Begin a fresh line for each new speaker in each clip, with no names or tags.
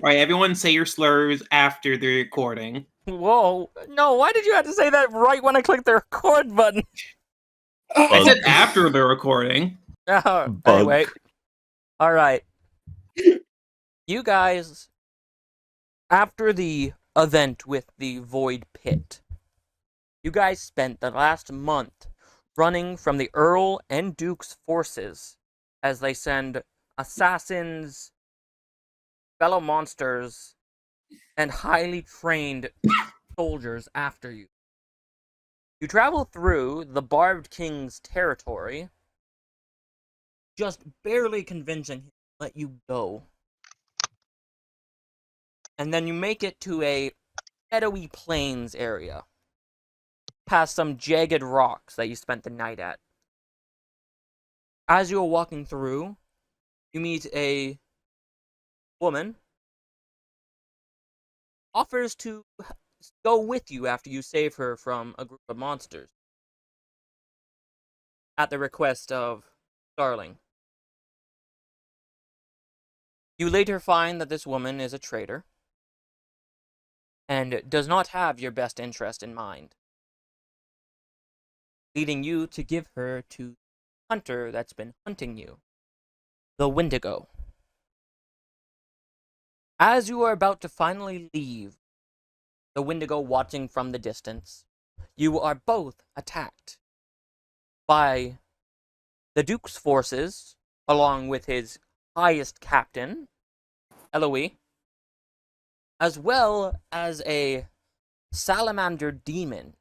Alright, everyone say your slurs after the recording.
Whoa. No, why did you have to say that right when I clicked the record button?
I said after the recording.
Anyway. Alright. You guys, after the event with the Void Pit, you guys spent the last month running from the Earl and Duke's forces as they send assassins, fellow monsters, and highly trained soldiers after you. You travel through the Barbed King's territory, just barely convincing him to let you go. And then you make it to a meadowy plains area, past some jagged rocks that you spent the night at. As you are walking through, you meet a woman, offers to go with you after you save her from a group of monsters, at the request of Starling. You later find that this woman is a traitor, and does not have your best interest in mind, leading you to give her to the hunter that's been hunting you, the Wendigo. As you are about to finally leave, the Wendigo watching from the distance, you are both attacked by the Duke's forces, along with his highest captain, Eloise, as well as a salamander demon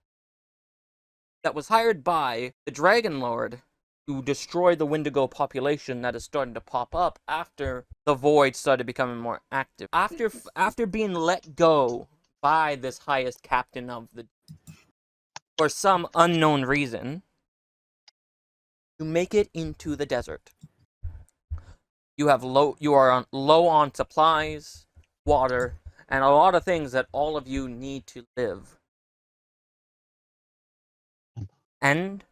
that was hired by the Dragon Lord to destroy the Wendigo population that is starting to pop up after the Void started becoming more active. After being let go by this highest captain of the, for some unknown reason, you make it into the desert. You are low on supplies, water, and a lot of things that all of you need to live. And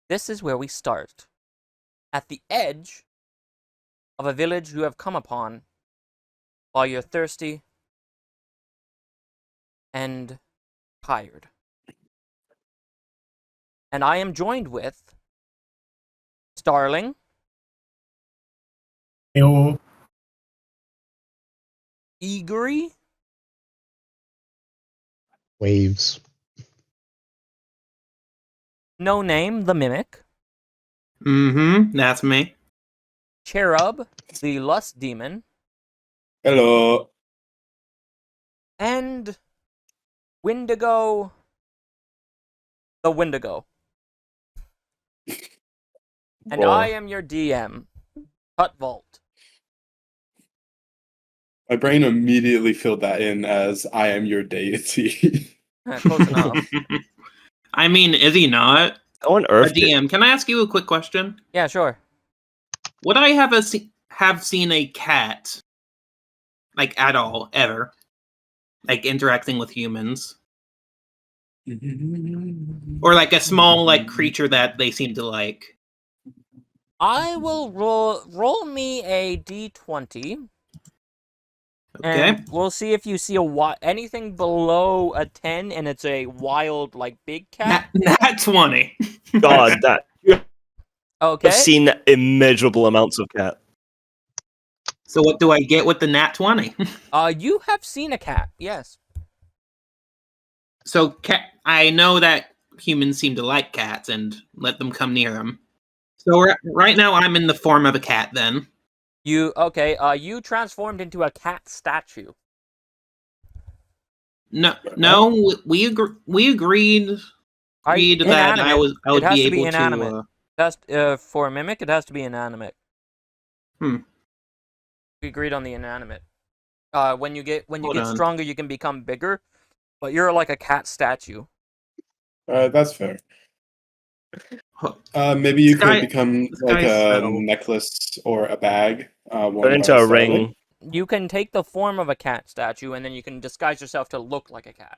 this is where we start. At the edge of a village you have come upon while you're thirsty and tired. And I am joined with Starling.
Yo.
Ygri.
Waves.
No Name, the Mimic.
That's me.
Cherub, the Lust Demon.
Hello.
And Wendigo, the Wendigo. And I am your DM, Tutvault.
My brain immediately filled that in as I am your deity.
Close enough.
I mean, is he not?
How on earth?
DM, can I ask you a quick question?
Yeah, sure.
Would I have seen a cat, like, at all, ever? Like, interacting with humans? Or, like, a small, like, creature that they seem to like?
I will roll me a d20.
Okay.
And we'll see if you see anything below a 10 and it's a wild, like, big cat.
Nat 20.
God, that
Okay.
I've seen immeasurable amounts of cat.
So what do I get with the nat 20?
You have seen a cat, yes.
So I know that humans seem to like cats and let them come near them. So right now I'm in the form of a cat then.
You transformed into a cat statue.
No, we agreed that I would be able
inanimate. For a mimic, it has to be inanimate.
We
agreed on the inanimate. When you get
on.
stronger, you can become bigger, but you're like a cat statue.
That's fair. Maybe you could become like a necklace or a bag.
Turn into a ring.
You can take the form of a cat statue, and then you can disguise yourself to look like a cat.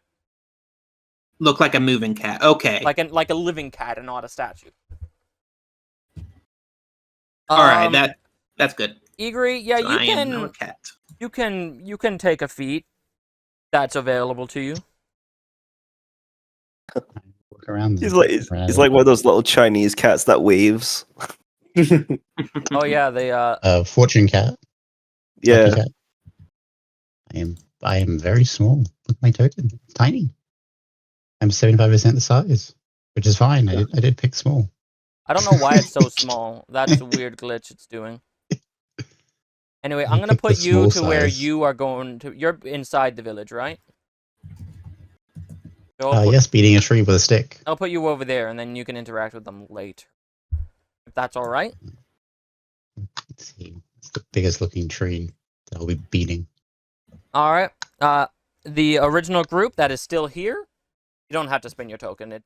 Look like a moving cat. Okay.
Like a living cat and not a statue.
All right, that's good.
Ygri, yeah,
so
you You can take a feat that's available to you.
Look around.
He's like one of those little Chinese cats that waves.
Oh yeah, they
Fortune cat.
Yeah.
Lucky cat. I am very small. Look at my token. It's tiny. I'm 75% the size, which is fine. I did pick small.
I don't know why it's so small. That's a weird glitch it's doing. Anyway, I'm gonna
Pick the
put you
small
to where
size.
you are going to. You're inside the village, right? So I'll
Yes, beating a tree with a stick.
I'll put you over there, and then you can interact with them later. If that's all right.
Let's see. It's the biggest looking tree that I'll be beating.
All right. The original group that is still here. You don't have to spend your token. It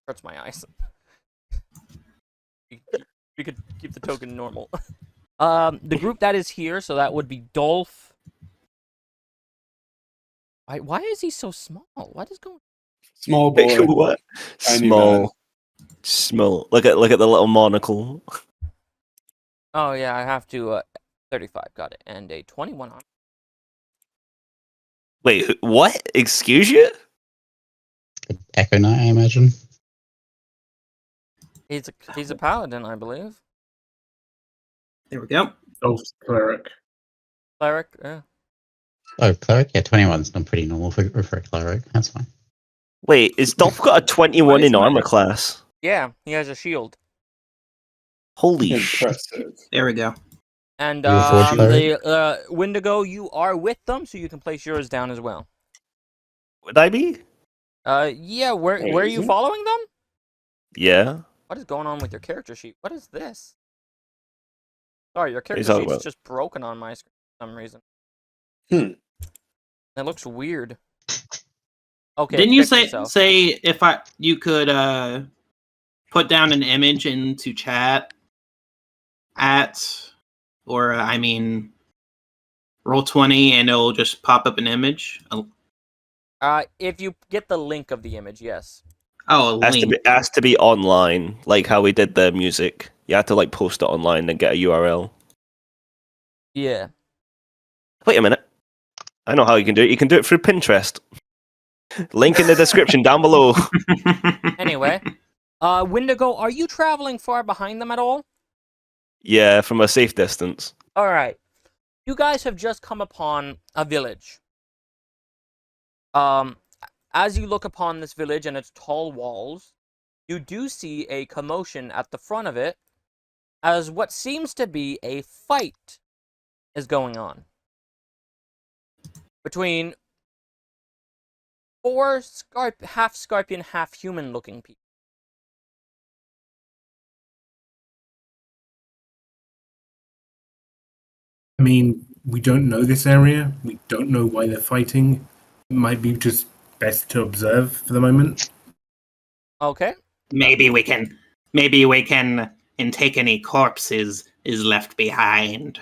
hurts my eyes. We could keep the token normal. The group that is here, so that would be Dolph. Why is he so small? What is going?
Small boy.
What?
Tiny
Small. Look at the little monocle.
Oh yeah, I have to. 35, got it, and a 21 on.
Wait, what? Excuse you?
Echo Knight, I imagine.
He's a paladin, I believe.
There we go.
Dolph's cleric.
Cleric, yeah.
Oh, cleric? Yeah, 21's not pretty normal for a cleric. That's fine.
Wait, is Dolph got a 21 in armor class?
Yeah, he has a shield.
Holy shit.
Impressive.
There we go.
And
You a forge
the Wendigo, you are with them, so you can place yours down as well.
Would I be?
Yeah, where are you following them?
Yeah.
What is going on with your character sheet? What is this? Sorry, your character
talking
sheet's
about?
just broken on my screen for some reason.
Hmm.
It looks weird. Okay.
Didn't you
fix yourself.
say if you could put down an image into chat roll 20 and it'll just pop up an image?
If you get the link of the image, yes.
Oh, a link.
Has to be online, like how we did the music. You have to like post it online and get a URL.
Yeah.
Wait a minute. I know how you can do it. You can do it through Pinterest. Link in the description down below.
Anyway, Wendigo, are you traveling far behind them at all?
Yeah, from a safe distance.
All right. You guys have just come upon a village. As you look upon this village and its tall walls, you do see a commotion at the front of it, as what seems to be a fight is going on between four half scorpion, half human looking people.
I mean, we don't know this area. We don't know why they're fighting. It might be just best to observe for the moment.
Okay.
maybe we can and take any corpses is left behind.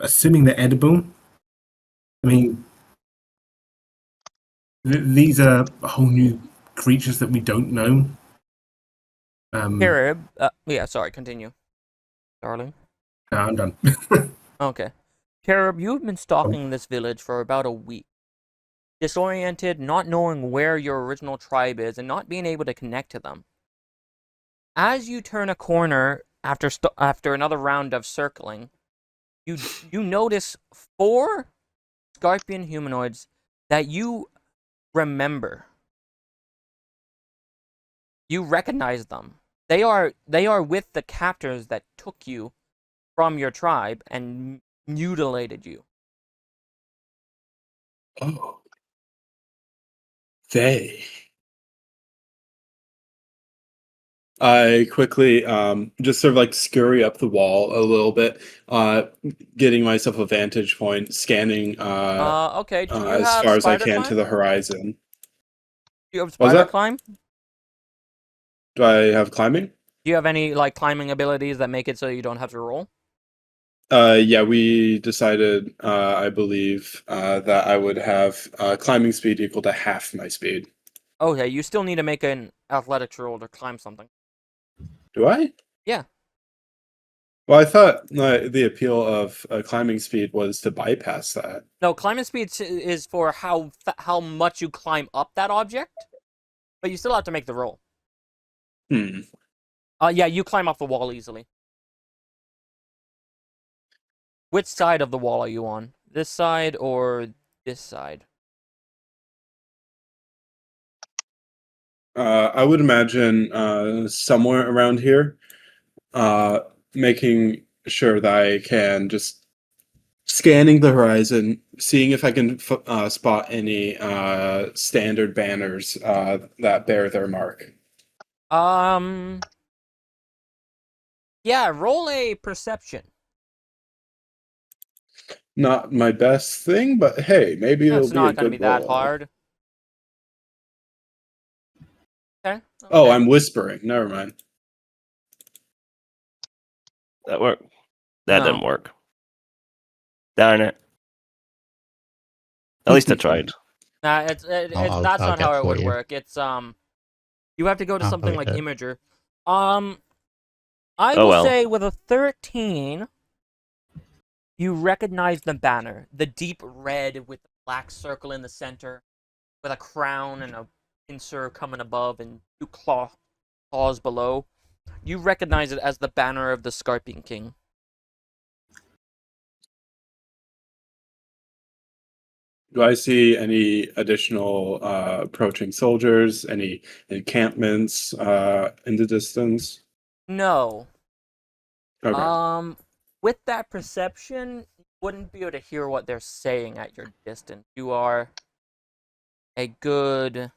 Assuming they're edible. I mean, these are whole new creatures that we don't know.
Cherub. Yeah, sorry, continue. Starling.
No, I'm done.
Okay. Cherub, you've been stalking this village for about a week. Disoriented, not knowing where your original tribe is, and not being able to connect to them. As you turn a corner after another round of circling, you notice 4 scorpion humanoids that you remember. You recognize them. They are with the captors that took you from your tribe and mutilated you.
Oh. They. I quickly just sort of like scurry up the wall a little bit, getting myself a vantage point, scanning
Okay. Do you
as
have
far as I
spider
can
climb?
to the horizon.
Do you have
What was
spider
that?
climb?
Do I have climbing?
Do you have any like climbing abilities that make it so you don't have to roll?
Yeah, we decided, I believe, that I would have climbing speed equal to half my speed.
Okay, you still need to make an athletics roll to climb something.
Do I?
Yeah.
Well, I thought the appeal of climbing speed was to bypass that.
No, climbing speed is for how much you climb up that object, but you still have to make the roll.
Hmm.
Yeah, you climb off the wall easily. Which side of the wall are you on? This side or this side?
I would imagine somewhere around here, making sure that I can just scanning the horizon, seeing if I can spot any standard banners that bear their mark.
Yeah, roll a perception.
Not my best thing, but hey, maybe it'll
It's
be a
not going to
good
be that
roll.
hard. Okay.
Oh,
okay.
I'm whispering. Never mind.
That worked. That
No.
didn't work. Darn it. At least I tried.
Nah,
I'll
that's not
get
how it
for
would
you.
work. It's you have to go to
I'll
something
get
like
it.
Imager. I
Oh,
will
well.
say with a 13, you recognize the banner, the deep red with the black circle in the center, with a crown and a pincer coming above and two claws below. You recognize it as the banner of the Scorpion King.
Do I see any additional approaching soldiers? Any encampments in the distance?
No.
Okay.
With that perception, you wouldn't be able to hear what they're saying at your distance. You are a good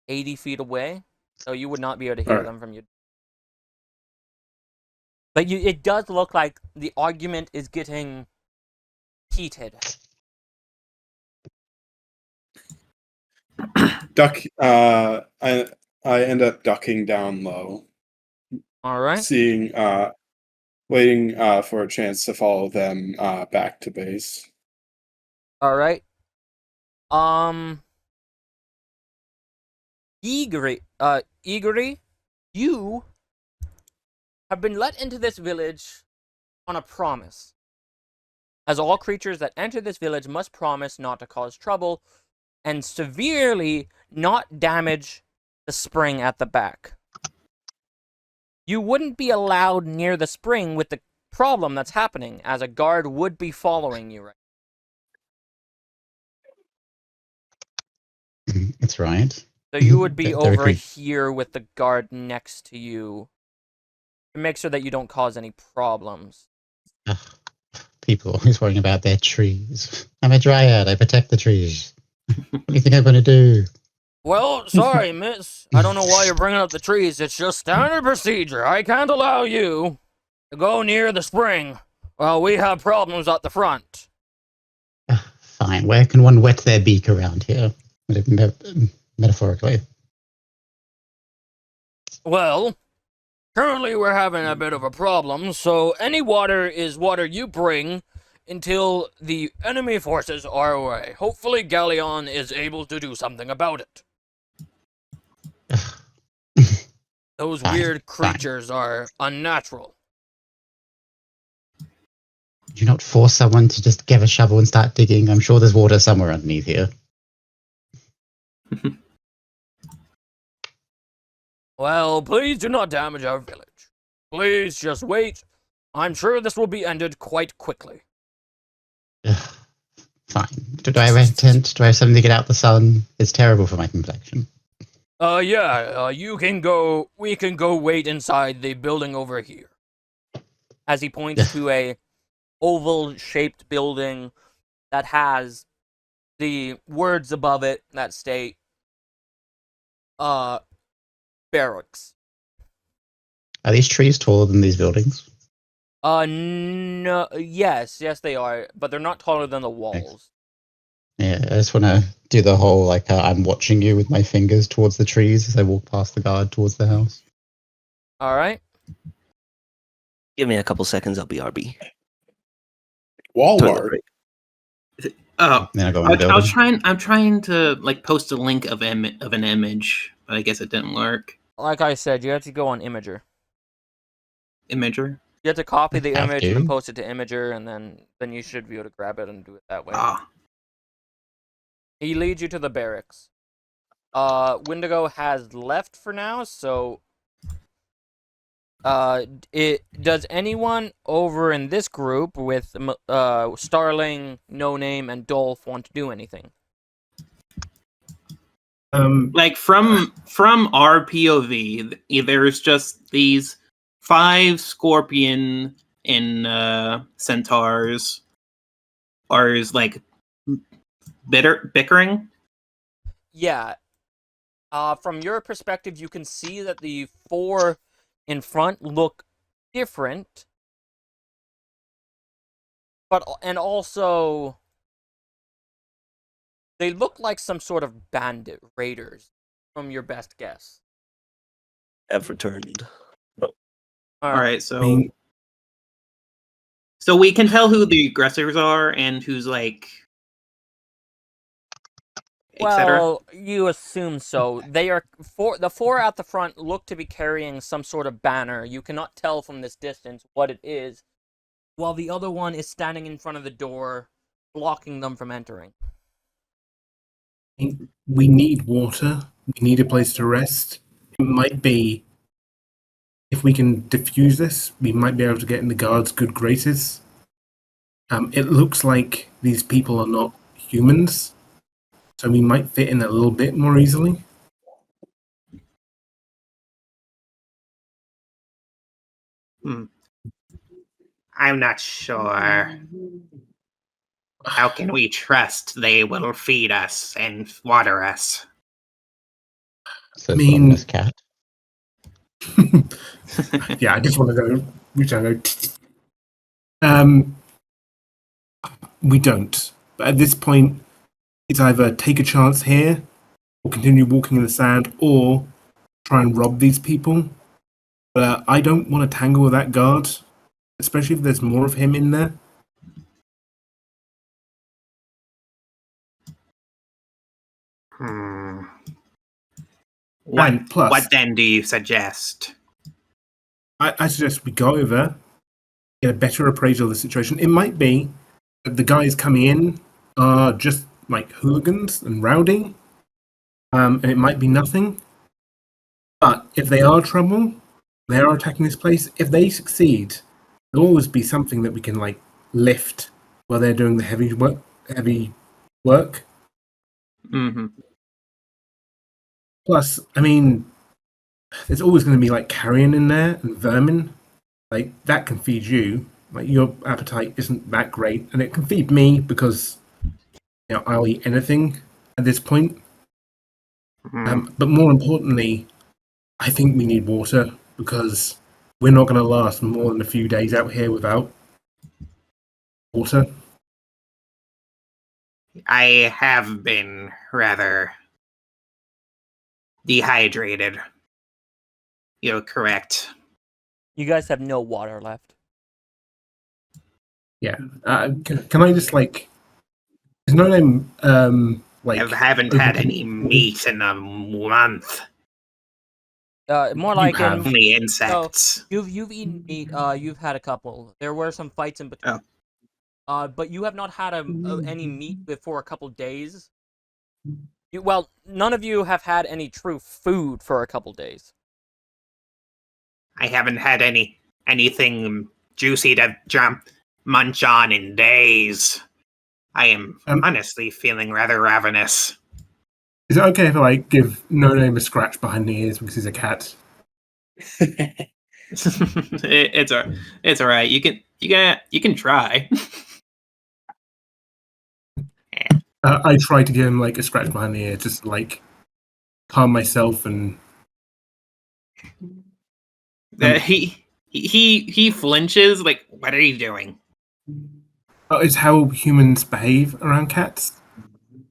80 feet away, so you would not be able to hear
Alright.
them from you. But it does look like the argument is getting heated.
Duck. I end up ducking down low,
All right.
seeing, waiting for a chance to follow them back to base.
All right. Ygri, you have been let into this village on a promise. As all creatures that enter this village must promise not to cause trouble and severely not damage the spring at the back. You wouldn't be allowed near the spring with the problem that's happening, as a guard would be following you right.
That's right.
So you would be
They're
over
creepy.
here with the guard next to you to make sure that you don't cause any problems.
Ugh, people always worrying about their trees. I'm a dryad. I protect the trees. What do you think I'm going to do?
Well, sorry, miss. I don't know why you're bringing up the trees. It's just standard procedure. I can't allow you to go near the spring while we have problems at the front.
Fine. Where can one wet their beak around here? Metaphorically.
Well, currently we're having a bit of a problem, so any water is water you bring until the enemy forces are away. Hopefully Galleon is able to do something about it. Those
Fine,
weird
fine.
creatures are unnatural.
Do you not force someone to just get a shovel and start digging? I'm sure there's water somewhere underneath here.
Well, please do not damage our village. Please just wait. I'm sure this will be ended quite quickly.
Ugh, fine. Do I have a tent? Do I have something to get out the sun? It's terrible for my complexion.
You can go. We can go wait inside the building over here. As he points to a oval-shaped building that has the words above it that state, barracks.
Are these trees taller than these buildings?
No, yes, they are, but they're not taller than the walls.
Yeah, I just want to do the whole, like, I'm watching you with my fingers towards the trees as I walk past the guard towards the house.
All right.
Give me a couple seconds, I'll be RB.
Walmart.
Toilet break.
Oh,
Then I go in the building.
I'm trying to like post a link of an image, but I guess it didn't work.
Like I said, you have to go on Imager.
Imager.
You have to copy the
Have
image
to.
and then post it to Imager, and then you should be able to grab it and do it that way.
Ah,
He leads you to the barracks. Wendigo has left for now, so does anyone over in this group with Starling, No Name, and Dolph want to do anything?
like from our POV, there's just these 5 scorpion and centaurs are like bickering.
Yeah. From your perspective, you can see that the 4 in front look different, and also they look like some sort of bandit raiders, from your best guess.
Have returned.
All right, so
I mean,
so we can tell who the aggressors are and who's like, etc.
Well, you assume so. They are the 4 at the front look to be carrying some sort of banner. You cannot tell from this distance what it is, while the other one is standing in front of the door, blocking them from entering.
we need water. We need a place to rest. It might be, if we can diffuse this, we might be able to get in the guards' good graces. It looks like these people are not humans, so we might fit in a little bit more easily.
I'm not sure. How can we trust they will feed us and water us?
Says
I mean-
ominous cat.
Yeah, I just want to go. Which I go. We don't. But at this point, it's either take a chance here, or continue walking in the sand, or try and rob these people. But I don't want to tangle with that guard, especially if there's more of him in there.
What,
And plus-
what then do you suggest?
I suggest we go over, get a better appraisal of the situation. It might be that the guys coming in are just like hooligans and rowdy, and it might be nothing. But if they are trouble, they are attacking this place. If they succeed, there'll always be something that we can like lift while they're doing the heavy work.
Mm-hmm.
Plus, I mean, there's always going to be like carrion in there and vermin. Like that can feed you. Like your appetite isn't that great, and it can feed me because I'll eat anything at this point. But more importantly, I think we need water because we're not going to last more than a few days out here without water.
I have been rather dehydrated. You're correct.
You guys have no water left.
Yeah. Can I just like? There's no name. Like
I haven't had any meat in a month.
More like
have.
in,
Only insects.
you've eaten meat. You've had a couple. There were some fights in between. But you have not had any meat for a couple days. Well, none of you have had any true food for a couple days.
I haven't had anything juicy to munch on in days. I am honestly feeling rather ravenous.
Is it okay if I like give No Name a scratch behind the ears because he's a cat?
It's all right. You can try.
I try to give him like a scratch behind the ear, just to, like calm myself and.
He flinches. Like, what are you doing?
It's how humans behave around cats.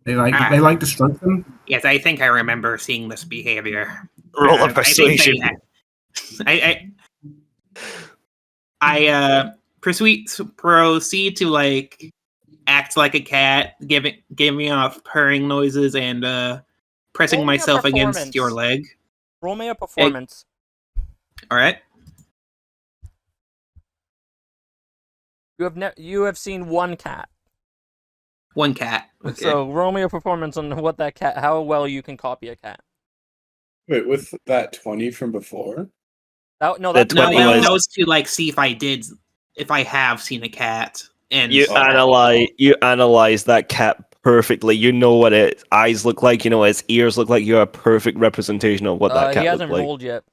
They like to stroke them.
Yes, I think I remember seeing this behavior.
Roll a
I think
persuasion.
I proceed to like act like a cat, giving off purring noises and pressing
Roll me a
myself against
performance.
your leg.
Roll me a performance.
All right.
You have seen one cat.
One cat. Okay.
So roll me a performance on what that cat, how well you can copy a cat.
Wait, with that 20 from before?
No,
The
that's
no,
20
well,
was-
that was to like see if I have seen a cat. And
You
Oh.
analyze that cat perfectly. You know what its eyes look like. You know what its ears look like. You're a perfect representation of what that
he
cat
hasn't
looked like.
rolled yet.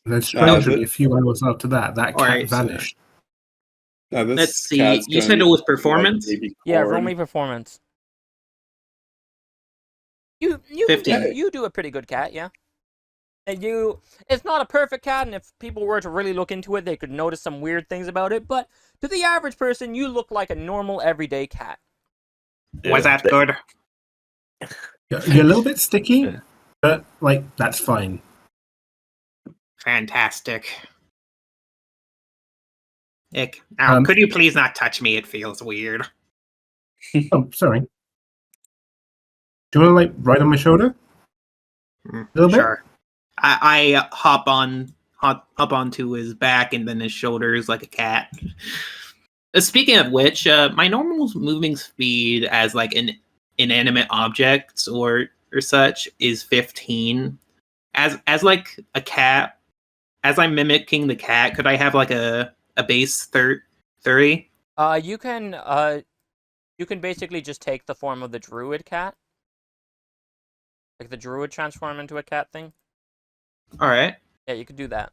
And then strangely,
th-
a few hours after that, that cat
Alright, so-
vanished.
No, this
Let's see.
cat's
You
gonna
said it
be
was
like
performance?
baby
Yeah, roll
corn.
me performance. You
15.
you do a pretty good cat, yeah. And it's not a perfect cat, and if people were to really look into it, they could notice some weird things about it. But to the average person, you look like a normal, everyday cat.
Was that good?
You're a little bit sticky, but like that's fine.
Fantastic. Ick. Now, could you please not touch me? It feels weird.
Oh, sorry. Do you want to like ride on my shoulder? A little bit?
Sure. I hop onto his back and then his shoulders like a cat. Speaking of which, my normal moving speed as like an inanimate object or such is 15. As like a cat, as I'm mimicking the cat, could I have like a base 30?
You can basically just take the form of the druid cat. Like the druid transform into a cat thing.
All right.
Yeah, you could do that.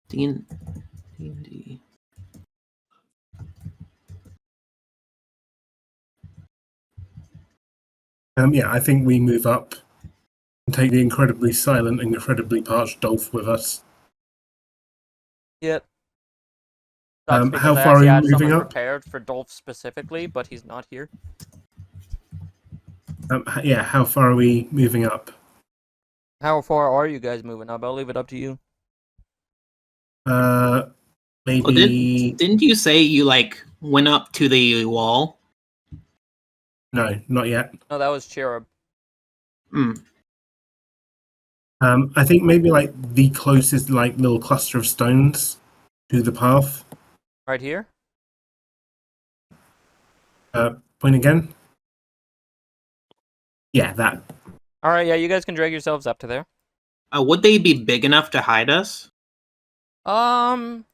D&D.
Yeah, I think we move up and take the incredibly silent and incredibly parched Dolph with us.
Yep. That's because
how
I
far are
actually
you
had
moving
someone
up?
prepared for Dolph specifically, but he's not here.
Yeah, how far are we moving up?
How far are you guys moving up? I'll leave it up to you.
Maybe.
Well, didn't you say you like went up to the wall?
No, not yet.
No, that was Cherub.
I think maybe like the closest like little cluster of stones to the path.
Right here?
Point again. Yeah, that.
Alright, yeah, you guys can drag yourselves up to there.
Would they be big enough to hide us?
I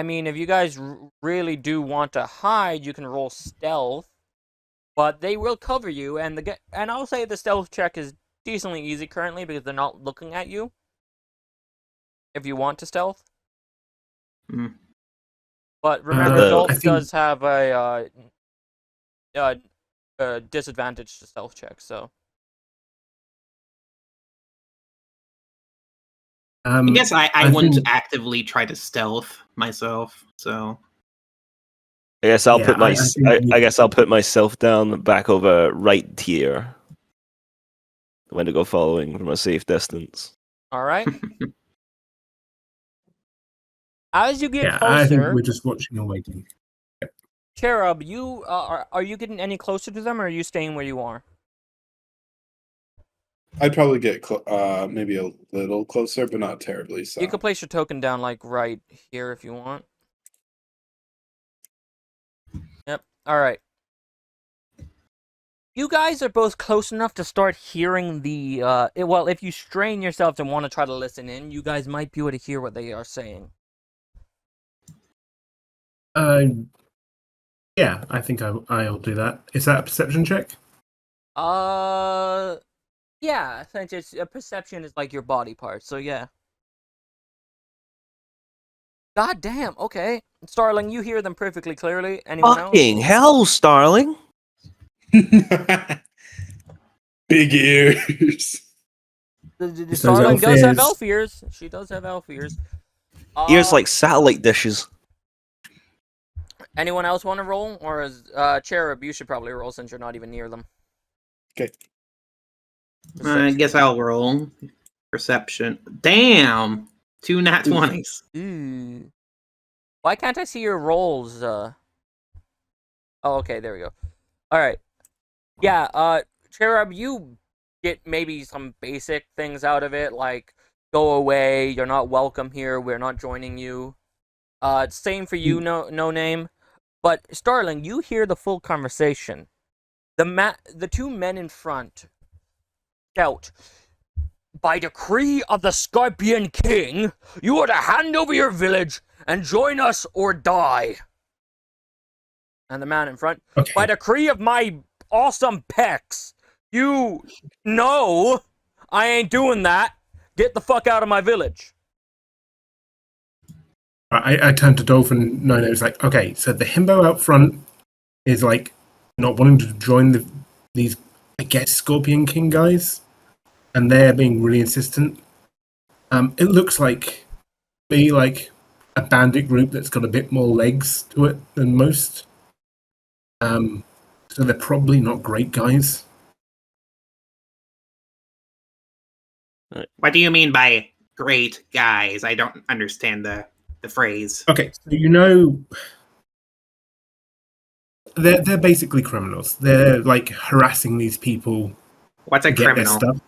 mean, if you guys really do want to hide, you can roll stealth, but they will cover you, and I'll say the stealth check is decently easy currently because they're not looking at you. If you want to stealth. But remember, Dolph does have a disadvantage to stealth check, so.
I guess I wouldn't actively try to stealth myself, so.
I guess I'll put I guess I'll put myself down back over right here. The Wendigo following from a safe distance.
Alright. As you get closer,
I think we're just watching and waiting.
Cherub, you are you getting any closer to them, or are you staying where you are?
I'd probably get maybe a little closer, but not terribly so.
You can place your token down like right here if you want. Yep. All right. You guys are both close enough to start hearing the well, if you strain yourselves and want to try to listen in, you guys might be able to hear what they are saying.
Yeah, I think I'll do that. Is that a perception check?
Yeah, since it's a perception is like your body part, so yeah. God damn, okay. Starling, you hear them perfectly clearly. Anyone
Fucking
else?
hell, Starling!
Big ears.
Starling does have elf ears. She does have elf ears.
Ears like satellite dishes.
Anyone else want to roll? Or is Cherub, you should probably roll since you're not even near them.
Okay.
I guess I'll roll. Perception. Damn! 2 nat 20s.
Ooh. Why can't I see your rolls? Oh, okay, there we go. Alright. Yeah, Cherub, you get maybe some basic things out of it, like go away, you're not welcome here, we're not joining you. Same for you, no name. But Starling, you hear the full conversation. The two men in front shout, "By decree of the Scorpion King, you are to hand over your village and join us or die." And the man in front,
Okay.
"By decree of my awesome pecs, you know I ain't doing that. Get the fuck out of my village."
I turned to Dolph and no, it's like, okay, so the himbo out front is like not wanting to join these, I guess, Scorpion King guys, and they're being really insistent. It looks like maybe like a bandit group that's got a bit more legs to it than most. So they're probably not great guys.
What do you mean by great guys? I don't understand the phrase.
Okay, so you know, they're basically criminals. They're like harassing these people.
What's a
to get their
criminal?
stuff.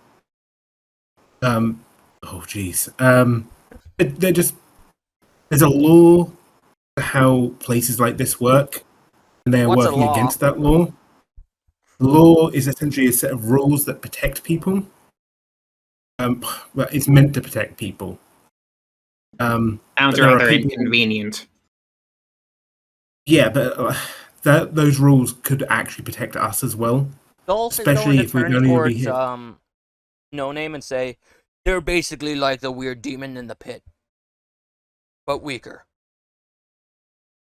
Oh geez. They're just, there's a law to how places like this work, and they're
What's a
working
law?
against that law. The law is essentially a set of rules that protect people. Well, it's meant to protect people.
Sounds
but there are
rather
people-
inconvenient.
Yeah, but those rules could actually protect us as well.
Dolph is
Especially
going to
if we're
turn
gonna be
towards
hit.
No Name and say, "They're basically like the weird demon in the pit, but weaker."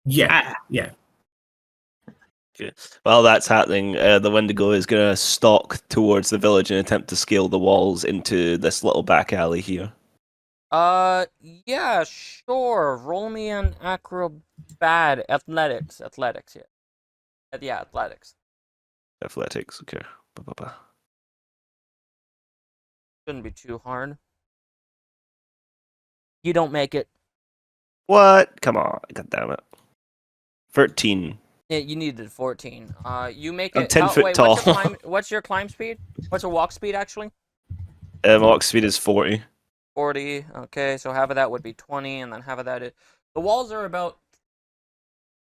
Yeah,
Ah,
yeah.
Okay. While that's happening, the Wendigo is going to stalk towards the village and attempt to scale the walls into this little back alley here.
Yeah, sure. Roll me an athletics, yeah. Yeah, athletics.
Athletics, okay. Ba-ba-ba.
Shouldn't be too hard. You don't make it.
What? Come on, god damn it. 13.
Yeah, you needed 14. You make
I'm
it.
10 foot
wait,
tall.
What's your climb speed? What's your walk speed, actually?
Walk speed is 40.
40. Okay, so half of that would be 20, and then half of that is... The walls are about...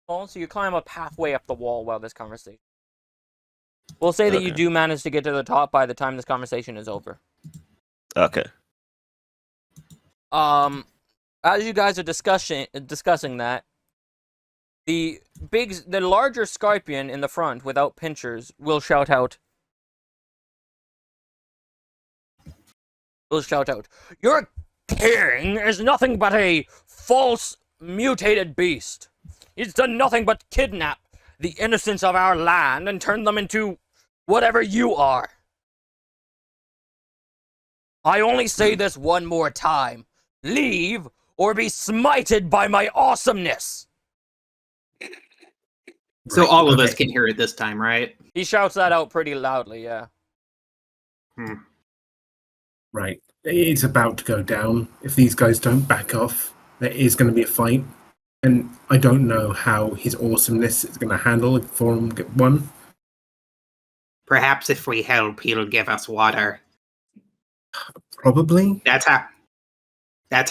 Well, so you climb up halfway up the wall while this conversation... We'll say that you
Okay.
do manage to get to the top by the time this conversation is over.
Okay.
As you guys are discussing that, the larger Scorpion in the front without pinchers will shout out, "Your king is nothing but a false, mutated beast. He's done nothing but kidnap the innocents of our land and turn them into whatever you are. I only say this one more time. Leave or be smited by my awesomeness."
so
Right,
all of us
okay.
can hear it this time, right?
He shouts that out pretty loudly, yeah.
Right. It's about to go down. If these guys don't back off, there is going to be a fight. And I don't know how his awesomeness is going to handle it for him get one.
Perhaps if we help, he'll give us water.
Probably.
That's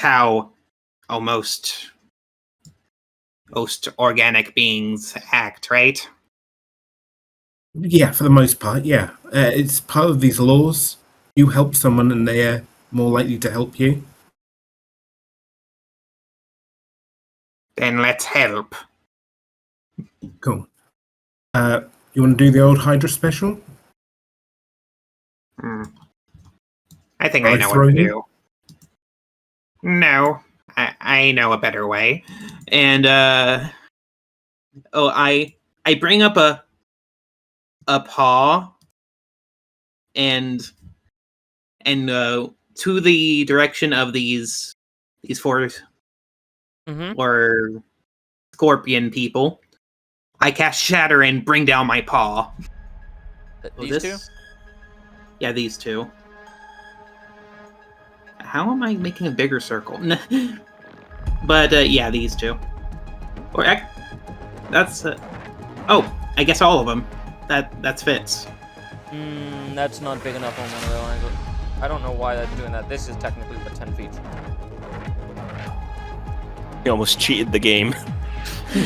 how most organic beings act, right?
Yeah, for the most part, yeah. It's part of these laws. You help someone and they're more likely to help you.
Then let's help.
Cool. You want to do the old Hydra special?
I think
Shall
I
I
know
throw
what to
you?
do. No, I know a better way. And I bring up a paw and to the direction of these four
Mm-hmm.
or scorpion people. I cast Shatter and bring down my paw.
These two?
Yeah, these two. How am I making a bigger circle? But yeah, these two. Or that's oh, I guess all of them. That fits.
That's not big enough on one of the I don't know why that's doing that. This is technically the 10 feet.
He almost cheated the game.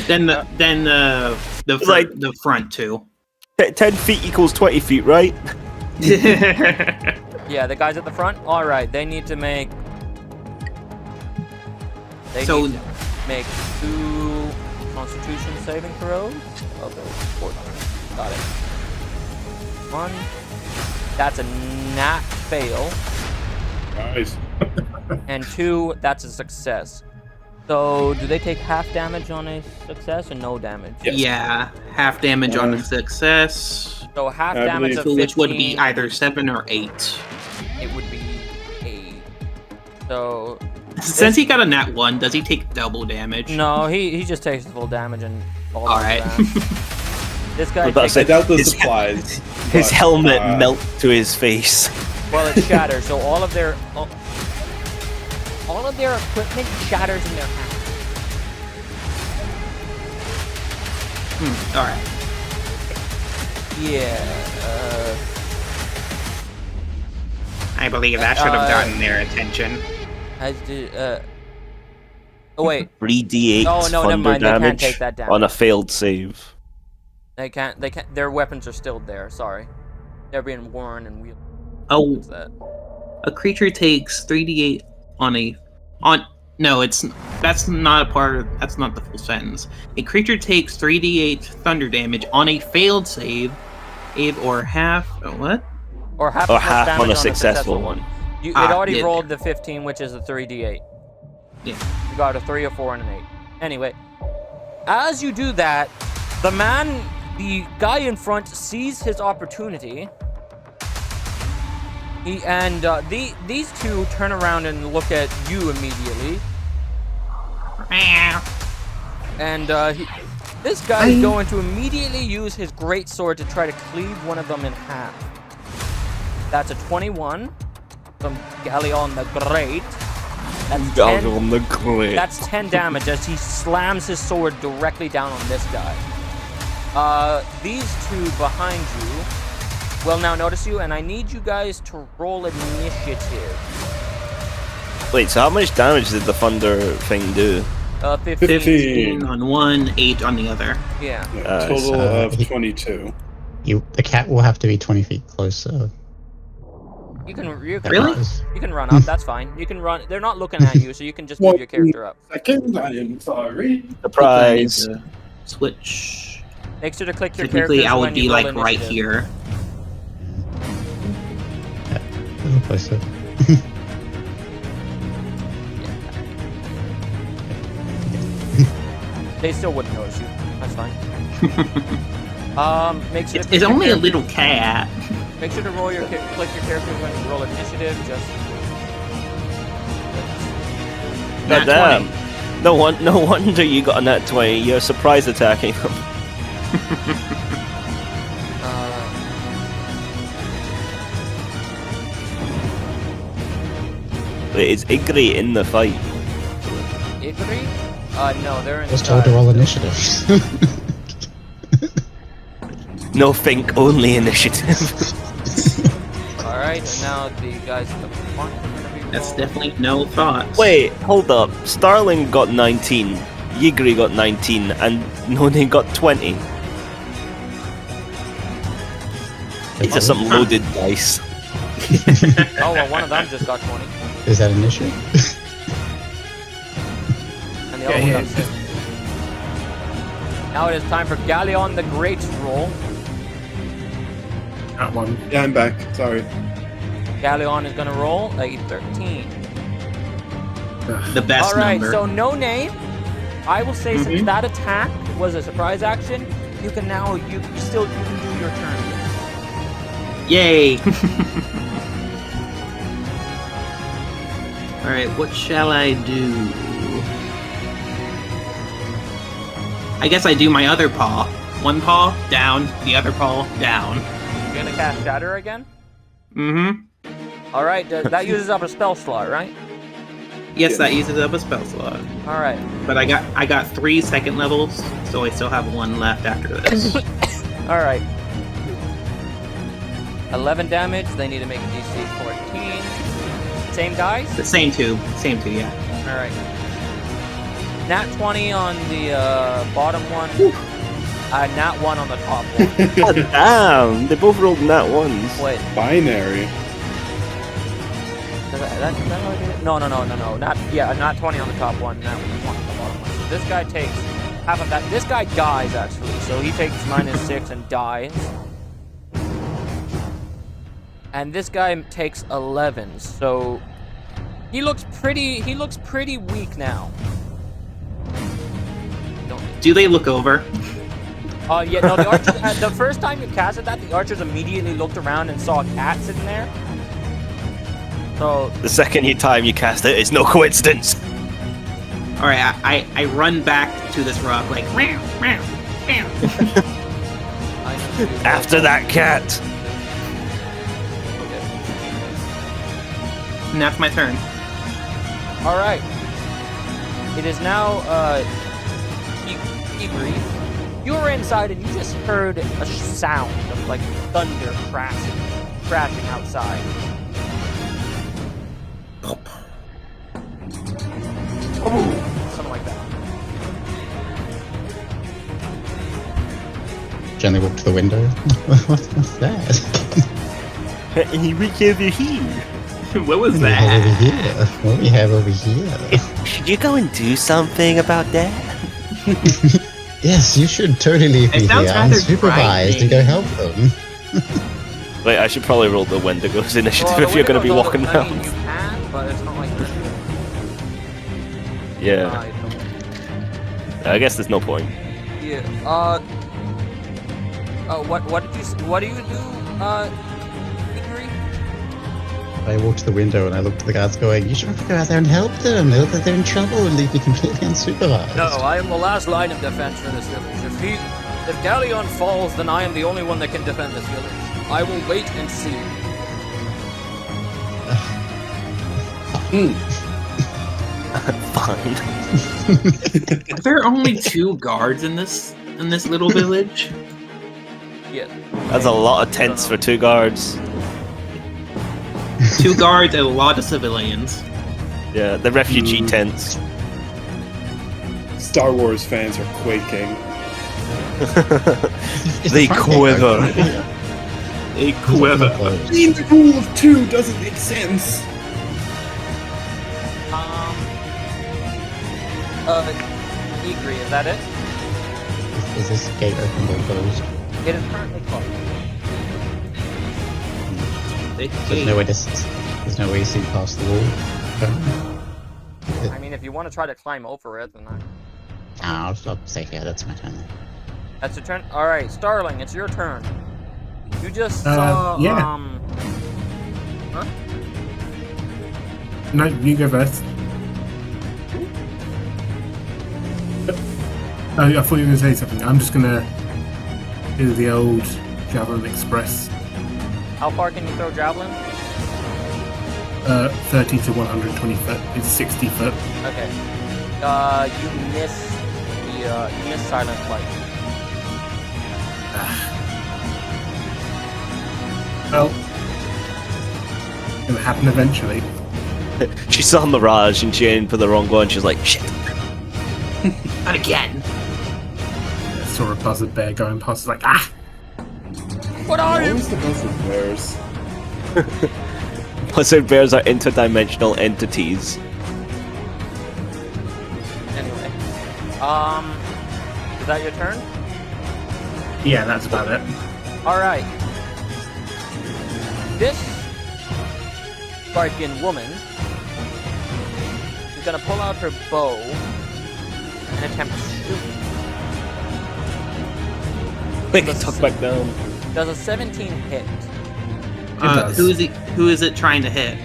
Then the front two.
10 feet equals 20 feet, right?
Yeah, the guys at the front. All right, they need to make. Need to make 2 Constitution saving throws. Oh, they're 14. Got it. 1. That's a nat fail.
Nice.
And 2, that's a success. So, do they take half damage on a success or no damage?
Yes.
Yeah, half damage on a success.
So half
I
damage
believe-
of
So
15.
which would be either 7 or 8.
It would be 8. So
Since he got a nat 1, does he take double damage?
no, he just takes the full damage and all
Alright.
This guy
But
takes,
I doubt the
His-
supplies.
His
but,
helmet melt to his face.
well, it shatters. So all of their equipment shatters in their hands.
Alright.
Yeah.
I believe that should have gotten their attention.
Oh wait,
3d8
Oh, no, never
thunder
mind, they can't
damage
take that damage.
on a failed save.
they can't. Their weapons are still there. Sorry, they're being worn and wielded.
Oh,
What's that?
a creature takes 3d8 that's not the full sentence. A creature takes 3d8 thunder damage on a failed save, or half. What?
Or half,
Or
plus
half
damage
on a successful one.
It already
yeah.
rolled the 15, which is a 3d8.
Yeah.
You got a 3, a 4, and an 8. Anyway, as you do that, the guy in front sees his opportunity. These two turn around and look at you immediately. And this guy is going to immediately use his greatsword to try to cleave one of them in half. That's a 21 from Galleon the Great. That's 10 damage as he slams his sword directly down on this guy. These two behind you will now notice you, and I need you guys to roll initiative.
Wait, so how much damage did the thunder thing do?
15.
15 on one, 8 on the other.
Yeah.
Total of 22.
The cat will have to be 20 feet closer.
You can
Really?
you can run up. That's fine. You can run. They're not looking at you, so you can just move your character up.
Second, I am sorry.
Surprise.
Switch.
Make sure to click your
Technically,
characters
I would
when
be
you roll
like right
initiative.
here.
A little closer.
They still wouldn't notice you. That's fine. Make sure to
It's only a little cat.
Make sure to roll your click your character when you roll initiative. Just
Nat
God
20.
damn. No wonder you got a nat 20. You're surprise attacking them. Wait, is Ygri in the fight?
Ygri? No, they're in.
I was told to roll initiative.
No, think only initiative.
All right, and now the guys at the front are gonna be.
That's
rolling.
definitely no thoughts.
Wait, hold up. Starling got 19, Ygri got 19, and Noni got 20. It's just some loaded dice.
Oh well, one of them just got 20,
Is that an issue?
and the other one got 6. Now it is time for Galleon the Great's roll.
That one.
Yeah, I'm back. Sorry.
Galleon is gonna roll a 13.
The best
All right,
number.
so no name. I will say since that attack was a surprise action, you can now you can do your turn.
Yay! Alright, what shall I do? I guess I do my other paw. One paw, down, the other paw, down.
You're gonna cast Shatter again?
Mm-hmm.
All right, that uses up a spell slot, right?
Yes, that uses up a spell slot.
All right.
But I got 3 second levels, so I still have 1 left after this.
All right. 11 damage. They need to make a DC 14. Same dice?
The same two, yeah.
Alright. Nat 20 on the bottom one. Nat 1 on the top one.
God damn! They both rolled nat ones.
Wait.
Binary.
That how I did it? No. Nat 20 on the top one, nat 1 on the bottom one. So this guy takes half of that. This guy dies, actually. So he takes -6 and dies. And this guy takes 11, so he looks pretty weak now.
Do they look over?
Yeah, no, the archers, the first time you casted that, the archers immediately looked around and saw a cat sitting there. So
The second time you cast it, it's no coincidence.
All right, I run back to this rock like meow, meow, meow.
After that cat.
And that's my turn.
All right. It is now Ygri. You were inside and you just heard a sound of like thunder crashing outside. Something like that.
Gently walk to the window. What's that?
And he reached over here.
What was
What do we have over
that?
here? What do we have over here?
Should you go and do something about that?
Yes, you should totally leave
It
me
sounds
here
rather
unsupervised and go help them.
Wait, I should probably roll the Wendigo's initiative
Well,
if you're going to be
Wendigo's
walking
also- I mean,
around.
you can, but it's not like
Yeah, I guess there's no point.
Yeah. What do you do? Ygri?
I walk to the window and I look to the guards going, you should go out there and help them. Know that they're in trouble and leave me completely unsupervised.
No, I am the last line of defense for this village. If Galleon falls, then I am the only one that can defend this village. I will wait and see.
Fine.
Are there only 2 guards in this little village?
Yeah.
That's a lot of tents for 2 guards.
2 guards and a lot of civilians.
Yeah, the refugee tents.
Star Wars fans are quaking.
They quiver.
A quiver.
I mean, the rule of 2 doesn't make sense.
Ygri, is that it?
Is this gate open or closed?
It is currently closed.
There's no way you see past the wall.
I mean, if you want to try to climb over it, then
I'll stay here. That's my turn.
that's your turn. All right, Starling, it's your turn. You just
yeah.
Huh?
No, you go first. Oh, I thought you were going to say something. I'm just going to do the old Javelin Express.
How far can you throw javelin?
30 to 120 foot. It's 60 foot.
Okay. You miss silent flight.
Well, it's going to happen eventually.
She saw Mirage and she aimed for the wrong one. She's like, shit.
Not again.
I saw a buzzard bear going past. It's like, ah!
What are you?
Always the buzzard bears.
Blizzard bears are interdimensional entities.
Anyway. Is that your turn?
Yeah, that's about it.
Alright. This Sparkian woman is gonna pull out her bow and attempt to shoot.
Wait, tuck back down.
Does a 17 hit?
does.
Who is it trying to hit?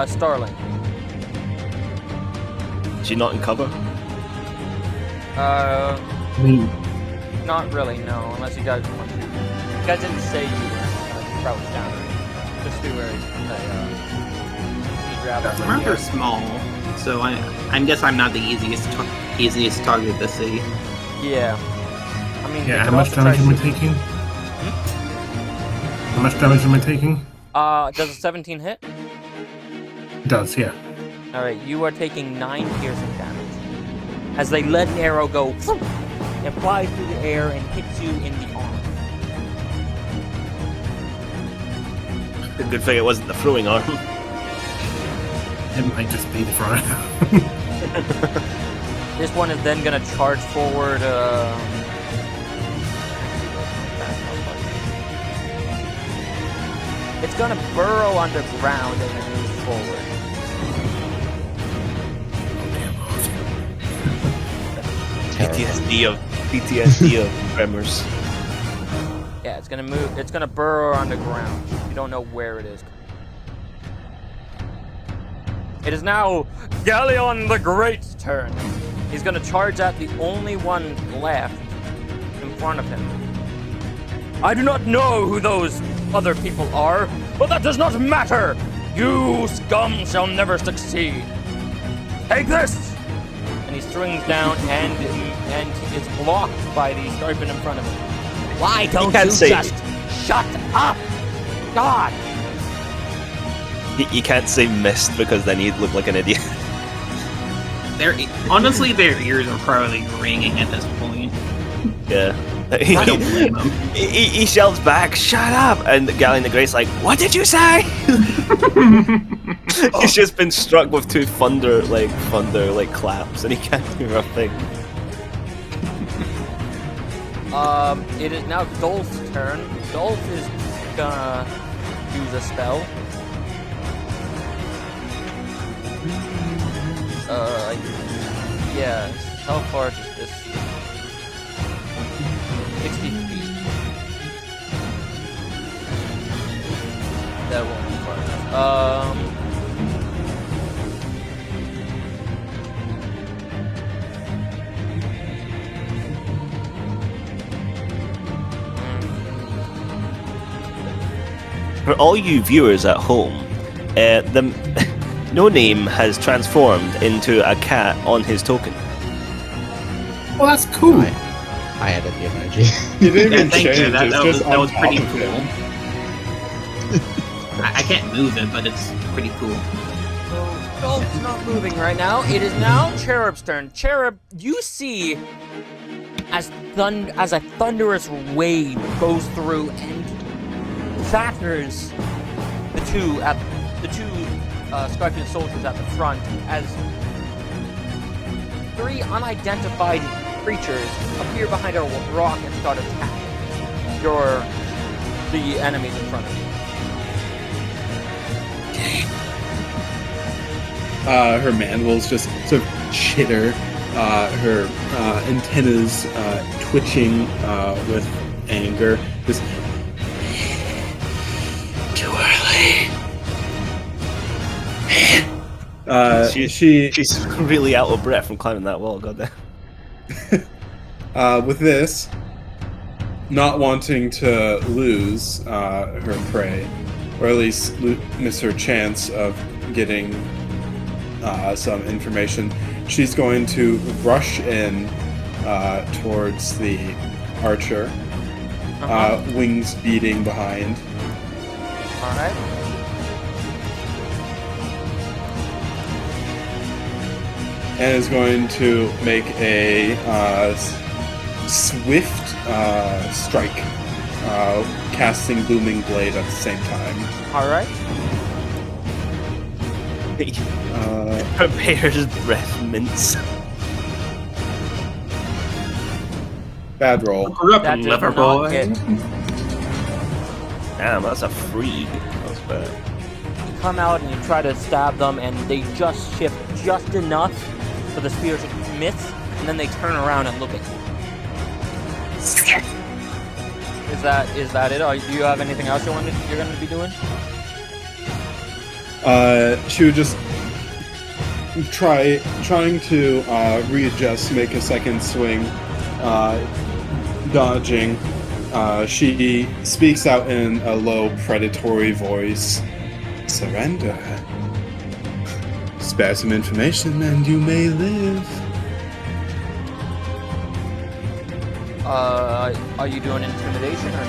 Starling.
Is she not in cover?
I mean,
Not really, no, unless you guys want to. You guys didn't say you were crouched down. Just do where you grab it.
I'm rather small, so I guess I'm not the easiest target to see.
Yeah. I mean,
yeah,
you
how
could
much
also try
damage am I
shooting-
taking? How How much damage am I taking?
Does a 17 hit?
It does, yeah.
Alright, you are taking 9 piercing damage. As they let an arrow go and fly through the air and hits you in the arm.
The good thing it wasn't the throwing arm.
It might just be the front.
This one is then gonna charge forward, it's gonna burrow underground and then move forward.
PTSD of tremors.
Yeah, it's gonna move. It's gonna burrow underground. You don't know where it is. It is now Galleon the Great's turn. He's gonna charge at the only one left in front of him. I do not know who those other people are, but that does not matter. You scum shall never succeed. Take this! And he swings down and he is blocked by the scorpion in front of him. Why don't you just shut up? God!
You can't say missed because then you'd look like an idiot.
Honestly, their ears are probably ringing at this point.
Yeah.
I don't blame him.
He shouts back, "Shut up!" And Galleon the Great's like, "What did you say?" He's just been struck with two thunder claps, and he can't hear a thing.
It is now Dolph's turn. Dolph is gonna use a spell. Yes. How far is this? 60 feet. That won't be far enough.
For all you viewers at home, the No Name has transformed into a cat on his token.
Well, that's cool.
I added the emoji.
You didn't even
Thank
change.
you. That
It's
was
just on
pretty
top of
cool.
him.
I can't move it, but it's pretty cool.
So Dolph's not moving right now. It is now Cherub's turn. Cherub, you see as a thunderous wave goes through and shatters the two Scorpion soldiers at the front as 3 unidentified creatures appear behind a rock and start attacking the enemies in front of you.
Her mandibles just sort of chitter. Her antennas twitching with anger. Just too early.
She's really out of breath from climbing that wall. Goddamn.
With this, not wanting to lose her prey, or at least miss her chance of getting some information, she's going to rush in towards the archer, wings beating behind.
Alright.
And is going to make a swift strike, casting Booming Blade at the same time.
Alright.
Prepares breath mints.
Bad roll.
Corrupt
That does
liver
not
boy.
hit.
Damn, that's a freak. That's bad.
You come out and you try to stab them, and they just shift just enough for the spear to miss, and then they turn around and look at you. Is that it? Do you have anything else you're going to be doing?
She would just trying to readjust, make a second swing, dodging. She speaks out in a low, predatory voice. Surrender. Spare some information and you may live.
Are you doing intimidation or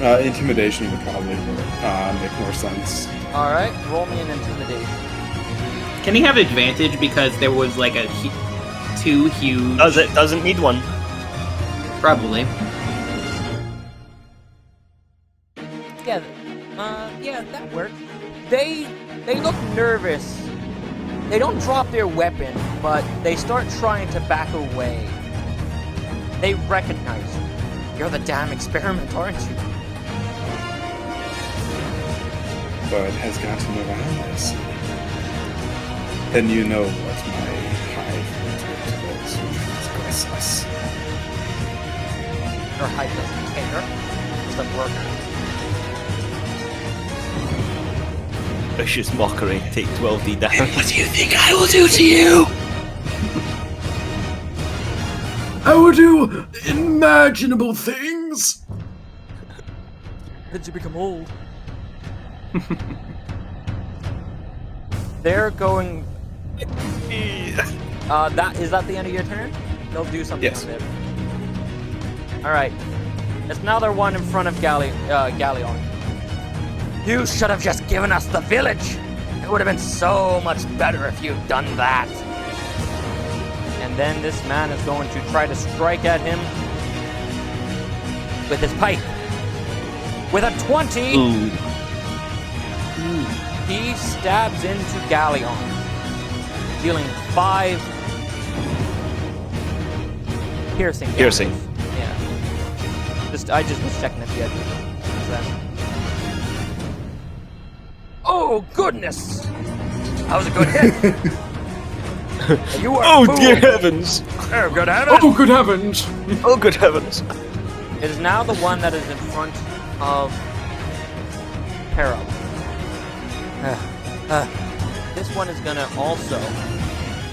Intimidation would probably make more sense.
Alright, roll me an intimidation.
Can he have advantage because there was like two huge?
Doesn't need one.
Probably.
Yeah, that works. They look nervous. They don't drop their weapon, but they start trying to back away. They recognize you. You're the damn experiment, aren't you?
But has gotten around this. Then you know what my hide towards priceless.
Your hide doesn't care. It's the worker.
Vicious mockery. Take 12d damage.
What do you think I will do to you?
I will do imaginable things.
Did you become old? They're going. That is that the end of your turn? They'll do something
Yes.
on it. All right. It's now their one in front of Galleon. You should have just given us the village. It would have been so much better if you'd done that. And then this man is going to try to strike at him with his pike. With a 20,
Ooh.
he stabs into Galleon, dealing 5 piercing damage.
Piercing.
Yeah. I just was checking if you had that. Oh goodness! That was a good hit. You are
Oh
fooled.
dear heavens!
Oh good heavens!
Oh, good heavens!
Oh good heavens!
It is now the one that is in front of Cherub. This one is gonna also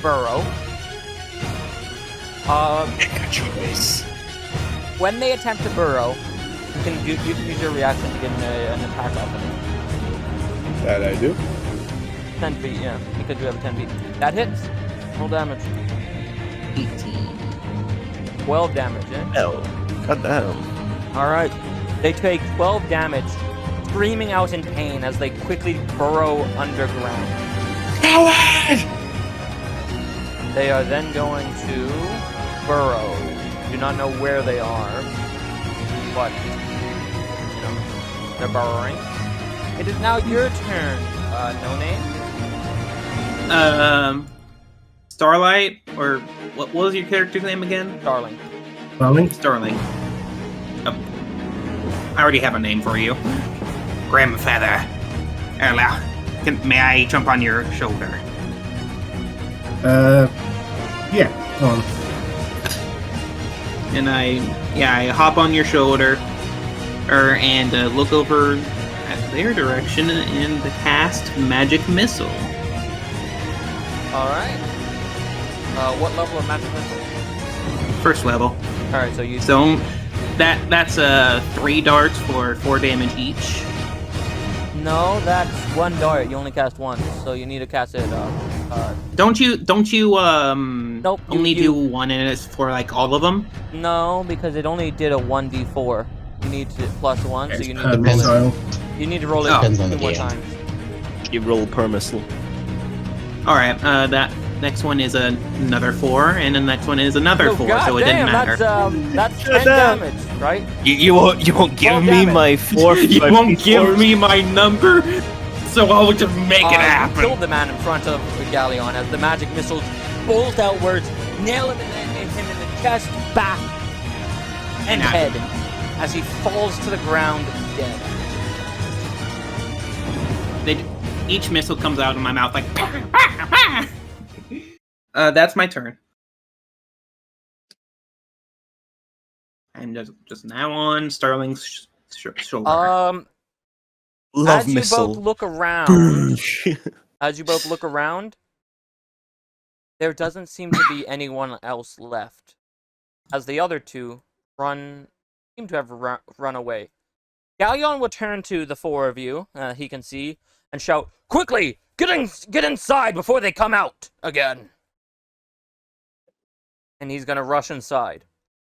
burrow.
Choice.
When they attempt to burrow, you can use your reaction to get an attack off of it.
That I do.
10 feet, yeah, because you have 10 feet. That hits. Roll damage.
18.
12 damage, eh?
Hell. God damn.
Alright. They take 12 damage, screaming out in pain as they quickly burrow underground.
Coward!
They are then going to burrow. Do not know where they are, but, you know, they're burrowing. It is now your turn, no name?
Starlight, or what was your character's name again?
Starling.
Starling. Oh, I already have a name for you. Grandfeather. May I jump on your shoulder?
Yeah, go on.
And I hop on your shoulder, and look over at their direction and cast Magic Missile.
Alright. What level of magic missile?
First level.
Alright, so you...
So that's 3 darts for 4 damage each.
No, that's 1 dart. You only cast once, so you need to cast it,
Don't you
Nope,
only do one and it's for like all of them?
No, because it only did a 1d4. You need to plus 1, so you need to roll
Depends.
it. You need to roll it
Depends on
2
the
more
DM.
times.
You roll per missile.
Alright, that next one is another 4, and the next one is another 4, so it didn't matter.
That's 10
damn.
damage, right?
You won't give
12
me
damage.
my 4.
You won't give me my number, so I'll just make it
You
happen.
killed the man in front of Galleon as the magic missiles bolt outwards, nail him in the chest, back, and head as he falls to the ground dead.
Each missile comes out of my mouth like. That's my turn. And just now on Starling's shoulder.
Love
As you
missile.
both look around, there doesn't seem to be anyone else left, as the other two seem to have run away. Galleon will turn to the 4 of you, he can see, and shout, "Quickly, get inside before they come out again!" And he's gonna rush inside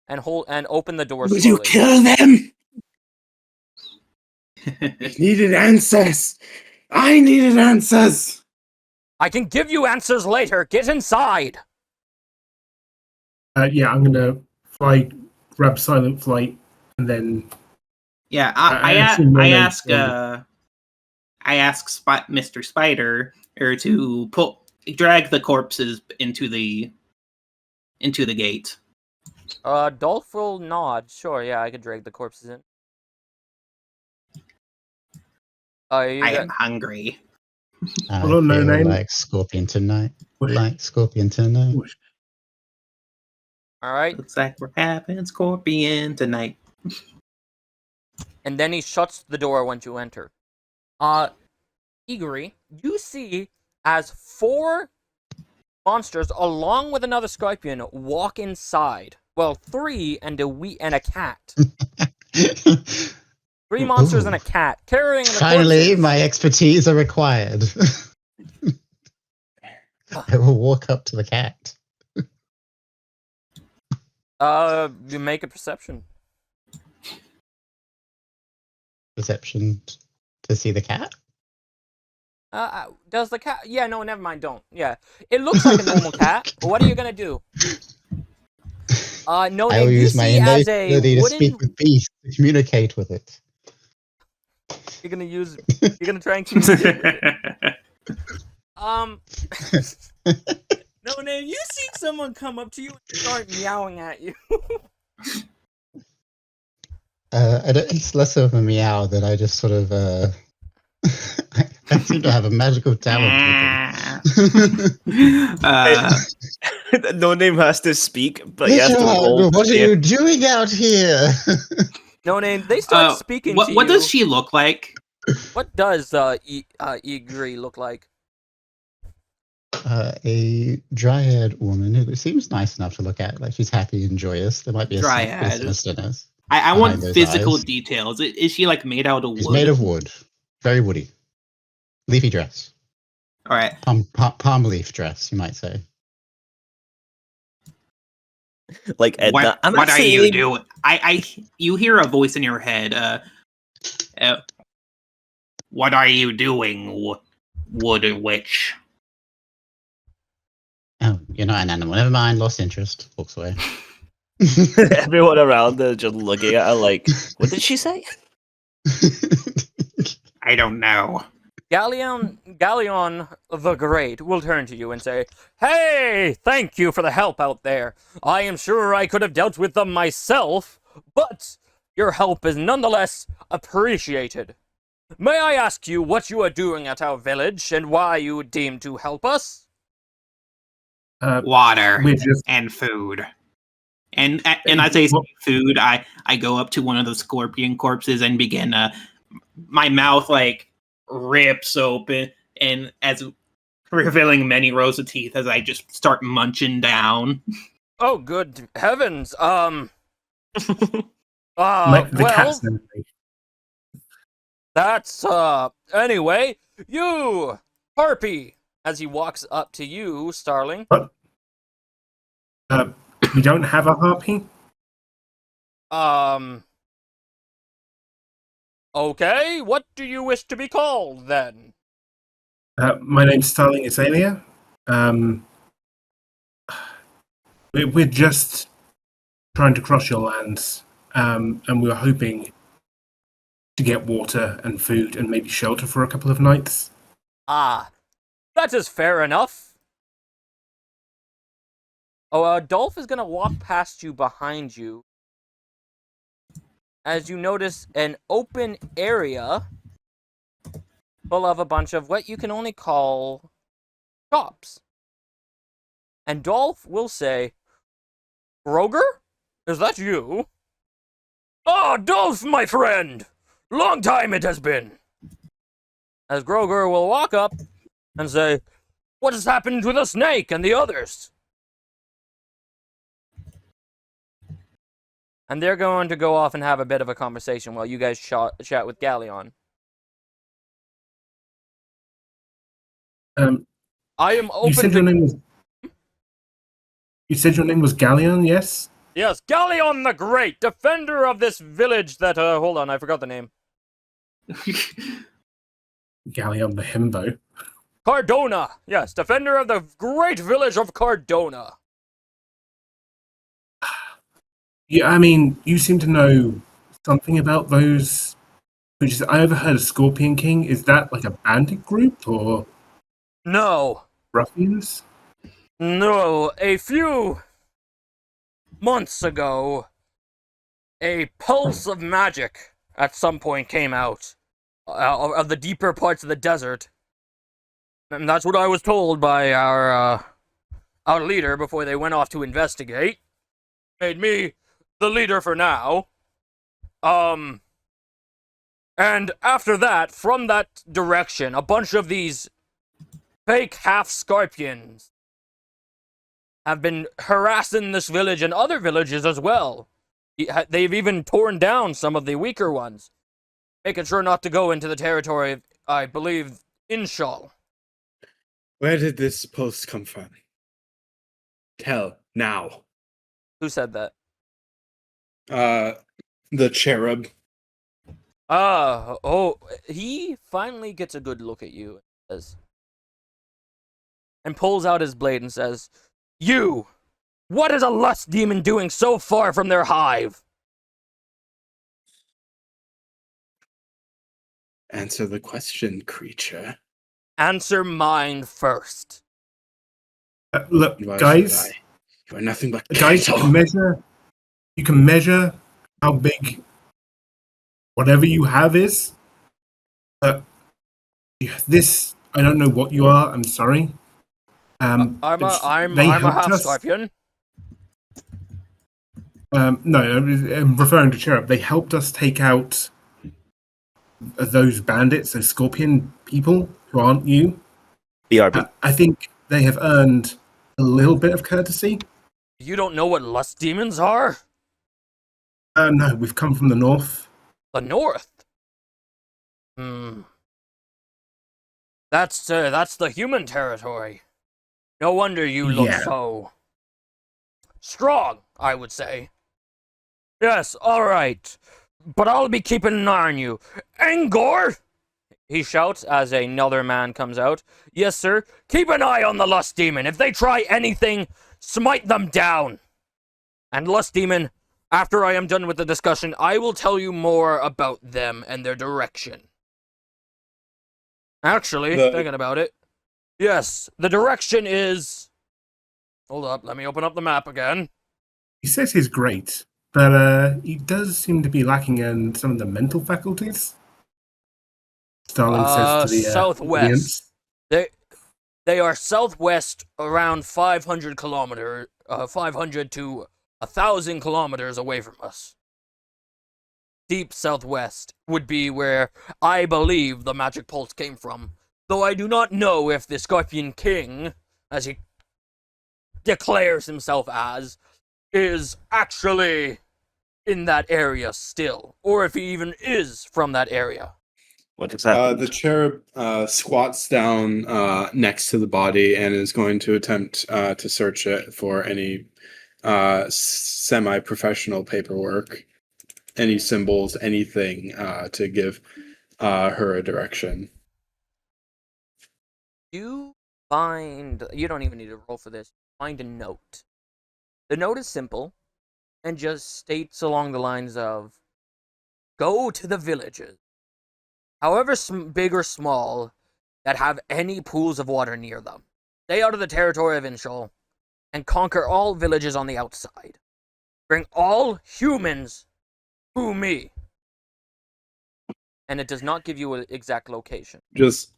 and open the door slowly.
Will you kill them? I needed answers. I needed answers.
I can give you answers later. Get inside.
Yeah, I'm gonna fly, grab silent flight, and then
Yeah,
I assume no
I
name's
ask Mr. Spider to drag the corpses into the gate.
Dolph will nod. Sure, yeah, I could drag the corpses in.
I am hungry.
I
Hello, no
feel
name.
like Scorpion tonight.
Whoosh.
Like Scorpion tonight.
Whoosh.
All right,
Looks like we're having Scorpion tonight.
and then he shuts the door once you enter. Ygri, you see as 4 monsters, along with another scorpion, walk inside. Well, 3 and a cat. 3 monsters and a cat carrying the
Finally,
corpses.
my expertise are required. I will walk up to the cat.
You make a perception.
Perception to see the cat?
Does the cat? Yeah, no, never mind. Don't. Yeah, it looks like a normal cat. What are you gonna do? No,
I will
you
use my
see
innate
as a
ability to
wooden.
speak with beasts to communicate with it.
You're gonna use. You're gonna try and communicate with it. No, name. You see someone come up to you and start meowing at you.
It's less of a meow that I just sort of. I seem to have a magical talent with it.
No name has to speak, but he has to roll.
What are you doing out here?
No, name. They start speaking to you.
What does she look like?
What does Ygri look like?
A dryad woman who seems nice enough to look at. Like she's happy and joyous. There might be a
Dryad.
sinisterness.
I want
behind those
physical
eyes.
details. Is she like made out of wood?
She's made of wood. Very woody. Leafy dress.
All right.
Palm leaf dress, you might say.
Like Edna.
What are you doing? You hear a voice in your head. What are you doing, wood witch?
Oh, you're not an animal. Never mind. Lost interest. Walks away.
Everyone around there just looking at her like, what did she say?
I don't know.
Galleon the Great will turn to you and say, "Hey, thank you for the help out there. I am sure I could have dealt with them myself, but your help is nonetheless appreciated. May I ask you what you are doing at our village and why you deem to help us?"
Water
just...
and food. And as I say food, I go up to one of the scorpion corpses and begin. My mouth like rips open, and as revealing many rows of teeth as I just start munching down.
Oh, good heavens!
the
well,
cat's
that's anyway, you Harpy, as he walks up to you, Starling.
What? We don't have a harpy?
Okay, what do you wish to be called, then?
My name's Starling Isalia. We're just trying to cross your lands, and we were hoping to get water and food and maybe shelter for a couple of nights.
Ah, that is fair enough. Oh, Dolph is gonna walk past you behind you as you notice an open area full of a bunch of what you can only call shops. And Dolph will say, "Groger? Is that you?" "Ah, Dolph, my friend! Long time it has been." As Groger will walk up and say, "What has happened to the snake and the others?" And they're going to go off and have a bit of a conversation while you guys chat with Galleon. I am open.
You said your name was. You said your name was Galleon, yes?
Yes, Galleon the Great, defender of this village that. Hold on, I forgot the name.
Galleon the himbo.
Cardona! Yes, defender of the great village of Cardona.
Yeah, I mean, you seem to know something about those. I overheard of Scorpion King. Is that like a bandit group or
No.
ruffians?
No, a few months ago, a pulse of magic at some point came out of the deeper parts of the desert. And that's what I was told by our leader before they went off to investigate. Made me the leader for now. And after that, from that direction, a bunch of these fake half-scorpions have been harassing this village and other villages as well. They've even torn down some of the weaker ones, making sure not to go into the territory of, I believe, Inshal.
Where did this post come from? Tell now.
Who said that?
The Cherub.
He finally gets a good look at you and pulls out his blade and says, "You! What is a lust demon doing so far from their hive?"
Answer the question, creature.
Answer mine first.
Look,
Why should
guys.
I? You are nothing but
Guys,
cattle.
you can measure how big whatever you have is. This, I don't know what you are. I'm sorry.
I'm
they
a
helped
half
us.
scorpion.
No, I'm referring to Cherub. They helped us take out those bandits, those scorpion people who aren't you.
BRB.
I think they have earned a little bit of courtesy.
You don't know what lust demons are?
No, we've come from the north.
The north? That's the human territory. No wonder you look so strong, I would say. Yes, alright. But I'll be keeping an eye on you. Angor! He shouts as another man comes out. Yes, sir. Keep an eye on the Lust Demon. If they try anything, smite them down. And Lust Demon, after I am done with the discussion, I will tell you more about them and their direction. Actually, thinking about it, yes, the direction is... Hold up, let me open up the map again.
He says he's great, but he does seem to be lacking in some of the mental faculties. Starling says to the
southwest.
audience.
They are southwest around 500 to 1,000 kilometers away from us. Deep southwest would be where I believe the magic pulse came from, though I do not know if the Scorpion King, as he declares himself as, is actually in that area still, or if he even is from that area.
What does that
The Cherub squats down next to the body and is going to attempt to search it for any semi-professional paperwork, any symbols, anything to give her a direction.
You don't even need to roll for this, find a note. The note is simple and just states along the lines of, go to the villages, however big or small, that have any pools of water near them. Stay out of the territory of Inshal, and conquer all villages on the outside. Bring all humans to me. And it does not give you an exact location.
Just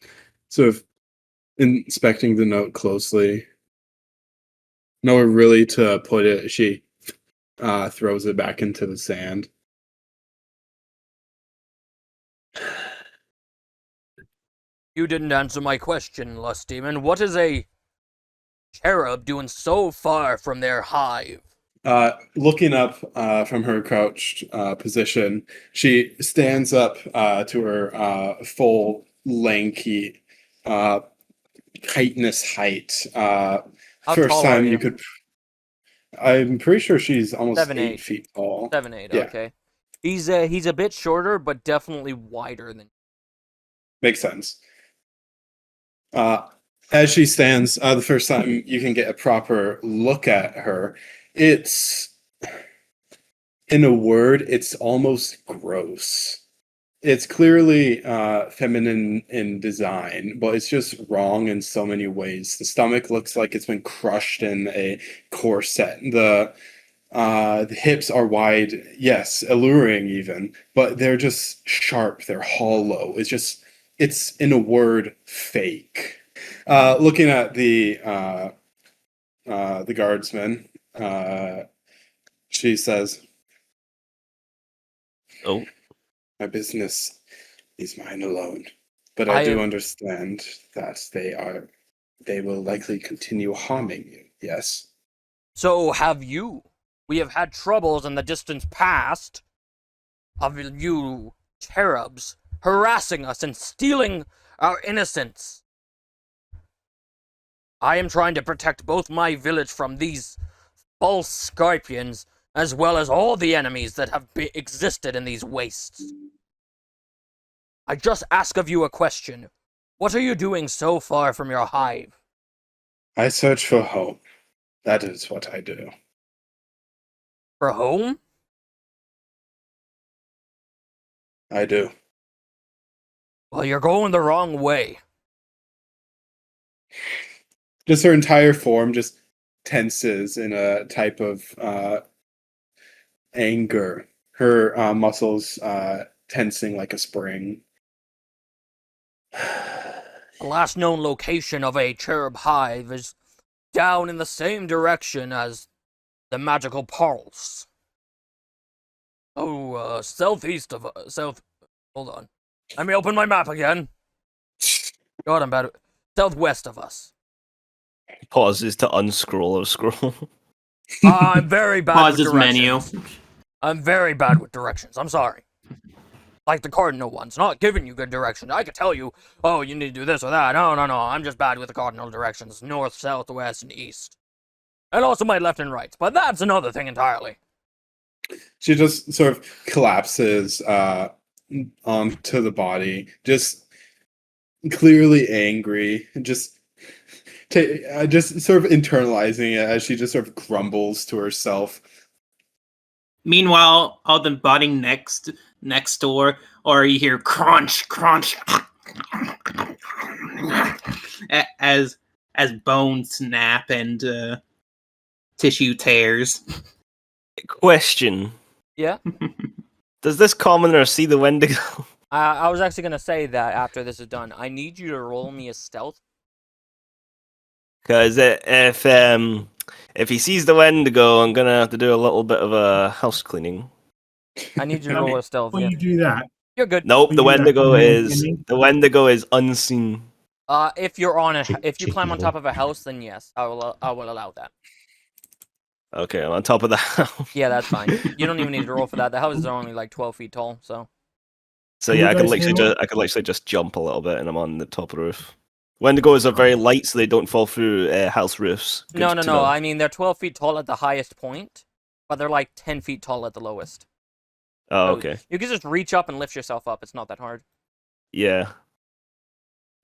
sort of inspecting the note closely. Nowhere really to put it. She throws it back into the sand.
You didn't answer my question, Lust Demon. What is a cherub doing so far from their hive?
Looking up from her crouched position, she stands up to her full, lanky, chitinous height.
How
first
tall
time
are
you could. I'm pretty sure she's almost
7'8".
8 feet tall.
7'8",
Yeah.
okay. He's a bit shorter, but definitely wider than
Makes sense. As she stands, the first time you can get a proper look at her, it's, in a word, it's almost gross. It's clearly feminine in design, but it's just wrong in so many ways. The stomach looks like it's been crushed in a corset. The hips are wide, yes, alluring even, but they're just sharp. They're hollow. It's in a word, fake. Looking at the guardsman, she says,
Oh,
"My business is mine alone, but I do understand that they will likely continue harming you. Yes."
So have you. We have had troubles in the distant past of you cherubs harassing us and stealing our innocence. I am trying to protect both my village from these false scorpions, as well as all the enemies that have existed in these wastes. I just ask of you a question. What are you doing so far from your hive?
I search for home. That is what I do.
For home?
I do.
Well, you're going the wrong way.
Just her entire form just tenses in a type of anger. Her muscles tensing like a spring.
The last known location of a cherub hive is down in the same direction as the magical pulse. Oh, southeast of hold on. Let me open my map again. God, I'm bad. Southwest of us.
pauses to unscroll or scroll.
I'm very bad with
Pauses menu.
directions. I'm very bad with directions. I'm sorry. Like the cardinal ones, not giving you good directions. I could tell you, oh, you need to do this or that. No. I'm just bad with the cardinal directions. North, south, west, and east. And also my left and right. But that's another thing entirely.
She just sort of collapses onto the body, just clearly angry, just sort of internalizing it as she just sort of grumbles to herself.
Meanwhile, all the body next door, or you hear crunch, crunch, as bones snap and tissue tears.
Question.
Yeah?
Does this commoner see the Wendigo?
I was actually going to say that after this is done. I need you to roll me a stealth.
Because if he sees the Wendigo, I'm gonna have to do a little bit of a house cleaning.
I need you to roll a stealth.
Before
Yeah.
you do that,
You're good.
Nope,
Will
the
you do that
Wendigo
for me,
is
Jimmy?
unseen.
If you're on a, if you
cheeky
climb on
little-
top of a house, then yes, I will allow that.
Okay, I'm on top of the house.
Yeah, that's fine. You don't even need to roll for that. The houses are only like 12 feet tall, so.
So
Can
yeah,
you
I can
guys hear
literally
me?
just jump a little bit, and I'm on the top of the roof. Wendigos are very light, so they don't fall through house roofs. Good
No.
to know.
I mean, they're 12 feet tall at the highest point, but they're like 10 feet tall at the lowest.
Oh,
So
okay.
you can just reach up and lift yourself up. It's not that hard.
Yeah.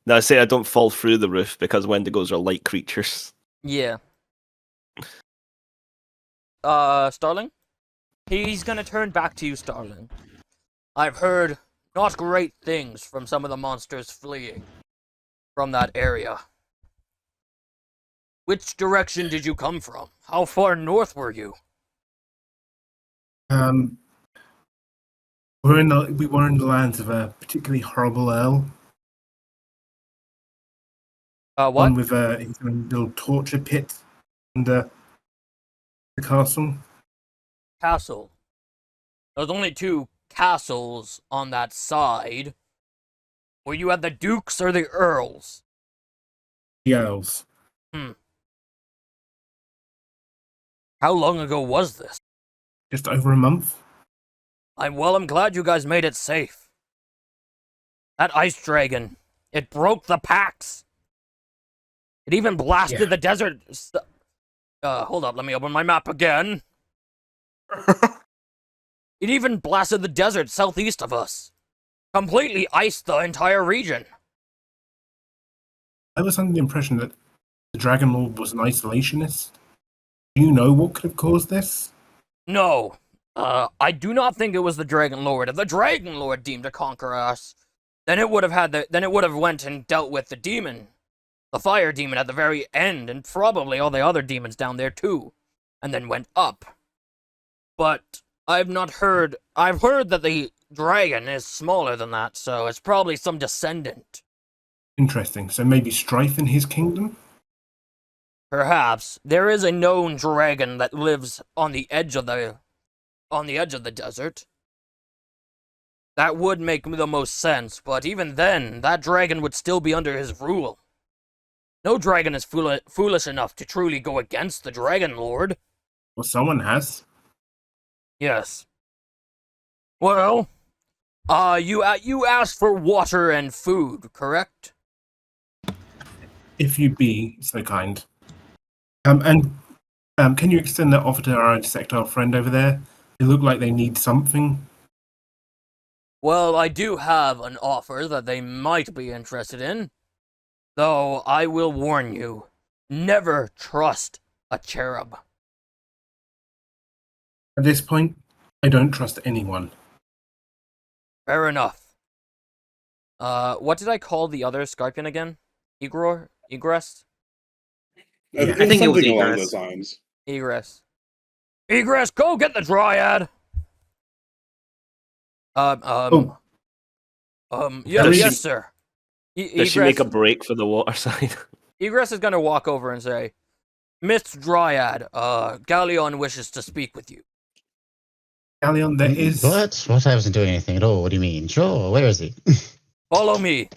No, I say I don't fall through the roof because Wendigos are light creatures.
Yeah. Starling? He's gonna turn back to you, Starling. I've heard not great things from some of the monsters fleeing from that area. Which direction did you come from? How far north were you?
We were in the lands of a particularly horrible earl.
What?
One with his own little torture pit under the castle.
Castle. There's only two castles on that side. Were you at the Dukes or the Earls?
The earls.
How long ago was this?
Just over a month.
I'm glad you guys made it safe. That ice dragon, it broke the packs. It even blasted the desert. Hold up, let me open my map again. It even blasted the desert southeast of us. completely iced the entire region.
I was under the impression that the Dragon Lord was an isolationist. Do you know what could have caused this?
No, I do not think it was the Dragon Lord. If the Dragon Lord deemed to conquer us, then it would have went and dealt with the demon, the fire demon at the very end, and probably all the other demons down there too, and then went up. But I've heard that the dragon is smaller than that, so it's probably some descendant.
Interesting. So maybe strife in his kingdom?
Perhaps there is a known dragon that lives on the edge of the desert. That would make the most sense, but even then, that dragon would still be under his rule. No dragon is foolish enough to truly go against the Dragon Lord.
Well, someone has.
Yes. Well, you asked for water and food, correct?
If you be so kind. Can you extend that offer to our insectile friend over there? They look like they need something.
Well, I do have an offer that they might be interested in. Though, I will warn you, never trust a cherub.
At this point, I don't trust anyone.
Fair enough. What did I call the other scorpion again? Egress?
I
I think it was
something along
Egress.
those lines.
Egress. Egress, go get the dryad! Yes, sir.
Does she make a break for the water side?
Egress is gonna walk over and say, Miss Dryad, Galleon wishes to speak with you.
Galleon, there is...
What? What? I wasn't doing anything at all. What do you mean? Sure, where is he?
Follow me.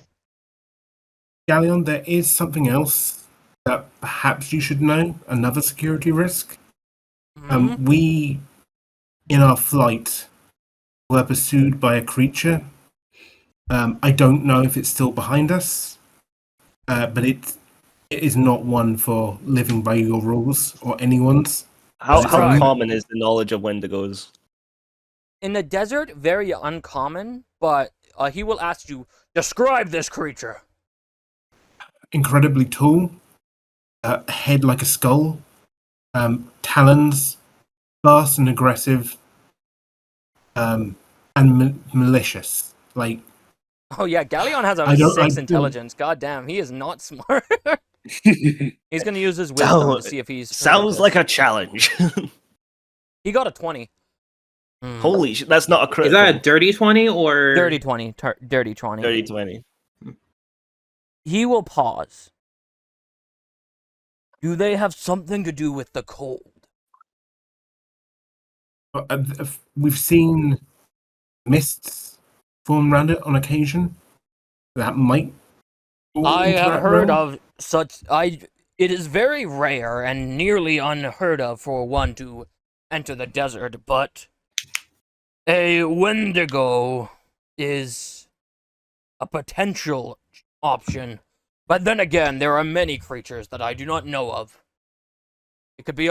Galleon, there is something else that perhaps you should know. Another security risk. We, in our flight, were pursued by a creature. I don't know if it's still behind us, but it is not one for living by your rules or anyone's.
How
Right.
common is the knowledge of Wendigos?
In the desert, very uncommon, but he will ask you, describe this creature.
Incredibly tall, head like a skull, talons, fast and aggressive, and malicious. Like,
Oh yeah, Galleon has a
I don't-
6
I-
intelligence. God damn, he is not smart. He's gonna use his wisdom to see if he's...
Sounds like a challenge.
He got a 20.
Holy shit, that's not a
Is
critical.
that a dirty 20 or
Dirty 20. Dirty 20.
Dirty 20.
He will pause. Do they have something to do with the cold?
we've seen mists form around it on occasion. That might. fall
I
into
have
that
heard
realm.
of such. It is very rare and nearly unheard of for one to enter the desert, but a Wendigo is a potential option. But then again, there are many creatures that I do not know of. It could be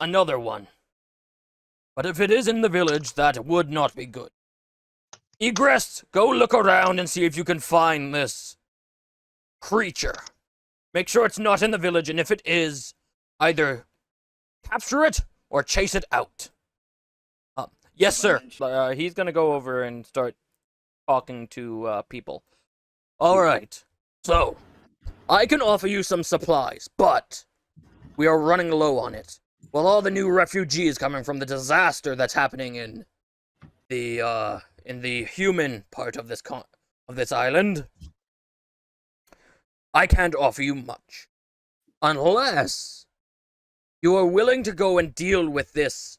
another one. But if it is in the village, that would not be good. Egress, go look around and see if you can find this creature. Make sure it's not in the village, and if it is, either capture it or chase it out. Yes, sir. He's gonna go over and start talking to people. All right. So, I can offer you some supplies, but we are running low on it. Well, all the new refugees coming from the disaster that's happening in the human part of this island, I can't offer you much, unless you are willing to go and deal with this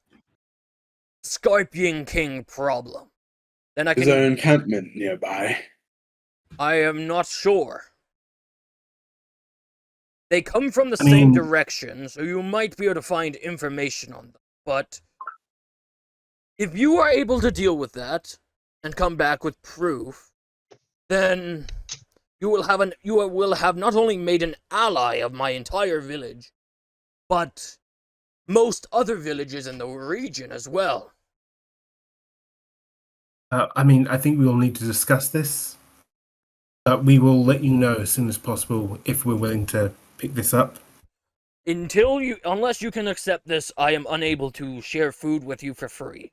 Scorpion King problem. Then I
Is there
can.
an encampment nearby?
I am not sure. They come from the
I
same
mean-
direction, so you might be able to find information on them. But if you are able to deal with that and come back with proof, then you will have not only made an ally of my entire village, but most other villages in the region as well.
I think we will need to discuss this. But we will let you know as soon as possible if we're willing to pick this up.
Unless you can accept this, I am unable to share food with you for free.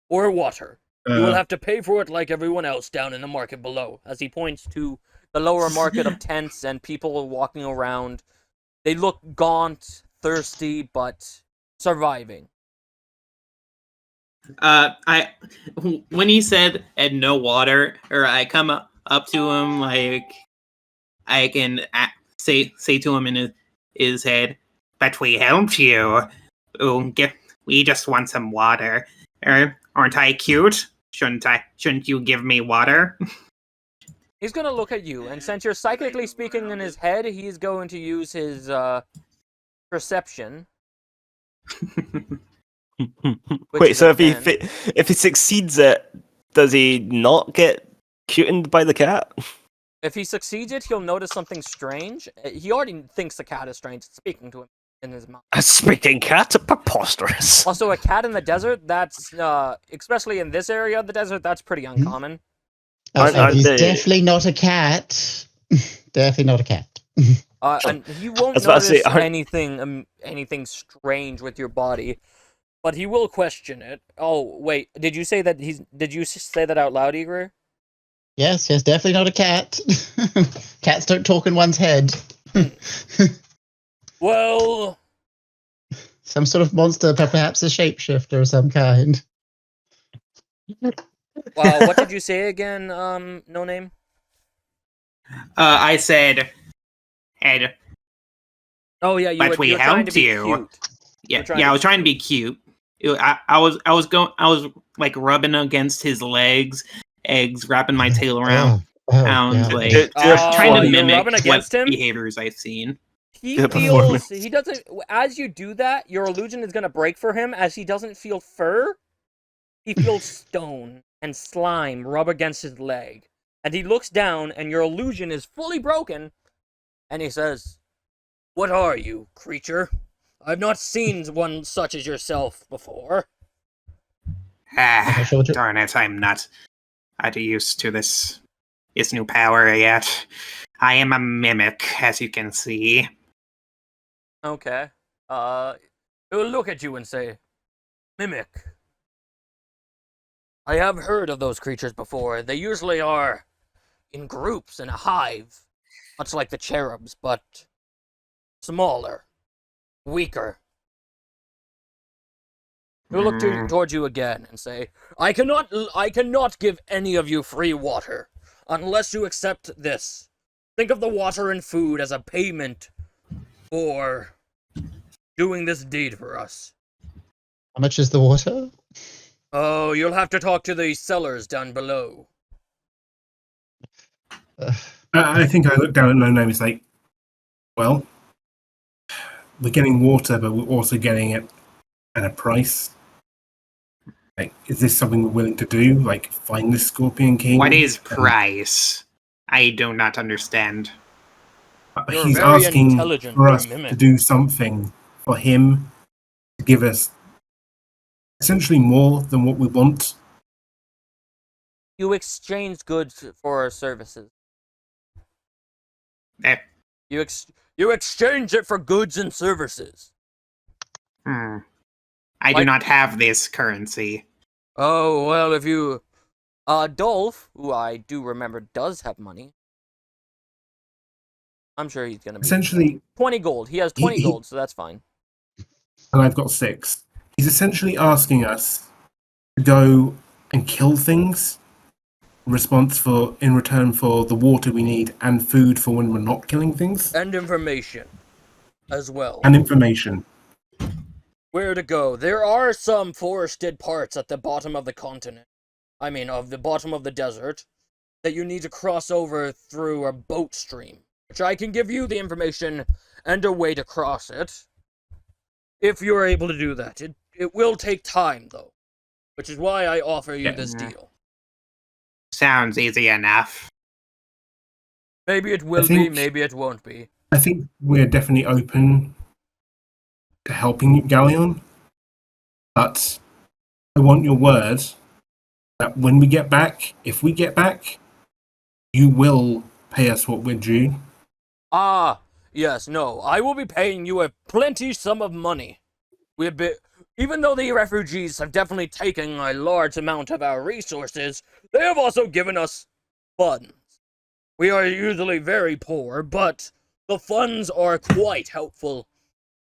Or water. You will have to pay for it like everyone else down in the market below. As he points to the lower market of tents and people walking around. They look gaunt, thirsty, but surviving.
When he said and no water, or I come up to him like I can say to him in his head, "But we helped you. We just want some water. Aren't I cute? Shouldn't you give me water?"
He's gonna look at you, and since you're psychically speaking in his head, he's going to use his perception.
Wait, so if he succeeds it, does he not get cutened by the cat?
If he succeeds it, he'll notice something strange. He already thinks the cat is strange, speaking to him in his mouth.
A speaking cat? Preposterous.
Also, a cat in the desert, that's, especially in this area of the desert, that's pretty uncommon.
He's definitely not a cat. Definitely not a cat.
And he won't notice anything strange with your body, but he will question it. Oh, wait, did you say that out loud, Ygri?
Yes, definitely not a cat. Cats don't talk in one's head.
Well,
some sort of monster, perhaps a shapeshifter of some kind.
What did you say again, No Name?
I said, "Ed."
Oh yeah,
but we helped you. Yeah, I was trying to be cute. I was like rubbing against his legs, wrapping my tail around. Trying to mimic what behaviors I've seen.
He doesn't. As you do that, your illusion is gonna break for him, as he doesn't feel fur. He feels stone and slime rub against his leg. And he looks down, and your illusion is fully broken. And he says, "What are you, creature? I've not seen one such as yourself before."
Darn it, I'm not used to this new power yet. I am a mimic, as you can see.
Okay. He'll look at you and say, "Mimic. I have heard of those creatures before. They usually are in groups in a hive, much like the cherubs, but smaller, weaker." He'll look towards you again and say, I cannot give any of you free water unless you accept this. Think of the water and food as a payment for doing this deed for us."
How much is the water?
Oh, you'll have to talk to the sellers down below.
I think I look down at No Name and it's like, well, we're getting water, but we're also getting it at a price. Like, is this something we're willing to do? Like, find the Scorpion King?
What is price? I do not understand.
He's asking for us to do something for him to give us essentially more than what we want.
You exchange goods for services. You exchange it for goods and services.
I do not have this currency.
Oh, well, if you... Dolph, who I do remember does have money. I'm sure he's gonna be...
Essentially...
20 gold. He has 20 gold, so that's fine.
And I've got 6. He's essentially asking us to go and kill things in return for the water we need and food for when we're not killing things.
And information as well.
And information.
Where to go? There are some forested parts at the bottom of the continent. I mean, of the bottom of the desert, that you need to cross over through a boat stream, which I can give you the information and a way to cross it, if you're able to do that. It will take time, though, which is why I offer you this deal.
Sounds easy enough.
Maybe it will be, maybe it won't be.
I think we're definitely open to helping you, Galleon, but I want your word that when we get back, if we get back, you will pay us what we're due.
Ah, yes, no, I will be paying you a plenty sum of money. Even though the refugees have definitely taken a large amount of our resources, they have also given us funds. We are usually very poor, but the funds are quite helpful,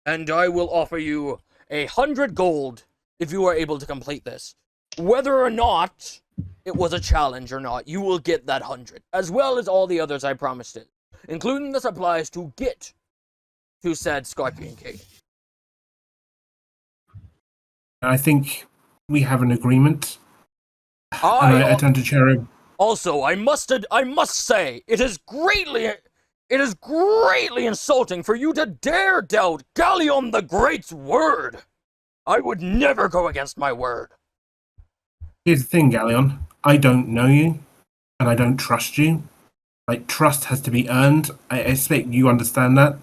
and I will offer you 100 gold if you are able to complete this. Whether or not it was a challenge or not, you will get that 100, as well as all the others I promised it, including the supplies to get to said Scorpion King.
I think we have an agreement. And I turn to Cherub.
Also, I must say, it is greatly insulting for you to dare doubt Galleon the Great's word. I would never go against my word.
Here's the thing, Galleon. I don't know you, and I don't trust you. Like, trust has to be earned. I expect you understand that.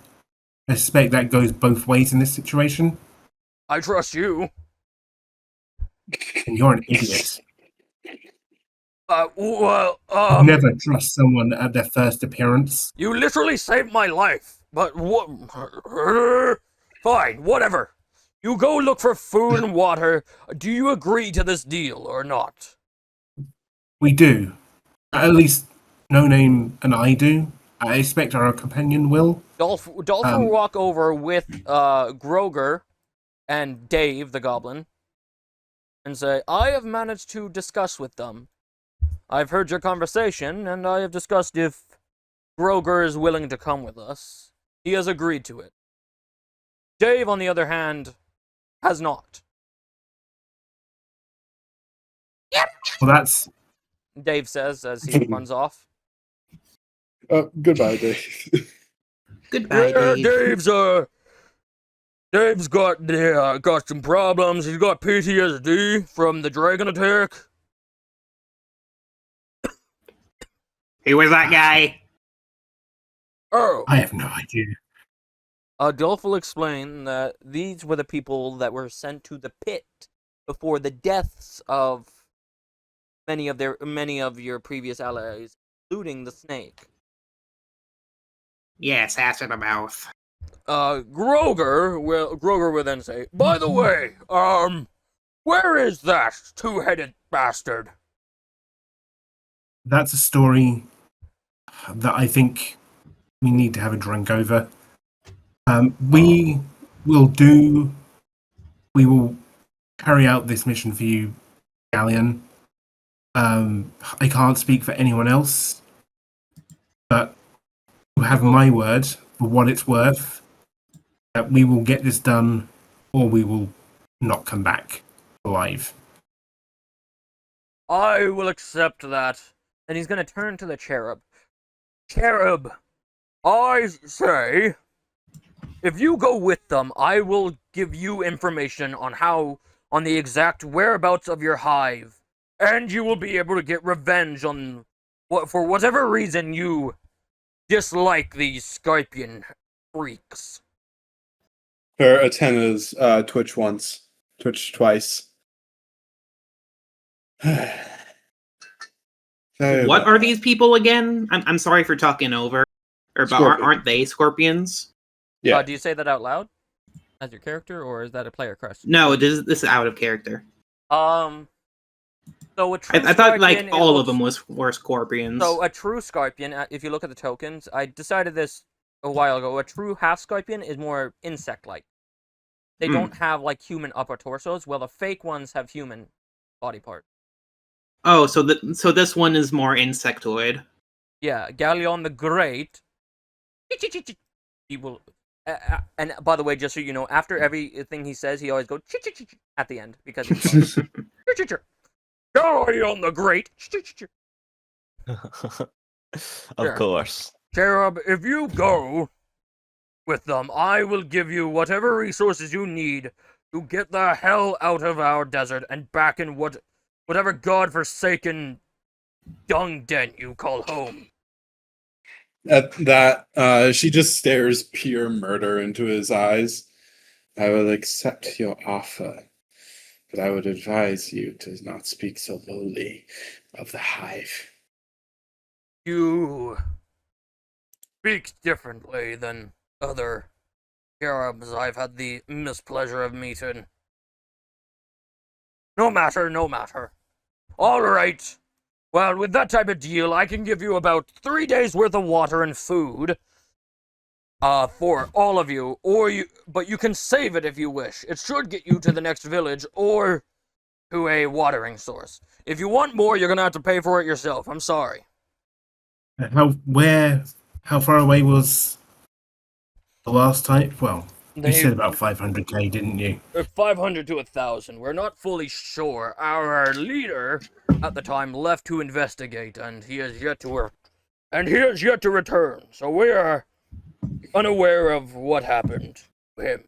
I suspect that goes both ways in this situation.
I trust you.
And you're an idiot.
Never
trust someone at their first appearance.
You literally saved my life. But what? Fine, whatever. You go look for food and water. Do you agree to this deal or not?
We do. At least No Name and I do. I expect our companion will.
Dolph will walk over with Groger and Dave the Goblin and say, I have managed to discuss with them. I've heard your conversation, and I have discussed if Groger is willing to come with us. He has agreed to it. Dave, on the other hand, has not.
Well, that's...
Dave says as he runs off.
Goodbye, Dave.
Goodbye, Dave.
Dave's got some problems. He's got PTSD from the dragon attack.
Who was that guy?
Oh.
I have no idea.
Dolph will explain that these were the people that were sent to the pit before the deaths of many of your previous allies, including the snake.
Yes, ass in the mouth.
Groger will then say, by the way, where is that two-headed bastard?
That's a story that I think we need to have a drink over. We will carry out this mission for you, Galleon. I can't speak for anyone else, but you have my word for what it's worth that we will get this done, or we will not come back alive.
I will accept that. And he's going to turn to the Cherub. Cherub, I say, if you go with them, I will give you information on the exact whereabouts of your hive, and you will be able to get revenge on for whatever reason you dislike these Scorpion freaks.
Her antennas twitch twice.
What are these people again? I'm sorry for talking over. But aren't they scorpions?
Yeah.
Do you say that out loud as your character, or is that a player question?
No, this is out of character.
So a true
I thought like
Scorpion,
all of them were scorpions.
So a true Scorpion, if you look at the tokens, I decided this a while ago. A true half Scorpion is more insect-like. They don't have like human upper torsos, while the fake ones have human body parts.
Oh, so this one is more insectoid.
Yeah, Galleon the Great. He will, and by the way, just so you know, after everything he says, he always goes at the end because he's Galleon the Great.
Of course.
Cherub, if you go with them, I will give you whatever resources you need to get the hell out of our desert and back in whatever godforsaken dung den you call home.
At that, she just stares pure murder into his eyes. I will accept your offer, but I would advise you to not speak so lowly of the hive.
You speak differently than other Cherubs I've had the mispleasure of meeting. No matter. All right. Well, with that type of deal, I can give you about 3 days worth of water and food. For all of you, but you can save it if you wish. It should get you to the next village or to a watering source. If you want more, you're gonna have to pay for it yourself. I'm sorry.
How far away was the last type? Well, you said about 500k, didn't you?
500 to 1,000. We're not fully sure. Our leader at the time left to investigate, and he has yet to return. So we are unaware of what happened to him.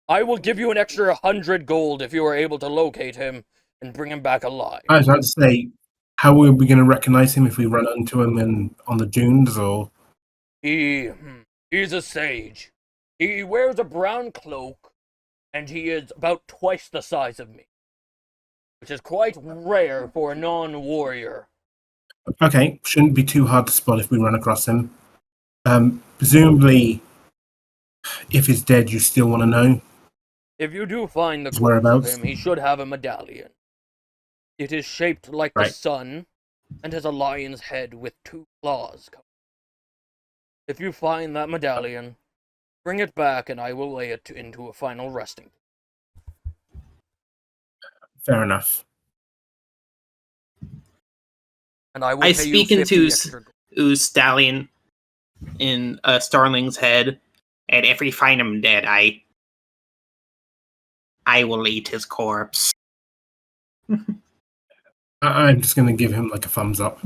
I will give you an extra 100 gold if you are able to locate him and bring him back alive.
I was about to say, how are we going to recognize him if we run into him on the dunes, or?
He's a sage. He wears a brown cloak, and he is about twice the size of me, which is quite rare for a non-warrior.
Okay, shouldn't be too hard to spot if we run across him. Presumably, if he's dead, you still want to know?
If you do find the corpse of
whereabouts?
him, he should have a medallion. It is shaped like the sun, and has a lion's head with 2 claws. If you find that medallion, bring it back and I will lay it into a final resting.
Fair enough.
And I will
I
pay
speak
you 50
into
extra
Starling in Starling's head, and if we find him dead, I will eat his corpse.
I'm just going to give him like a thumbs up.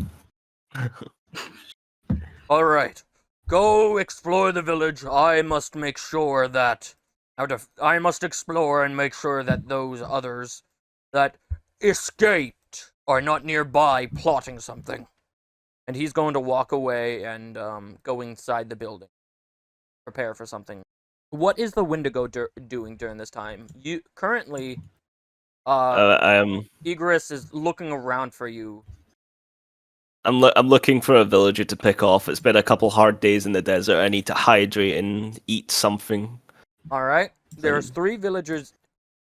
All right, go explore the village. I must make sure that I must explore and make sure that those others that escaped are not nearby plotting something. And he's going to walk away and go inside the building, prepare for something. What is the Wendigo doing during this time? You currently, Ygri is looking around for you.
I'm looking for a villager to pick off. It's been a couple hard days in the desert. I need to hydrate and eat something.
All right. There's 3 villagers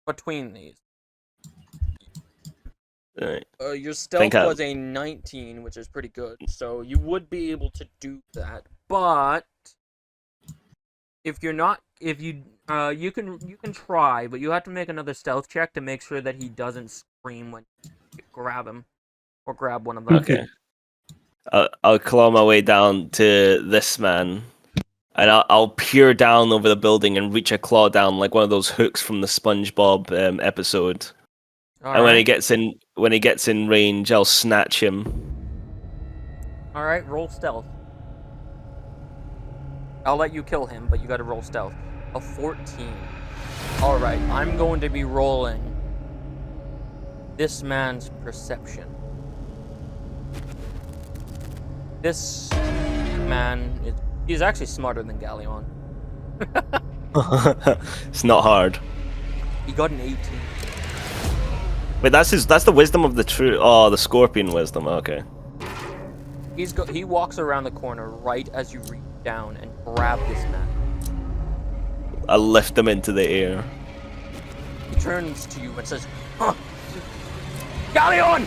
between these.
Right.
Your stealth was a 19, which is pretty good. So you would be able to do that. But if you're not, you can try, but you have to make another stealth check to make sure that he doesn't scream when you grab him or grab one of them.
Okay. I'll claw my way down to this man, and I'll peer down over the building and reach a claw down like one of those hooks from the SpongeBob episode. And when he gets in range, I'll snatch him.
All right, roll stealth. I'll let you kill him, but you got to roll stealth. A 14. All right, I'm going to be rolling this man's perception. This man he's actually smarter than Galleon.
It's not hard.
He got an 18.
Wait, that's the wisdom of the true. Oh, the scorpion wisdom. Okay.
He walks around the corner right as you reach down and grab this man.
I lift him into the air.
He turns to you and says, "Huh, Galleon,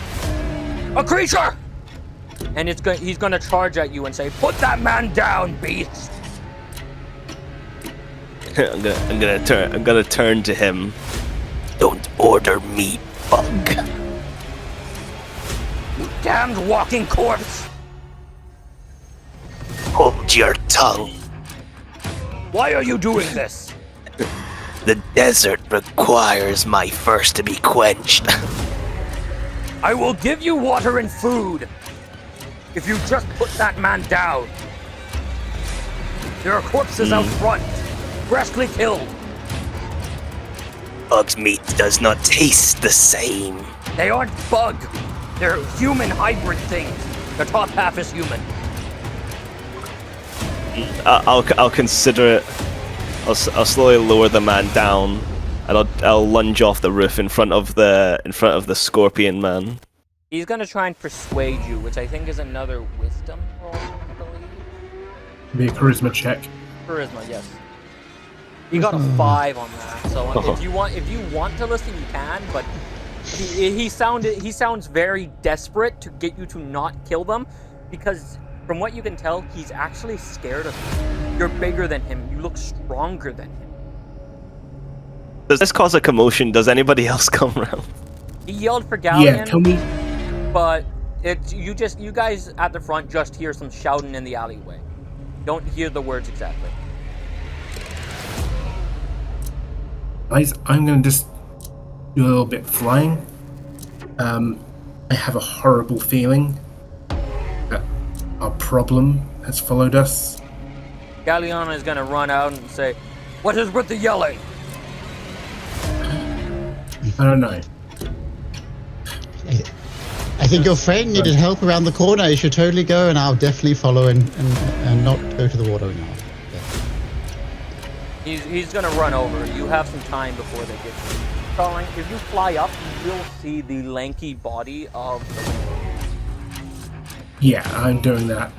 a creature!" And he's gonna charge at you and say, "Put that man down, beast!"
I'm gonna turn to him. Don't order me, bug.
You damned walking corpse!
Hold your tongue.
Why are you doing this?
The desert requires my thirst to be quenched.
I will give you water and food if you just put that man down. There are corpses out front, freshly killed.
Bug's meat does not taste the same.
They aren't bug. They're human hybrid things. The top half is human.
I'll consider it. I'll slowly lower the man down, and I'll lunge off the roof in front of the scorpion man.
He's gonna try and persuade you, which I think is another wisdom roll, I believe.
Be a charisma check.
Charisma, yes. You got a 5 on that, so if you want to listen, you can. But he sounds very desperate to get you to not kill them, because from what you can tell, he's actually scared of you. You're bigger than him. You look stronger than him.
Does this cause a commotion? Does anybody else come around?
He yelled for Galleon.
Yeah, can we?
But it's you guys at the front just hear some shouting in the alleyway. Don't hear the words exactly.
Guys, I'm gonna just do a little bit of flying. I have a horrible feeling that our problem has followed us.
Galleon is gonna run out and say, "What is with the yelling?"
I don't know.
I think your friend needed help around the corner. You should totally go, and I'll definitely follow and not go to the water now. Yeah.
He's gonna run over. You have some time before they get to you. Starling, if you fly up, you will see the lanky body of the
Yeah, I'm doing that.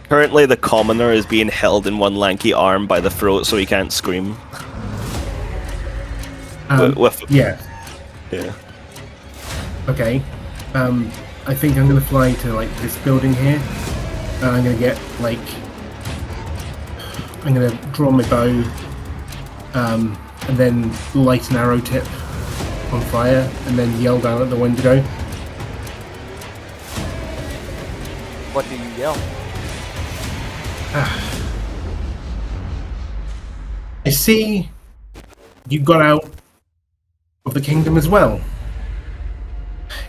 Currently, the commoner is being held in one lanky arm by the throat, so he can't scream.
Yeah.
Yeah.
Okay. I think I'm gonna fly to like this building here. I'm gonna get like. I'm gonna draw my bow, and then light an arrow tip on fire, and then yell down at the Wendigo.
What do you yell?
I see you got out of the kingdom as well.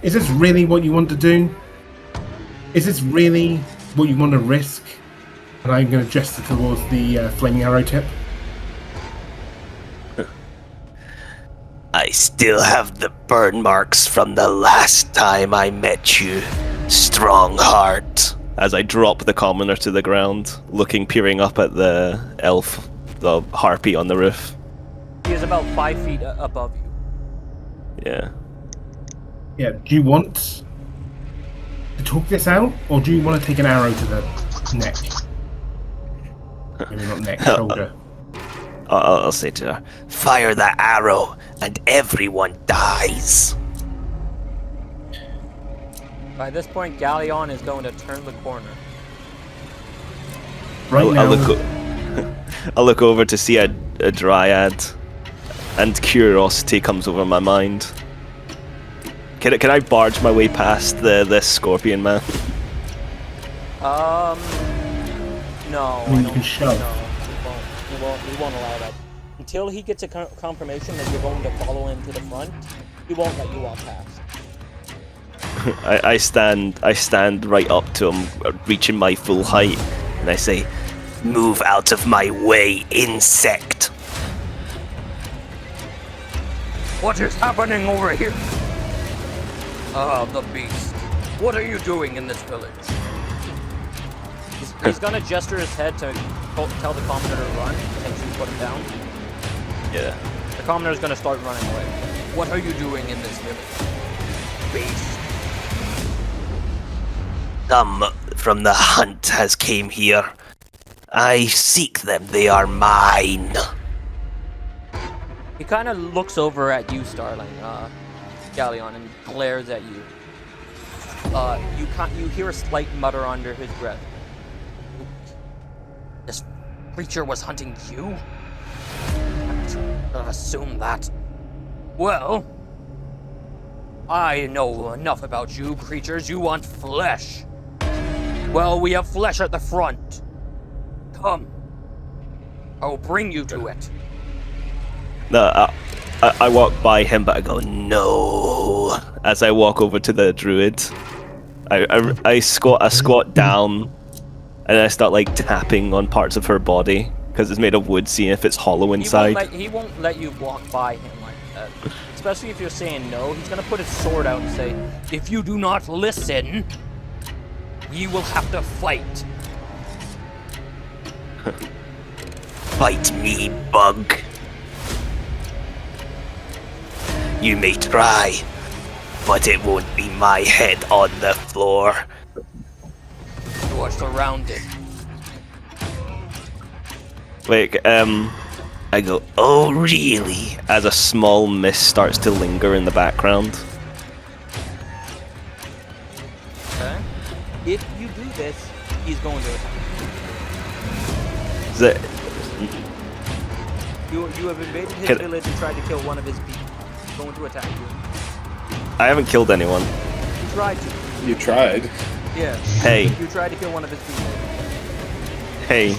Is this really what you want to do? Is this really what you want to risk? And I'm going to gesture towards the flaming arrow tip.
I still have the burn marks from the last time I met you, Strongheart. As I drop the commoner to the ground, peering up at the elf, the harpy on the roof.
He is about 5 feet above you.
Yeah.
Yeah, do you want to talk this out, or do you want to take an arrow to the neck? Maybe not neck, shoulder.
I'll say to her, fire that arrow and everyone dies.
By this point, Galleon is going to turn the corner.
Right now,
I'll look over to see a dryad, and curiosity comes over my mind. Can I barge my way past this scorpion man?
No.
You can shove.
No, we won't allow that. Until he gets a confirmation that you're going to follow him to the front, he won't let you walk past.
I stand right up to him, reaching my full height, and I say, "Move out of my way, insect."
What is happening over here? Ah, the beast. What are you doing in this village? He's gonna gesture his head to tell the commoner to run, and you put him down.
Yeah.
The commoner's gonna start running away. What are you doing in this village? Beast.
Some from the hunt has came here. I seek them, they are mine.
He kind of looks over at you, Starling, Galleon, and glares at you. You hear a slight mutter under his breath. This creature was hunting you? I should have assumed that. Well, I know enough about you creatures. You want flesh. Well, we have flesh at the front. Come. I'll bring you to it.
No, I walk by him, but I go, no. As I walk over to the druid, I squat down, and I start like tapping on parts of her body because it's made of wood, seeing if it's hollow inside.
He won't let you walk by him like that. Especially if you're saying no. He's gonna put his sword out and say, "If you do not listen, we will have to fight."
Fight me, bug. You may try, but it won't be my head on the floor.
You are surrounded.
Wait, I go, oh really? As a small mist starts to linger in the background.
Okay. If you do this, he's going to attack.
Is it,
You have invaded his
Can-
village and tried to kill one of his people. He's going to attack you.
I haven't killed anyone.
You tried to.
You tried.
Yeah.
Hey,
You tried to kill one of his people.
hey.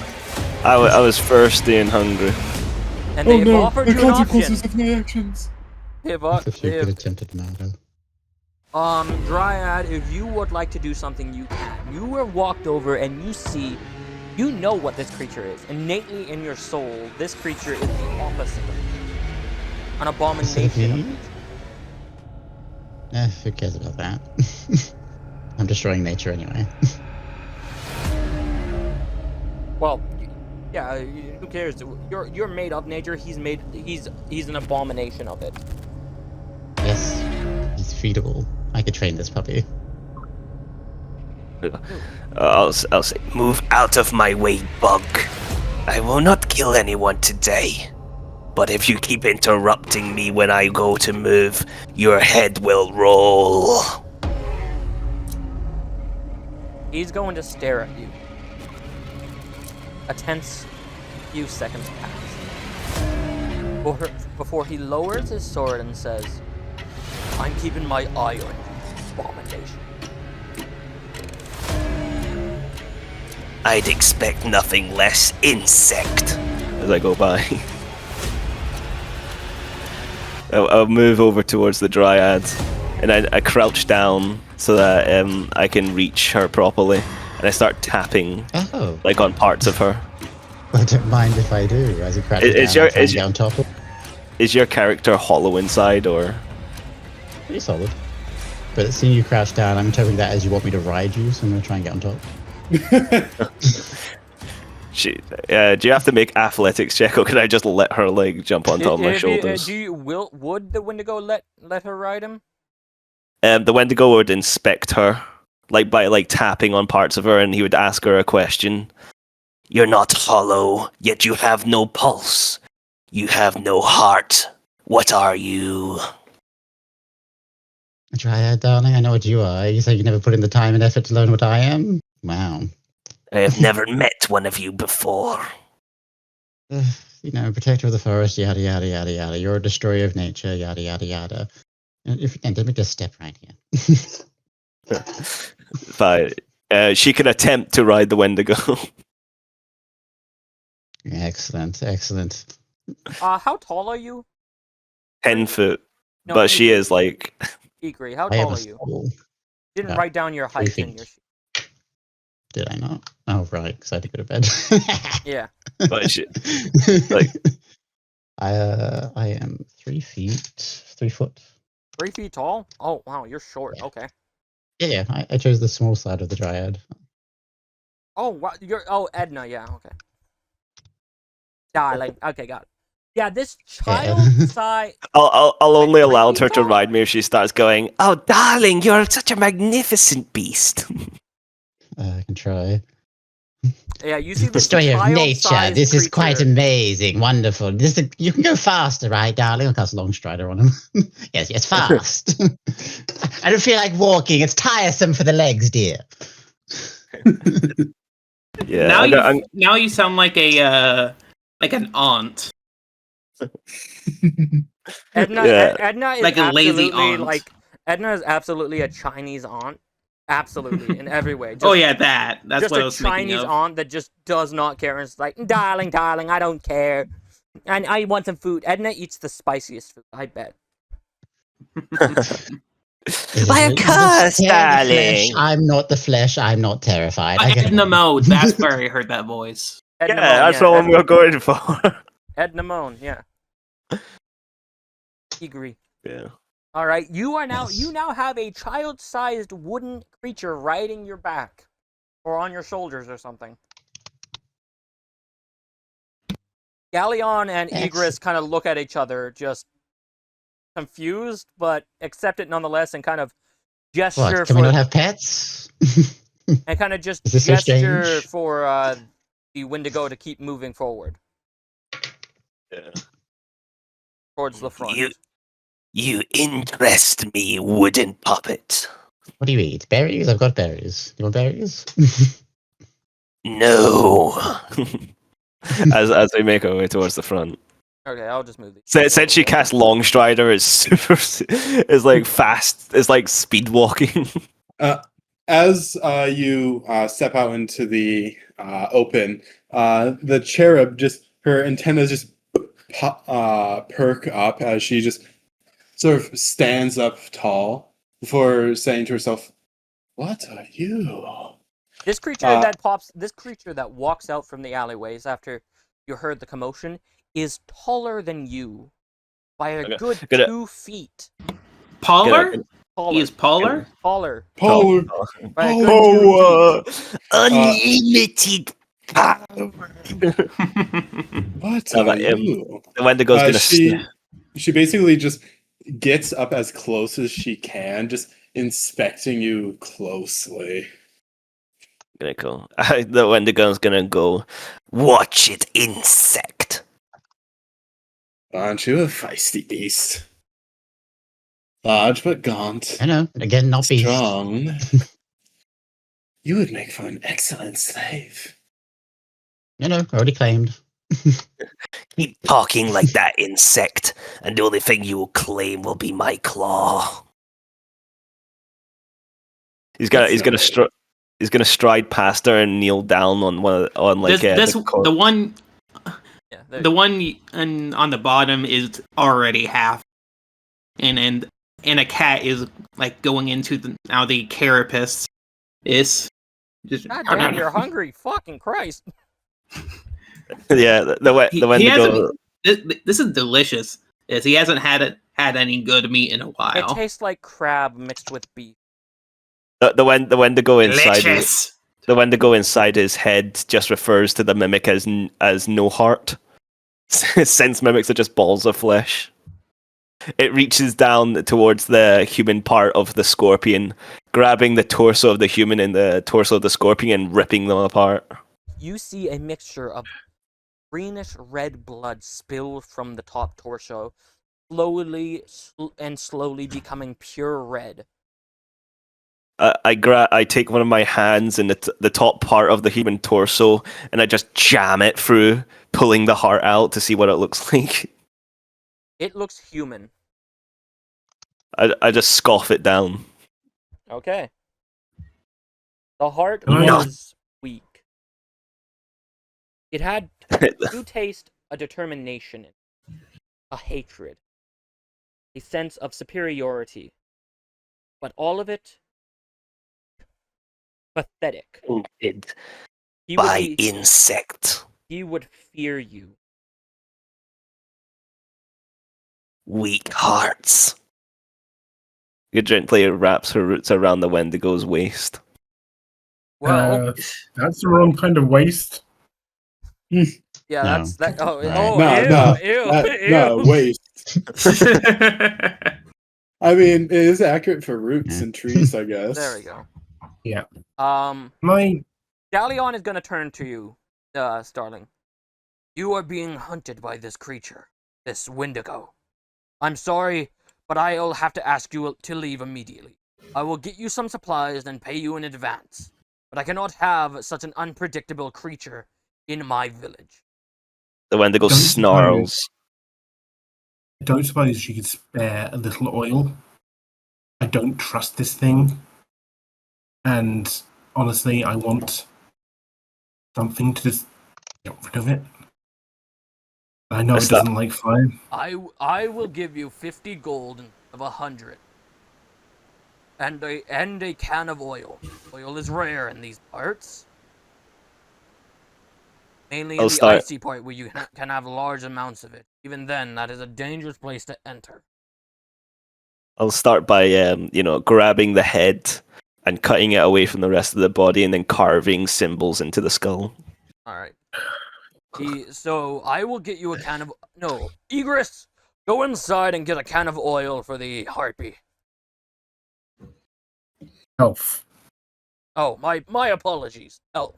I was thirsty and hungry.
And they have offered you an option.
of my actions.
They have,
That's a few
they
good
have
attempted murder.
Dryad, if you would like to do something, you can. You were walked over and you know what this creature is. Innately in your soul, this creature is the opposite of you. An abomination of nature.
Who cares about that? I'm destroying nature anyway.
Well, yeah, who cares? You're made of nature. He's an abomination of it.
Yes, he's feedable. I could train this puppy.
I'll say, move out of my way, bug. I will not kill anyone today. But if you keep interrupting me when I go to move, your head will roll.
He's going to stare at you. A tense few seconds pass. Before he lowers his sword and says, I'm keeping my eye on you, abomination.
I'd expect nothing less, insect. As I go by. I'll move over towards the dryad, and I crouch down so that I can reach her properly, and I start tapping
Oh,
like on parts of her.
I don't mind if I do. As he crouches
Is
down,
your-
I try
is
and get on top of.
Is your character hollow inside, or?
Pretty solid. But seeing you crouch down, I'm interpreting that as you want me to ride you, so I'm going to try and get on top.
Do you have to make athletics check, or can I just let her like jump on top of my shoulders?
Would the Wendigo let her ride him?
The Wendigo would inspect her, like by like tapping on parts of her, and he would ask her a question. You're not hollow, yet you have no pulse. You have no heart. What are you?
A dryad, darling, I know what you are. You say you never put in the time and effort to learn what I am? Wow.
I have never met one of you before.
You know, protector of the forest, yada, yada, yada, yada. You're a destroyer of nature, yada, yada, yada. Let me just step right here.
Fine. She can attempt to ride the Wendigo.
Excellent, excellent.
How tall are you?
10 foot.
No,
But she
Ygri.
is like...
Ygri, how
I have
tall
a
are you?
soul.
Didn't
about
write down your
3
height
feet.
in your sheet.
Did I not? Oh, right, because I had to go to bed.
Yeah.
But she, like,
I am 3 feet, 3 foot.
3 feet tall? Oh wow, you're short.
Yeah.
Okay.
Yeah, I chose the small side of the dryad.
Oh wow, Edna. Yeah. Okay. Starling. Okay, got it. Yeah, this child size.
I'll only
Like,
allow
3
her
feet
to
tall?
ride me if she starts going, oh, darling, you're such a magnificent beast.
I can try.
Yeah, you see
The
this
story of nature.
child-sized
This is quite
creature.
amazing, wonderful. You can go faster, right, darling? I'll cast a long strider on him. yes, fast. I don't feel like walking. It's tiresome for the legs, dear.
Yeah.
Now you sound like an aunt.
Edna,
Yeah.
Edna is
Like a lazy
absolutely
aunt.
like Edna is absolutely a Chinese aunt. Absolutely, in every way. Just,
Oh yeah, that's
just
what I
a
was thinking
Chinese
of.
aunt that just does not care and is like, darling, I don't care. And I want some food. Edna eats the spiciest food, I bet.
By a curse, darling.
I'm not the flesh. I'm not terrified. I get
Edna
along.
Mode, that's where I heard that voice.
Edna
Yeah,
Moan,
that's what
Edna,
we're going for.
Edna Moan, yeah. Ygri.
Yeah.
All right, you
Yes.
now have a child-sized wooden creature riding your back, or on your shoulders or something. Galleon and
Excellent.
Ygris kind of look at each other, just confused, but accept it nonetheless and kind of gesture
What? Can we not have pets?
and kind of just
Is this so
gesture
strange?
for the Wendigo to keep moving forward
Yeah.
towards the front.
You interest me, wooden puppet.
What do you eat? Berries? I've got berries. You want berries?
No. as we make our way towards the front.
Okay, I'll just move these.
Since she cast Longstrider, is super, is like fast, is like speed walking.
As you step out into the open, the cherub her antennas just perk up as she just sort of stands up tall before saying to herself, "What are you?"
This creature this creature that walks out from the alleyways after you heard the commotion is taller than you by a good 2 feet.
Polar?
Taller.
He is Polar?
Taller.
Polar.
By a good 2 feet.
Unlimited power.
What are you?
The Wendigo's gonna.
She basically just gets up as close as she can, just inspecting you closely.
Gonna go. The Wendigo's gonna go. Watch it, insect.
Aren't you a feisty beast? Large but gaunt.
I know. Again, not beast.
Strong. You would make for an excellent slave.
Already claimed.
Keep talking like that, insect, and the only thing you will claim will be my claw. He's gonna stride past her and kneel down on
the one.
Yeah,
the one on the bottom is already half, and a cat is like going into the carapace is just.
God damn, you're hungry! Fucking Christ!
Yeah, the Wendigo.
This is delicious. He hasn't had any good meat in a while.
It tastes like crab mixed with beef.
The Wendigo inside.
Delicious.
The Wendigo inside his head just refers to the mimic as no heart, since mimics are just balls of flesh. It reaches down towards the human part of the scorpion, grabbing the torso of the human and the torso of the scorpion and ripping them apart.
You see a mixture of greenish red blood spill from the top torso, slowly becoming pure red.
I take one of my hands in the top part of the human torso and I just jam it through, pulling the heart out to see what it looks like.
It looks human.
I just scoff it down.
Okay. The heart was weak. It had to taste a determination, a hatred, a sense of superiority, but all of it pathetic.
Insect.
He would fear you.
Weak hearts. He gently wraps her roots around the Wendigo's waist.
Well,
that's the wrong kind of waist.
yeah,
No.
that's that. Oh,
Right.
Ew.
No, waste. I mean, it is accurate for roots and trees, I guess.
There we go.
Yeah.
My Galleon is gonna turn to you, Starling. You are being hunted by this creature, this Wendigo. I'm sorry, but I'll have to ask you to leave immediately. I will get you some supplies and pay you in advance, but I cannot have such an unpredictable creature in my village.
The Wendigo snarls.
I don't suppose you could spare a little oil. I don't trust this thing. And honestly, I want something to just get rid of it. I know it doesn't like fire.
I will give you 50 gold of 100. And a can of oil. Oil is rare in these parts. Mainly in the icy part where you can have large amounts of it. Even then, that is a dangerous place to enter.
I'll start by grabbing the head and cutting it away from the rest of the body and then carving symbols into the skull.
Alright. So I will get you a can of... No, Ygris! Go inside and get a can of oil for the harpy.
Dolph.
Oh, my apologies. Oh.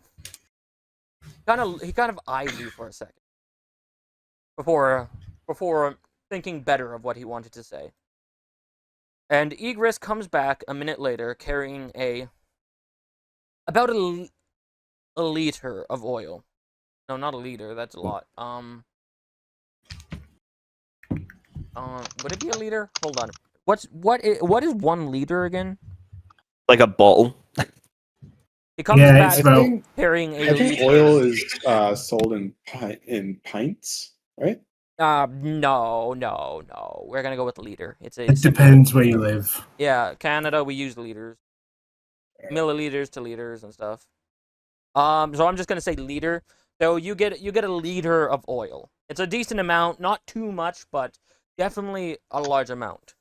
He kind of eyed you for a second. Before thinking better of what he wanted to say. And Ygri comes back a minute later carrying about a liter of oil. No, not a liter, that's a lot. Would it be a liter? Hold on. What is 1 liter again?
Like a bottle.
He comes
Yeah,
back
it's about-
carrying a
I think
liter.
oil is sold in pints, right?
No. We're gonna go with liter. It's a
It
simple-
depends where you live.
Yeah, Canada we use liters, milliliters to liters and stuff. So I'm just gonna say liter. So you get a liter of oil. It's a decent amount, not too much, but definitely a large amount.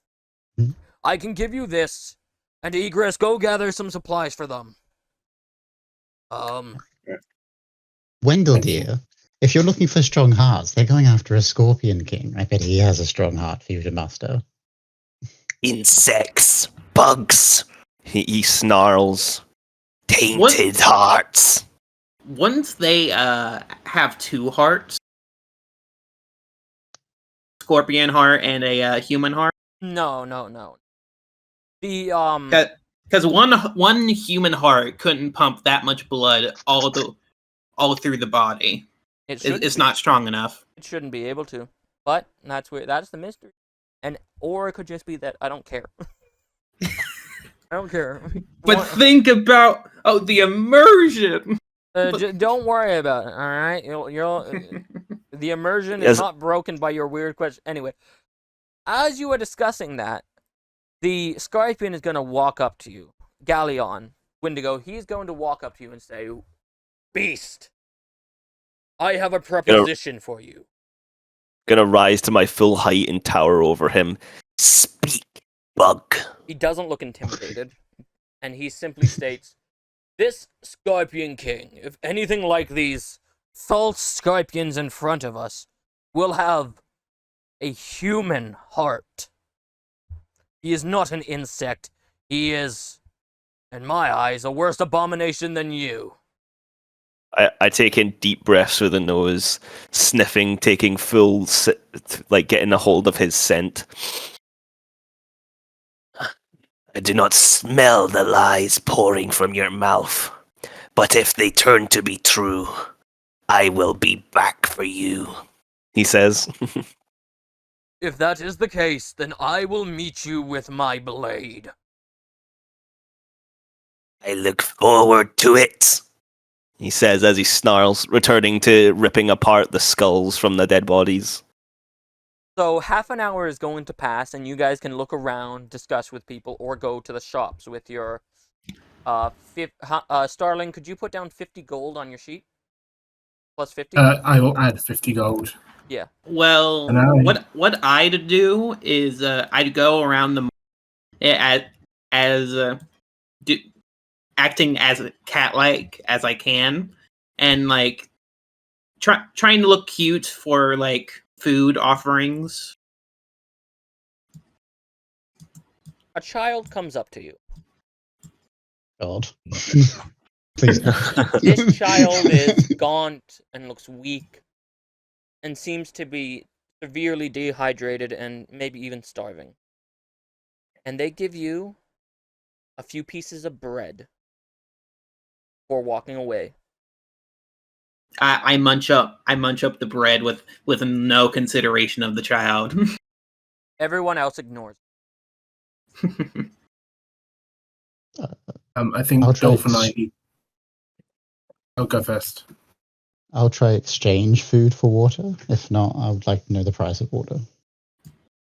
Hmm.
I can give you this, and Ygri, go gather some supplies for them.
Wendell, dear, if you're looking for strong hearts, they're going after a Scorpion King. I bet he has a strong heart for you to muster.
Insects, bugs. He snarls. Tainted hearts.
Once they have 2 hearts, scorpion heart and a human heart.
No. The
Because one human heart couldn't pump that much blood all through the body. It's not strong enough.
It shouldn't be able to, but that's the mystery. Or it could just be that I don't care. I don't care.
But think about the immersion.
Don't worry about it. All right, the immersion is not broken by your weird question. Anyway, as you were discussing that, the Scorpion is going to walk up to you, Galleon, Wendigo. He's going to walk up to you and say, "Beast, I have a proposition for you."
Gonna rise to my full height and tower over him. Speak, bug.
He doesn't look intimidated, and he simply states, "This Scorpion King, if anything like these false scorpions in front of us, will have a human heart. He is not an insect. He is, in my eyes, a worse abomination than you."
I take in deep breaths through the nose, sniffing, taking full, getting a hold of his scent. I do not smell the lies pouring from your mouth, but if they turn to be true, I will be back for you, he says.
If that is the case, then I will meet you with my blade.
I look forward to it, he says as he snarls, returning to ripping apart the skulls from the dead bodies.
So half an hour is going to pass, and you guys can look around, discuss with people, or go to the shops with your... Starling, could you put down 50 gold on your sheet? Plus 50?
I will add 50 gold.
Yeah.
Well, what I'd do is I'd go around the acting as cat-like as I can, and trying to look cute for food offerings.
A child comes up to you.
God. Please.
This child is gaunt and looks weak, and seems to be severely dehydrated and maybe even starving. And they give you a few pieces of bread for walking away.
I munch up the bread with no consideration of the child.
Everyone else ignores.
I think Dolph and I... I'll go first.
I'll try exchange food for water. If not, I would like to know the price of water.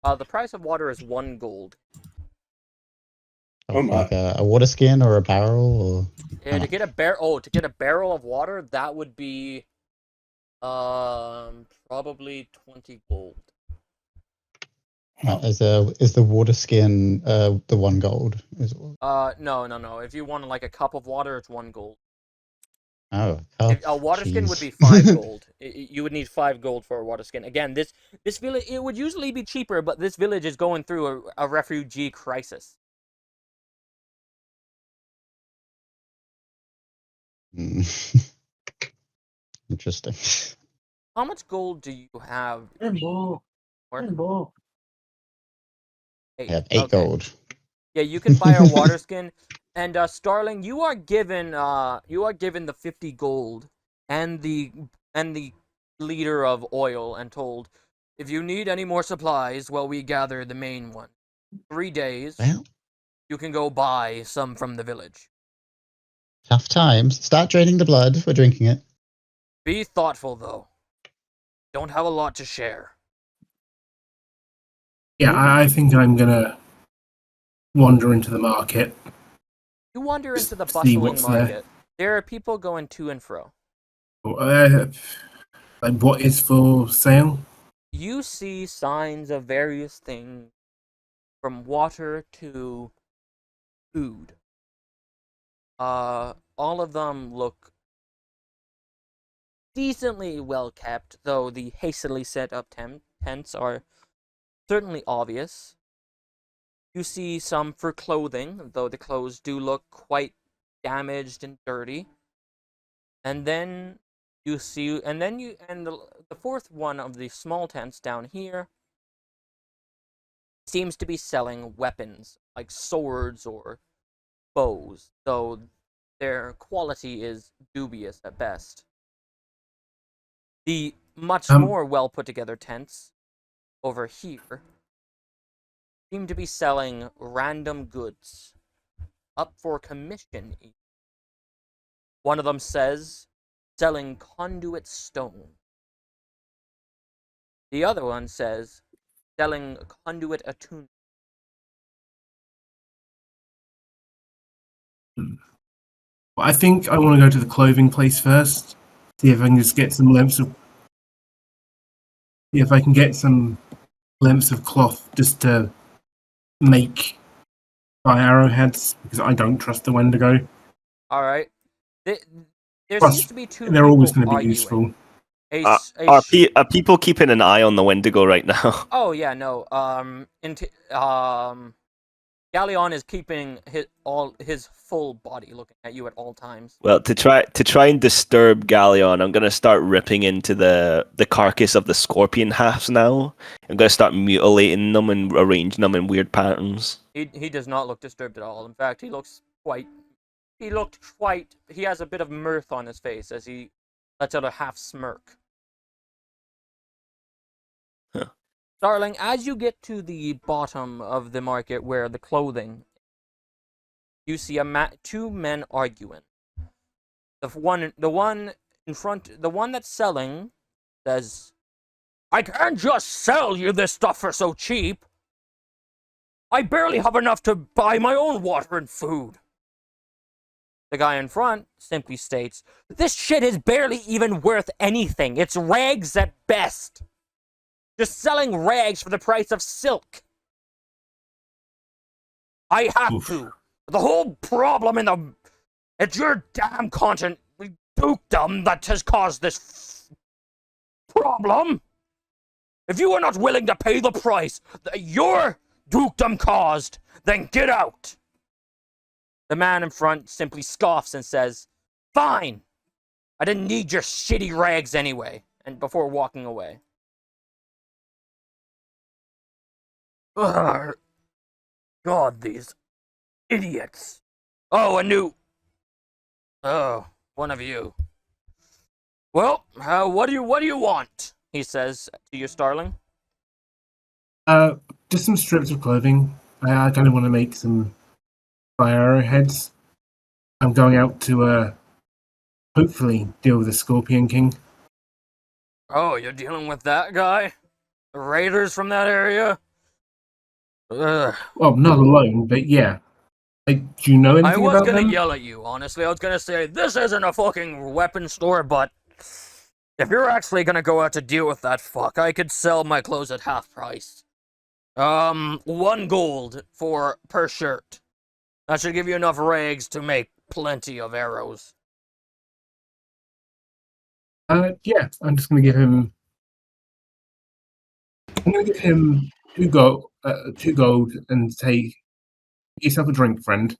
The price of water is 1 gold.
Like a water skin or a barrel, or
To get a barrel of water, that would be probably 20 gold.
is the water skin the 1 gold?
No. If you want a cup of water, it's 1 gold.
Oh,
A water skin would
jeez.
be 5 gold. You would need 5 gold for a water skin. Again, this village, it would usually be cheaper, but this village is going through a refugee crisis.
Hmm. Interesting.
How much gold do you have?
Pinball.
Or-
Pinball.
I
8.
have 8
Okay.
gold.
Yeah, you can buy a water skin. And Starling, you are given the 50 gold and the liter of oil and told, if you need any more supplies, well, we gather the main one. 3 days,
Well,
you can go buy some from the village.
tough times. Start draining the blood. We're drinking it.
Be thoughtful, though. Don't have a lot to share.
Yeah, I think I'm gonna wander into the market.
You wander into the
See
bustling
what's there.
market. There are people going to and fro.
Like what is for sale?
You see signs of various things, from water to food. All of them look decently well kept, though the hastily set up tents are certainly obvious. You see some for clothing, though the clothes do look quite damaged and dirty. And then you see, and the fourth one of the small tents down here seems to be selling weapons, like swords or bows, though their quality is dubious at best. The much more well put together tents over here seem to be selling random goods, up for commission. One of them says, selling conduit stone. The other one says, selling conduit attunement.
I think I want to go to the clothing place first. See if I can just get some lengths of. See if I can get some lengths of cloth just to make my arrowheads, because I don't trust the Wendigo.
All right. There
Plus,
seems to be two
they're always
people
going to be
arguing.
useful.
Are people keeping an eye on the Wendigo right now?
Oh yeah, no. Galleon is keeping his full body looking at you at all times.
Well, to try and disturb Galleon, I'm gonna start ripping into the carcass of the scorpion halves now. I'm gonna start mutilating them and arranging them in weird patterns.
He does not look disturbed at all. In fact, he has a bit of mirth on his face as he lets out a half smirk.
Huh.
Starling, as you get to the bottom of the market where the clothing, you see two men arguing. The one in front, the one that's selling, says, "I can't just sell you this stuff for so cheap. I barely have enough to buy my own water and food." The guy in front simply states, "This shit is barely even worth anything. It's rags at best. Just selling rags for the price of silk. I have to. The whole problem it's your damn content dukedom that has caused this problem. If you are not willing to pay the price that your dukedom caused, then get out." The man in front simply scoffs and says, "Fine. I didn't need your shitty rags anyway," and before walking away. Ugh. God, these idiots. Oh, one of you. Well, what do you want? He says to you, Starling.
Just some strips of clothing. I kind of want to make some fire arrowheads. I'm going out to hopefully deal with the Scorpion King.
Oh, you're dealing with that guy? The raiders from that area? Ugh.
Well, not alone, but yeah. Like, do you know anything
I was
about
gonna
them?
yell at you, honestly. I was gonna say, this isn't a fucking weapon store, but if you're actually gonna go out to deal with that fuck, I could sell my clothes at half price. 1 gold per shirt. That should give you enough rags to make plenty of arrows.
Yeah, I'm just going to give him. I'm going to give him 2 gold, and say, "Get yourself a drink, friend.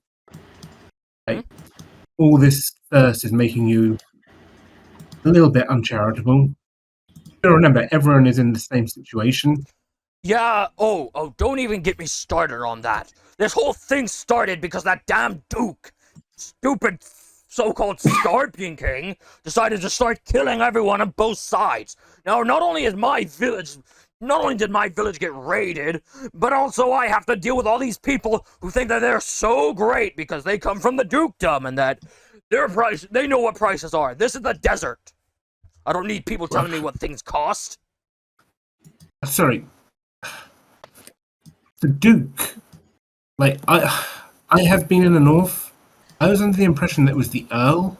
Like, all this thirst is making you a little bit uncharitable. Remember, everyone is in the same situation.
Yeah, oh, don't even get me started on that. This whole thing started because that damn Duke, stupid so-called Scorpion King, decided to start killing everyone on both sides. Now, not only did my village get raided, but also I have to deal with all these people who think that they're so great because they come from the dukedom and that they know what prices are. This is the desert. I don't need people telling me what things cost.
Sorry, the Duke. Like, I have been in the north. I was under the impression that it was the Earl,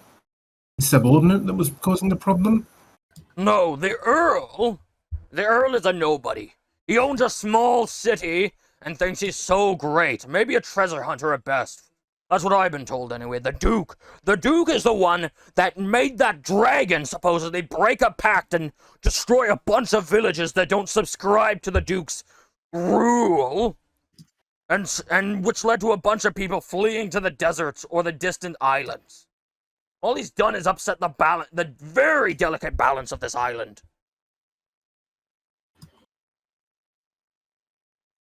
his subordinate, that was causing the problem.
No, the Earl? The Earl is a nobody. He owns a small city and thinks he's so great. Maybe a treasure hunter at best. That's what I've been told anyway. The Duke. The Duke is the one that made that dragon supposedly break a pact and destroy a bunch of villages that don't subscribe to the Duke's rule. And which led to a bunch of people fleeing to the deserts or the distant islands. All he's done is upset the very delicate balance of this island.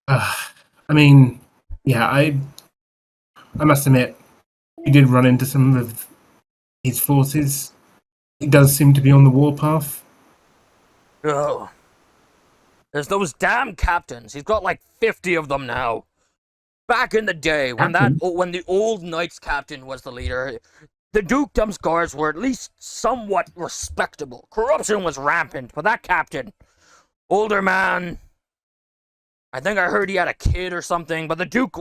I mean, yeah, I must admit, we did run into some of his forces. He does seem to be on the warpath.
Oh. There's those damn captains. He's got like 50 of them now. Back in the day, when the old Knights captain was the leader, the dukedom's guards were at least somewhat respectable. Corruption was rampant, but that captain, older man, I think I heard he had a kid or something, but the Duke,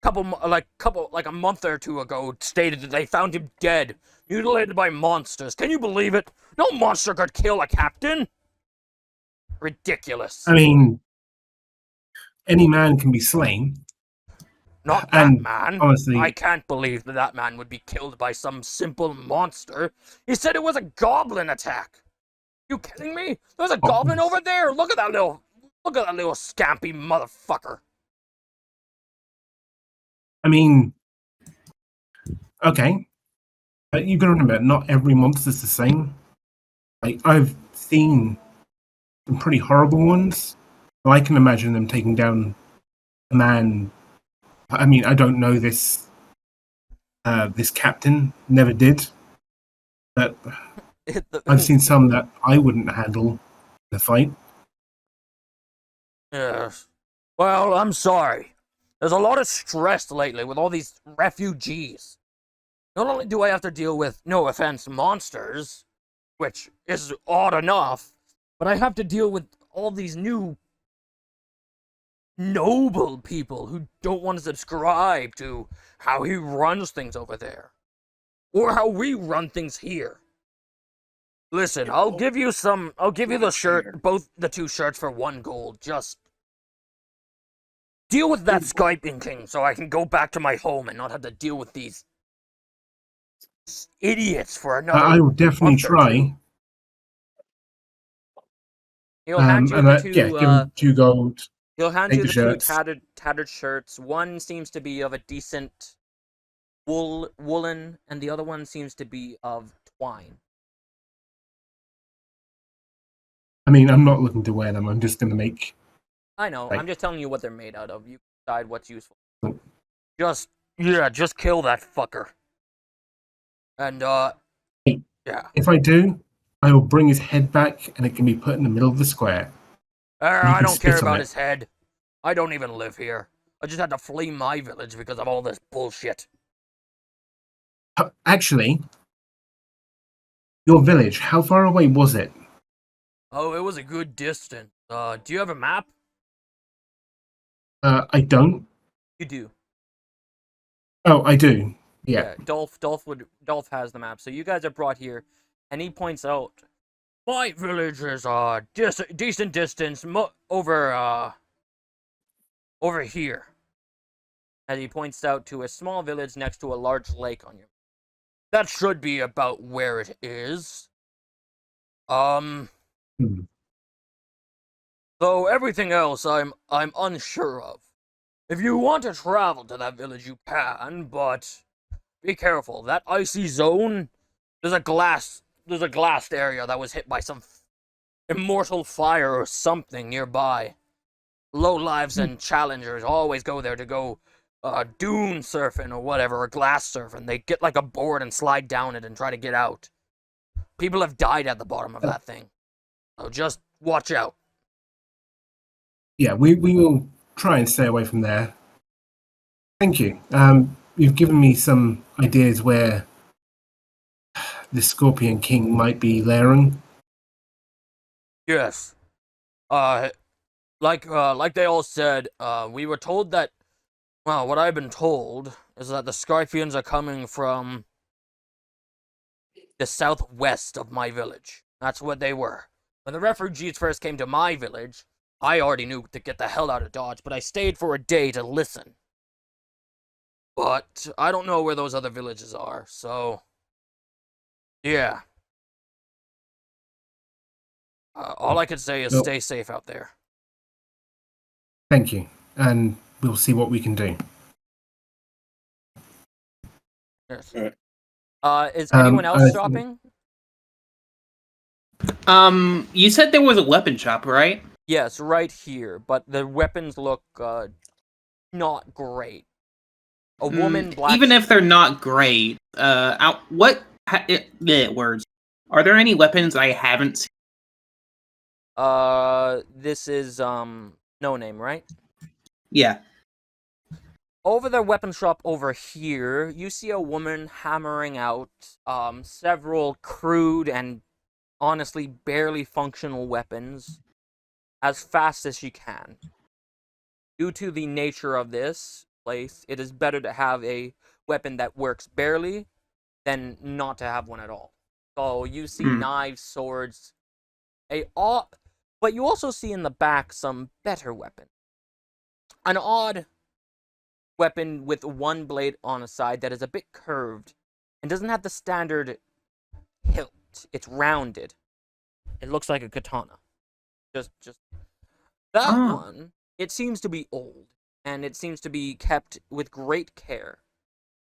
a month or two ago, stated that they found him dead, mutilated by monsters. Can you believe it? No monster could kill a captain. Ridiculous.
I mean, any man can be slain.
Not that man.
Honestly,
I can't believe that man would be killed by some simple monster. He said it was a goblin attack. You kidding me? There's a goblin over there. Look at that little scampy motherfucker.
I mean, okay. You've got to remember, not every monster's the same. Like, I've seen some pretty horrible ones. I can imagine them taking down a man. I mean, I don't know this captain, never did. But I've seen some that I wouldn't handle in a fight.
Yes. Well, I'm sorry. There's a lot of stress lately with all these refugees. Not only do I have to deal with, no offense, monsters, which is odd enough, but I have to deal with all these new noble people who don't want to subscribe to how he runs things over there. Or how we run things here. Listen, I'll give you the shirt, both the 2 shirts for 1 gold. Just deal with that Skyping king so I can go back to my home and not have to deal with these idiots for another
I will definitely try.
He'll hand you the 2
give him 2 gold.
He'll hand you the
shirts.
2 tattered shirts. One seems to be of a decent woolen, and the other one seems to be of twine.
I mean, I'm not looking to wear them. I'm just going to make...
I know. I'm just telling you what they're made out of. You decide what's useful.
Cool.
Just kill that fucker. And, yeah.
If I do, I will bring his head back, and it can be put in the middle of the square.
I don't care about his head. I don't even live here. I just had to flee my village because of all this bullshit.
Actually, your village, how far away was it?
Oh, it was a good distance. Do you have a map?
I don't.
You do.
Oh, I do. Yeah.
Dolph has the map. So you guys are brought here, and he points out, my village is decent distance over here. And he points out to a small village next to a large lake on your. That should be about where it is.
Hmm.
Though everything else I'm unsure of. If you want to travel to that village, you can, but be careful. That icy zone, there's a glassed area that was hit by some immortal fire or something nearby. Low lives and challengers always go there to go dune surfing or whatever, or glass surfing. They get like a board and slide down it and try to get out. People have died at the bottom of that thing. So just watch out.
Yeah, we will try and stay away from there. Thank you. You've given me some ideas where the Scorpion King might be lairing.
Yes. Like they all said, we were told that, well, what I've been told is that the Scorpions are coming from the southwest of my village. That's what they were. When the refugees first came to my village, I already knew to get the hell out of Dodge, but I stayed for a day to listen. But I don't know where those other villages are, so yeah. All I can say is
Well,
stay safe out there.
thank you, and we'll see what we can do.
Yes.
Alright.
Is anyone else shopping?
You said there was a weapon shop, right?
Yes, right here, but the weapons look not great. A woman black.
Even if they're not great, words? Are there any weapons I haven't seen?
This is No Name, right?
Yeah.
Over the weapon shop over here, you see a woman hammering out several crude and honestly barely functional weapons as fast as she can. Due to the nature of this place, it is better to have a weapon that works barely than not to have one at all. So you see knives, swords, but you also see in the back some better weapons. An odd weapon with one blade on a side that is a bit curved and doesn't have the standard hilt. It's rounded. It looks like a katana. Just that one. It seems to be old, and it seems to be kept with great care.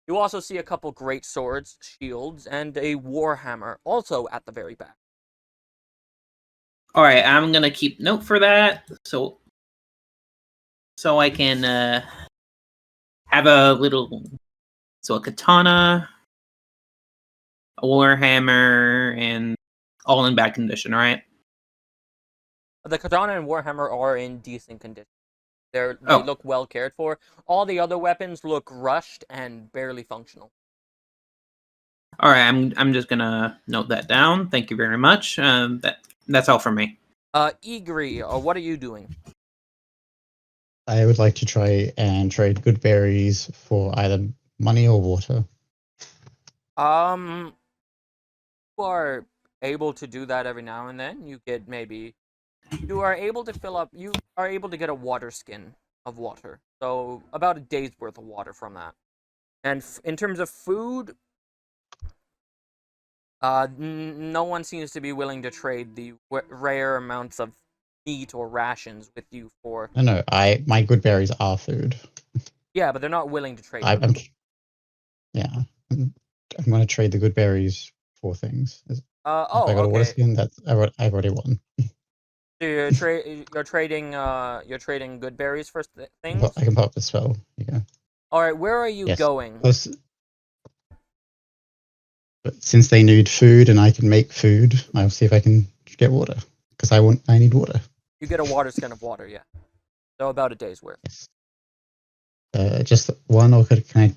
You also see a couple great swords, shields, and a warhammer also at the very back.
All right, I'm gonna keep note for that, so I can have a katana, a warhammer, and all in bad condition, right?
The katana and warhammer are in decent condition. They look well cared for. All the other weapons look rushed and barely functional.
All right, I'm just gonna note that down. Thank you very much. That's all from me.
Ygri, what are you doing?
I would like to try and trade good berries for either money or water.
You are able to do that every now and then. You are able to get a water skin of water. So about a day's worth of water from that. And in terms of food, no one seems to be willing to trade the rare amounts of meat or rations with you for.
No, my good berries are food.
Yeah, but they're not willing to trade.
I'm going to trade the good berries for things. I got a water skin. I've already won.
So you're trading good berries for things.
I can pop the spell. Yeah.
All right, where are you going?
But since they need food and I can make food, I'll see if I can get water because I need water.
You get a water skin of water, yeah. So about a day's worth.
Yes. Just one, or can I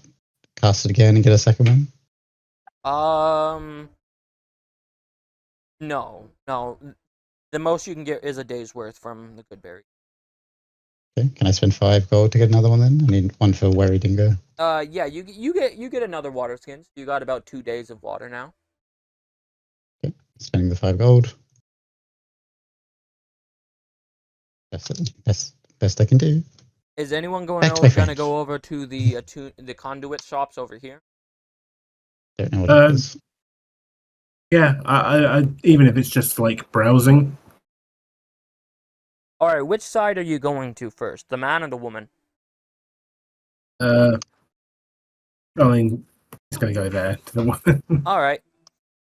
cast it again and get a second one?
No. The most you can get is a day's worth from the good berry.
Okay. Can I spend 5 gold to get another one then? I need one for Wary Dingo.
Yeah, you get another water skin. So you got about 2 days of water now.
Okay. Spending the 5 gold. Best I can do.
Is anyone gonna go over to the conduit shops over here?
Don't know what it is.
Yeah, I even if it's just like browsing.
All right, which side are you going to first, the man or the woman?
I mean, it's gonna go there to the one.
All right.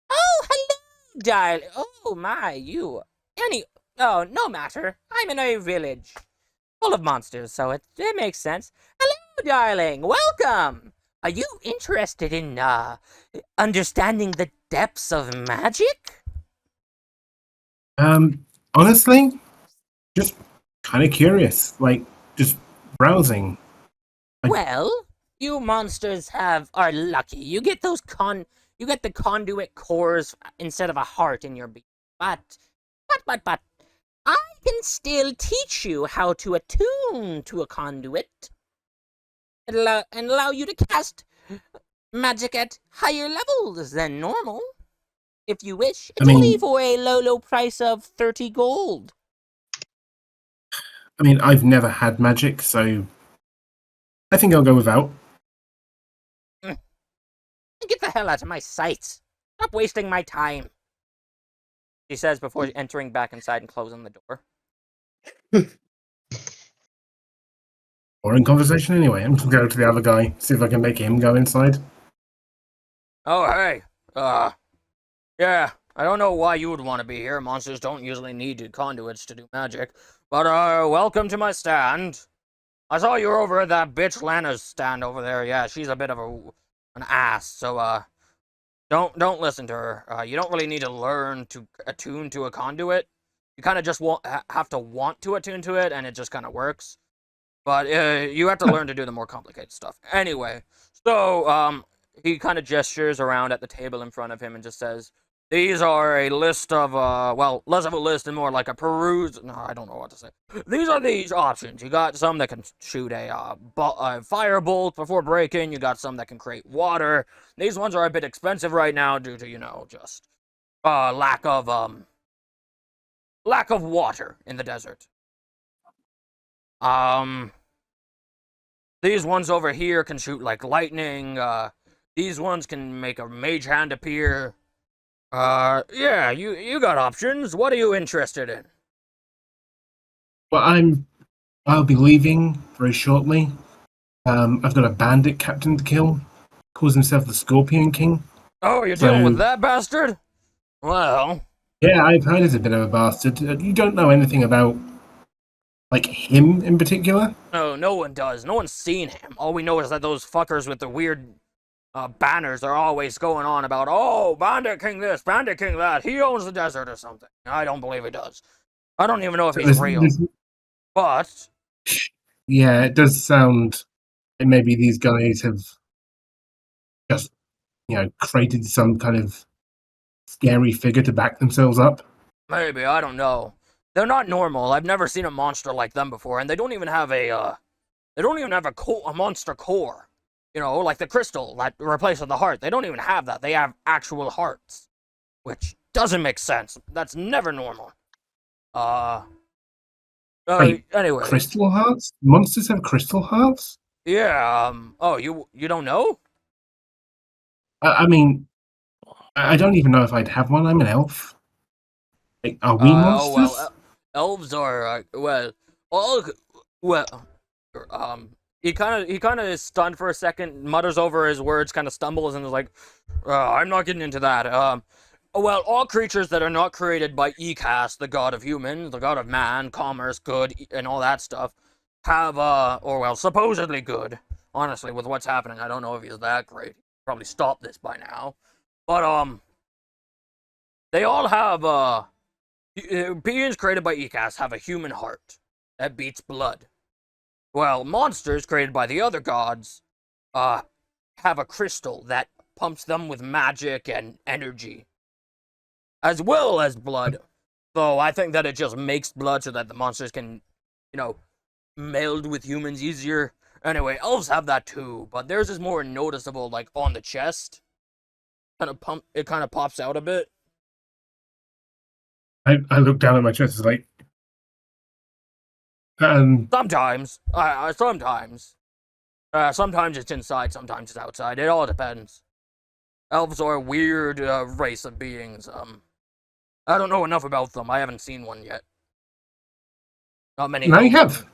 Oh, hello, darling. Oh my, you. Oh, no matter. I'm in a village full of monsters, so it makes sense. Hello, darling. Welcome. Are you interested in understanding the depths of magic?
Honestly, just kind of curious, like just browsing.
Well, you monsters are lucky. You get you get the conduit cores instead of a heart in your beak. But I can still teach you how to attune to a conduit and allow you to cast magic at higher levels than normal. If you wish,
I
it's only
mean,
for a low price of 30 gold.
I've never had magic, so I think I'll go without.
Get the hell out of my sight. Stop wasting my time, she says before entering back inside and closing the door.
Boring conversation anyway. I'm gonna go to the other guy, see if I can make him go inside.
Oh, hey. Yeah, I don't know why you would want to be here. Monsters don't usually need conduits to do magic. But, welcome to my stand. I saw you were over at that bitch Lana's stand over there. Yeah, she's a bit of an ass, so, don't listen to her. You don't really need to learn to attune to a conduit. You kind of just have to want to attune to it, and it just kind of works. But you have to learn to do the more complicated stuff. Anyway, so he kind of gestures around at the table in front of him and just says, "These are a list of well, less of a list and more like a peruse. No, I don't know what to say. These are these options. You got some that can shoot a firebolt before breaking. You got some that can create water. These ones are a bit expensive right now due to just lack of water in the desert. These ones over here can shoot like lightning. These ones can make a mage hand appear. Yeah, you got options. What are you interested in?"
Well, I'll be leaving very shortly. I've got a bandit captain to kill. Calls himself the Scorpion King.
Oh, you're dealing with that bastard? Well,
yeah, I've heard he's a bit of a bastard. You don't know anything about like him in particular?
no one does. No one's seen him. All we know is that those fuckers with the weird banners are always going on about, oh, Bandit King this, Bandit King that. He owns the desert or something. I don't believe he does. I don't even know if he's real. But
yeah, it does sound like maybe these guys have just, created some kind of scary figure to back themselves up.
maybe, I don't know. They're not normal. I've never seen a monster like them before, and they don't even have a monster core. Like the crystal that replaces the heart. They don't even have that. They have actual hearts, which doesn't make sense. That's never normal.
Wait,
Anyway.
Crystal hearts? Monsters have crystal hearts?
Yeah, oh, you don't know?
I mean, I don't even know if I'd have one. I'm an elf. Like, are we monsters?
Well, elves are, he kind of is stunned for a second, mutters over his words, kind of stumbles, and is like, I'm not getting into that. Well, all creatures that are not created by Ecast, the god of humans, the god of man, commerce, good, and all that stuff, have, supposedly good. Honestly, with what's happening, I don't know if he's that great. Probably stop this by now. But, they all have, beings created by Ecast have a human heart that beats blood. Well, monsters created by the other gods, have a crystal that pumps them with magic and energy, as well as blood. So I think that it just makes blood so that the monsters can, meld with humans easier. Anyway, elves have that too, but theirs is more noticeable, like on the chest. It kind of pops out a bit.
I look down at my chest, it's like,
sometimes, sometimes it's inside, sometimes it's outside. It all depends. Elves are a weird race of beings. I don't know enough about them. I haven't seen one yet. Not many
Now you
elves.
have.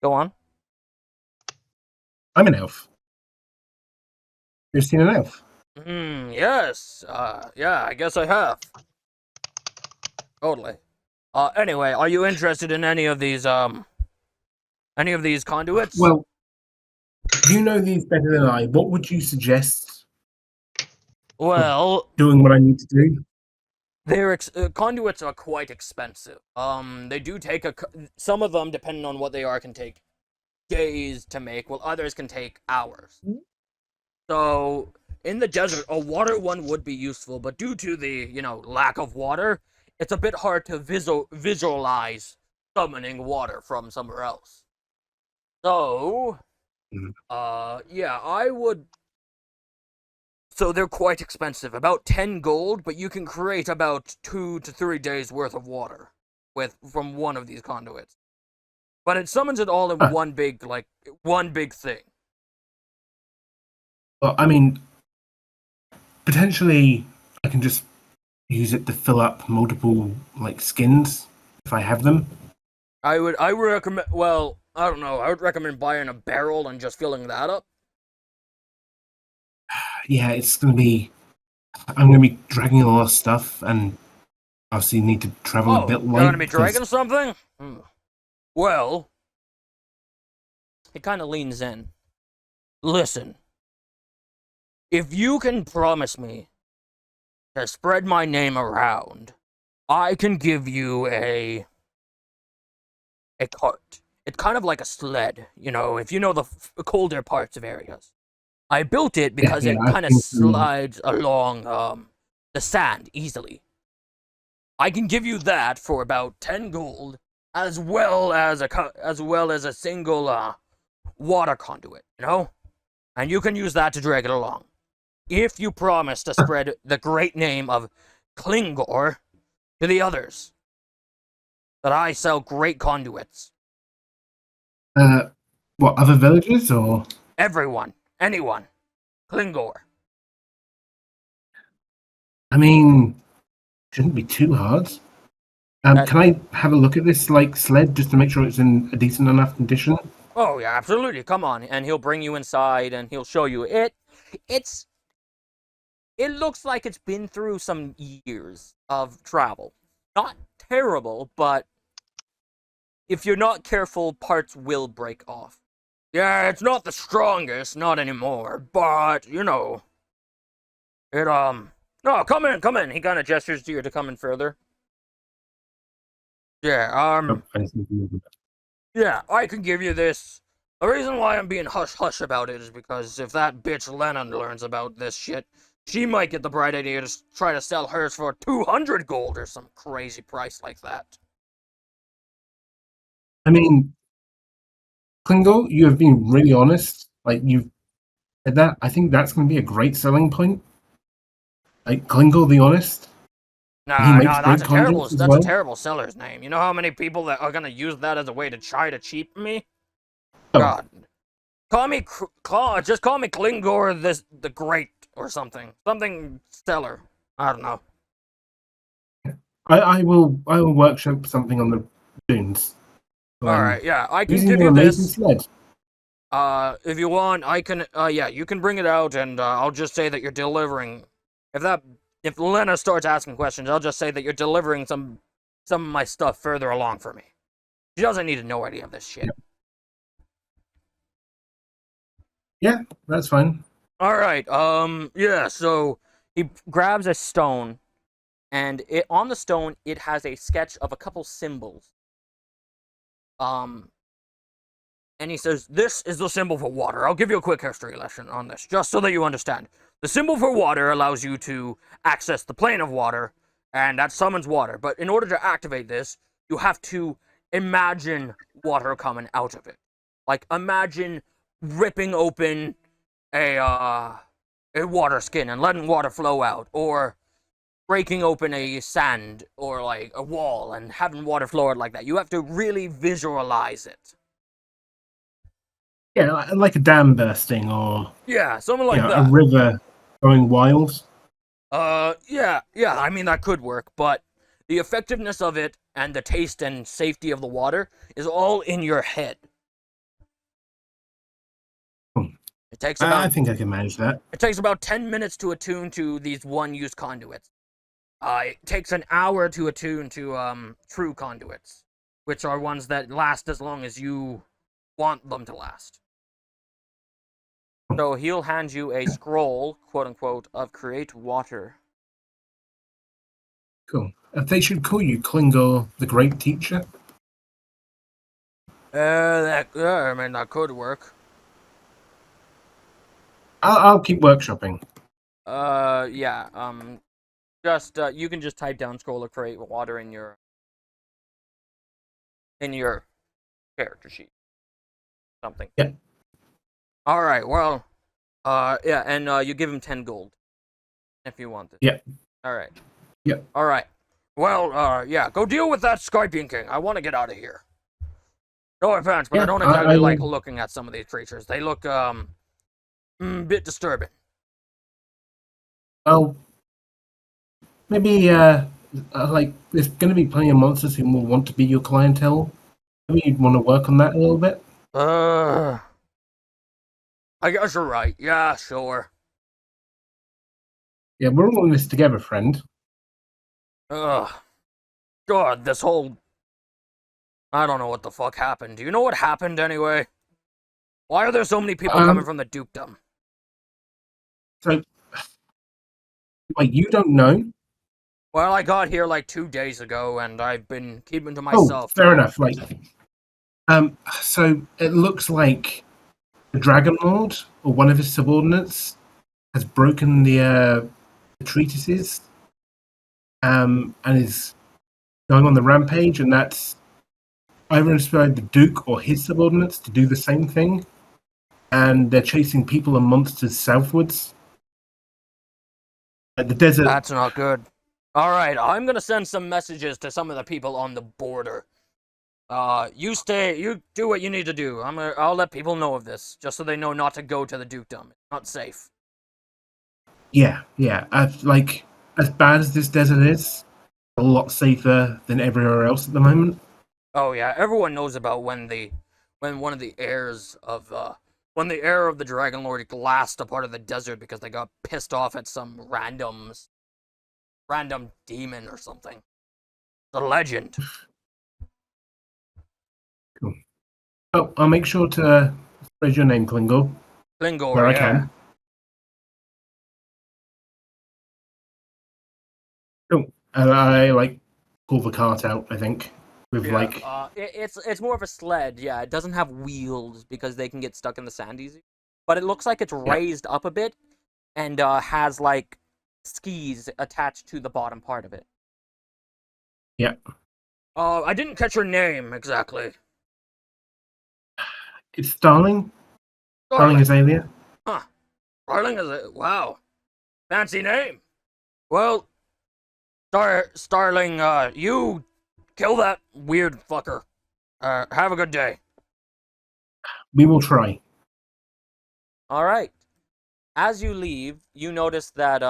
Go on.
I'm an elf. You've seen an elf?
Yes. Yeah, I guess I have. Totally. Anyway, are you interested in any of these conduits?
Well, you know these better than I. What would you suggest
Well,
doing what I need to do?
their conduits are quite expensive. They do take some of them, depending on what they are, can take days to make, while others can take hours. So, in the desert, a water one would be useful, but due to the, lack of water, it's a bit hard to visualize summoning water from somewhere else. So, yeah, I would. So they're quite expensive, about 10 gold, but you can create about 2 to 3 days worth of water from one of these conduits. But it summons it all in one big thing.
Well, I mean, potentially I can just use it to fill up multiple skins if I have them.
I would recommend. Well, I don't know. I would recommend buying a barrel and just filling that up.
Yeah, I'm gonna be dragging a lot of stuff, and obviously need to travel a bit
You're
light.
gonna be dragging something? Well, he kind of leans in. Listen, if you can promise me to spread my name around, I can give you a cart. It's kind of like a sled, if you know the colder parts of areas. I built it because it kind of slides along the sand easily. I can give you that for about 10 gold, as well as a single water conduit, and you can use that to drag it along. If you promise to spread the great name of Klingor to the others, that I sell great conduits.
What, other villages or
everyone? Anyone. Klingor.
I mean, shouldn't be too hard. Can I have a look at this sled just to make sure it's in a decent enough condition?
Oh yeah, absolutely. Come on, and he'll bring you inside and he'll show you it. It looks like it's been through some years of travel. Not terrible, but if you're not careful, parts will break off. Yeah, it's not the strongest, not anymore, but, it, no, come in. He kind of gestures to you to come in further. Yeah, yeah, I can give you this. The reason why I'm being hush-hush about it is because if that bitch Lennon learns about this shit, she might get the bright idea to try to sell hers for 200 gold or some crazy price like that.
I mean, Klingor, you have been really honest. You've said that. I think that's going to be a great selling point. Klingor the Honest.
Nah, that's a terrible seller's name. You know how many people that are going to use that as a way to try to cheat me? Oh. God. Just call me Klingor the Great or something. Something stellar. I don't know.
I will workshop something on the dunes.
Alright, yeah, I can give you this.
Sled.
If you want, I can, yeah, you can bring it out and, I'll just say that you're delivering. If Lena starts asking questions, I'll just say that you're delivering some of my stuff further along for me. She doesn't need to know any of this shit.
Yeah, that's fine.
Alright, yeah, so he grabs a stone, and on the stone, it has a sketch of a couple symbols. And he says, this is the symbol for water. I'll give you a quick history lesson on this, just so that you understand. The symbol for water allows you to access the plane of water, and that summons water. But in order to activate this, you have to imagine water coming out of it. Imagine ripping open a water skin and letting water flow out, or breaking open a sand or a wall and having water flow out like that. You have to really visualize it.
Yeah, like a dam bursting or
Yeah, something like
a
that.
river going wild.
Yeah, I mean, that could work, but the effectiveness of it and the taste and safety of the water is all in your head. It takes about
I think I can manage that.
It takes about 10 minutes to attune to these one-use conduits. It takes an hour to attune to true conduits, which are ones that last as long as you want them to last. So he'll hand you a scroll, quote-unquote, of create water.
Cool. They should call you Klingor the Great Teacher.
I mean, that could work.
I'll keep workshopping.
Yeah, you can just type down scroll of create water in your character sheet. Something.
Yeah.
Alright, well, yeah, and you give him 10 gold. If you want it.
Yeah.
Alright.
Yeah.
Alright. Well, yeah, go deal with that Scorpion King. I want to get out of here. No offense, but
Yeah,
I don't exactly
I
like
will-
looking at some of these creatures. They look, a bit disturbing.
Well, maybe, like, there's going to be plenty of monsters who will want to be your clientele. Maybe you'd want to work on that a little bit.
I guess you're right. Yeah, sure.
Yeah, we're all in this together, friend.
Ugh. God, this whole... I don't know what the fuck happened. Do you know what happened anyway? Why are there so many people coming from the dukedom?
So, like, you don't know?
Well, I got here like 2 days ago, and I've been keeping to
Oh,
myself.
fair enough. Like, so it looks like the Dragon Lord or one of his subordinates has broken the treatises, and is going on the rampage, and that's either inspired the Duke or his subordinates to do the same thing, and they're chasing people and monsters southwards. The desert.
That's not good. Alright, I'm gonna send some messages to some of the people on the border. You do what you need to do. I'll let people know of this, just so they know not to go to the dukedom. It's not safe.
Yeah. Like, as bad as this desert is, a lot safer than everywhere else at the moment.
Oh yeah, everyone knows about when one of the heirs of when the heir of the Dragon Lord glassed a part of the desert because they got pissed off at some random demon or something. It's a legend.
Cool. Oh, I'll make sure to spread your name, Klingor,
Klingor,
where I
yeah.
can. Cool. And I pull the cart out, I think. With
Yeah, it's more of a sled. Yeah, it doesn't have wheels because they can get stuck in the sand easy. But it looks like it's raised up a bit and has like skis attached to the bottom part of it.
Yeah.
I didn't catch your name exactly.
It's Starling. Starling Azalea.
Huh. Starling is it? Wow. Fancy name. Well, Starling, you kill that weird fucker. Have a good day.
We will try.
All right. As you leave, you notice that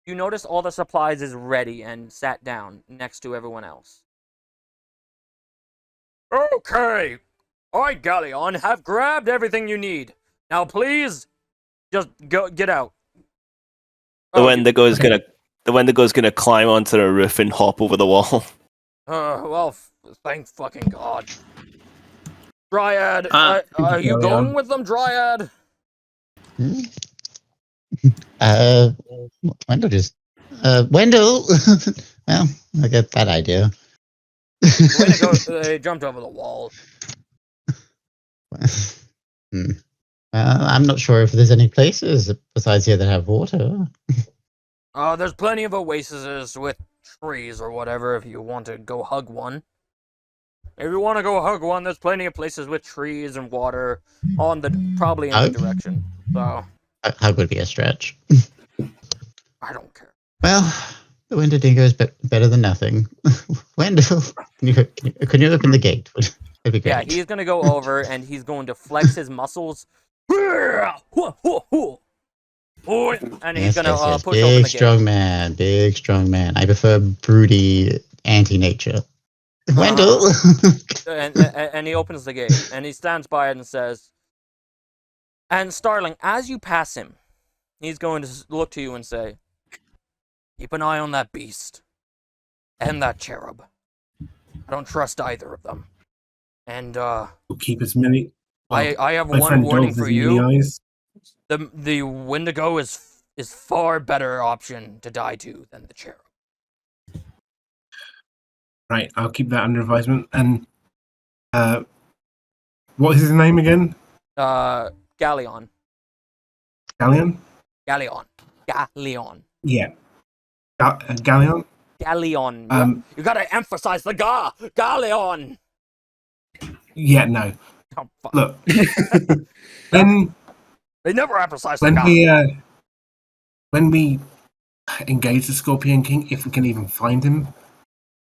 you notice all the supplies is ready and sat down next to everyone else. Okay. I, Galleon, have grabbed everything you need. Now please just get out.
The Wendigo's gonna climb onto the roof and hop over the wall.
Well, thank fucking God. Dryad,
Uh,
are you
carry
going
on.
with them, Dryad?
Wendell just. Wendell! Well, I get that idea.
Way to go. They jumped over the wall.
I'm not sure if there's any places besides here that have water.
There's plenty of oases with trees or whatever if you want to go hug one. If you want to go hug one, there's plenty of places with trees and water probably in the direction. So
Hug would be a stretch.
I don't care.
Well, the Wendigo is better than nothing. Wendell, can you open the gate? That'd be
Yeah,
great.
he's gonna go over and he's going to flex his muscles. And he's gonna push open
Big
the gate.
strong man. I prefer broody anti-nature. Wendell.
And he opens the gate and he stands by it and says, and Starling, as you pass him, he's going to look to you and say, keep an eye on that beast and that cherub. I don't trust either of them. And
We'll keep as many.
I have
my
one
friend
warning
Dolph
for
has many
you.
eyes.
The Wendigo is far better option to die to than the cherub.
Right, I'll keep that under advisement. And what is his name again?
Galleon.
Galleon?
Galleon. Galleon.
Yeah. Galleon?
Galleon. You gotta emphasize the Galleon.
Yeah, no.
Oh, fuck.
Look. when
They never emphasize the
when
Galleon.
when we engage the Scorpion King, if we can even find him,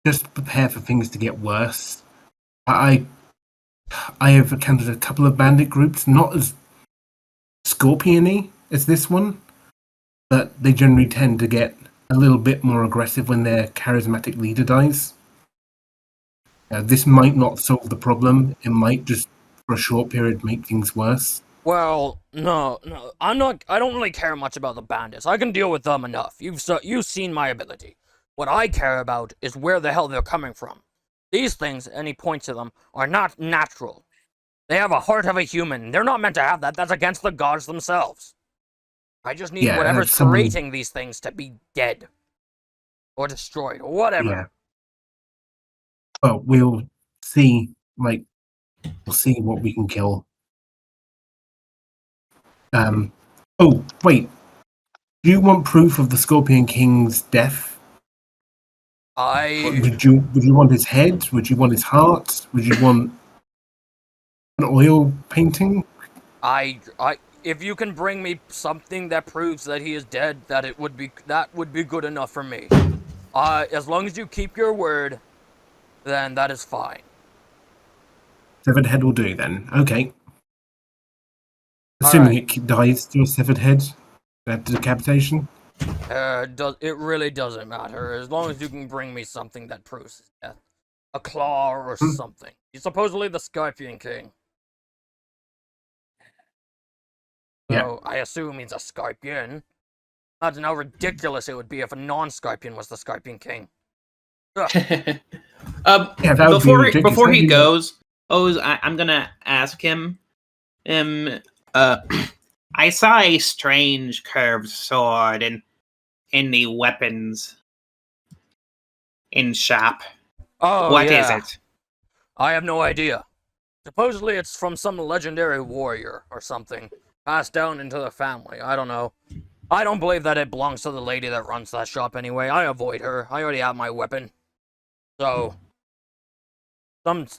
just prepare for things to get worse. I have encountered a couple of bandit groups, not as scorpion-y as this one, but they generally tend to get a little bit more aggressive when their charismatic leader dies. This might not solve the problem. It might just, for a short period, make things worse.
Well, no, I don't really care much about the bandits. I can deal with them enough. You've seen my ability. What I care about is where the hell they're coming from. These things, and he points to them, are not natural. They have a heart of a human. They're not meant to have that. That's against the gods themselves. I just need whatever's creating these things to be dead. Or destroyed, or whatever.
Yeah. Well, we'll see what we can kill. Oh, wait. Do you want proof of the Scorpion King's death? Would you want his head? Would you want his heart? Would you want an oil painting?
If you can bring me something that proves that he is dead, that would be good enough for me. As long as you keep your word, then that is fine.
Severed head will do then. Okay. Assuming it dies to a severed head, that decapitation.
It really doesn't matter as long as you can bring me something that proves his death, a claw or something. He's supposedly the Scorpion King. So I assume he's a Scorpion. Imagine how ridiculous it would be if a non-Scorpion was the Scorpion King.
Before he goes, I'm gonna ask him. I saw a strange curved sword in the weapons in shop.
Oh,
what is it?
I have no idea. Supposedly it's from some legendary warrior or something, passed down into the family. I don't know. I don't believe that it belongs to the lady that runs that shop anyway. I avoid her. I already have my weapon. So,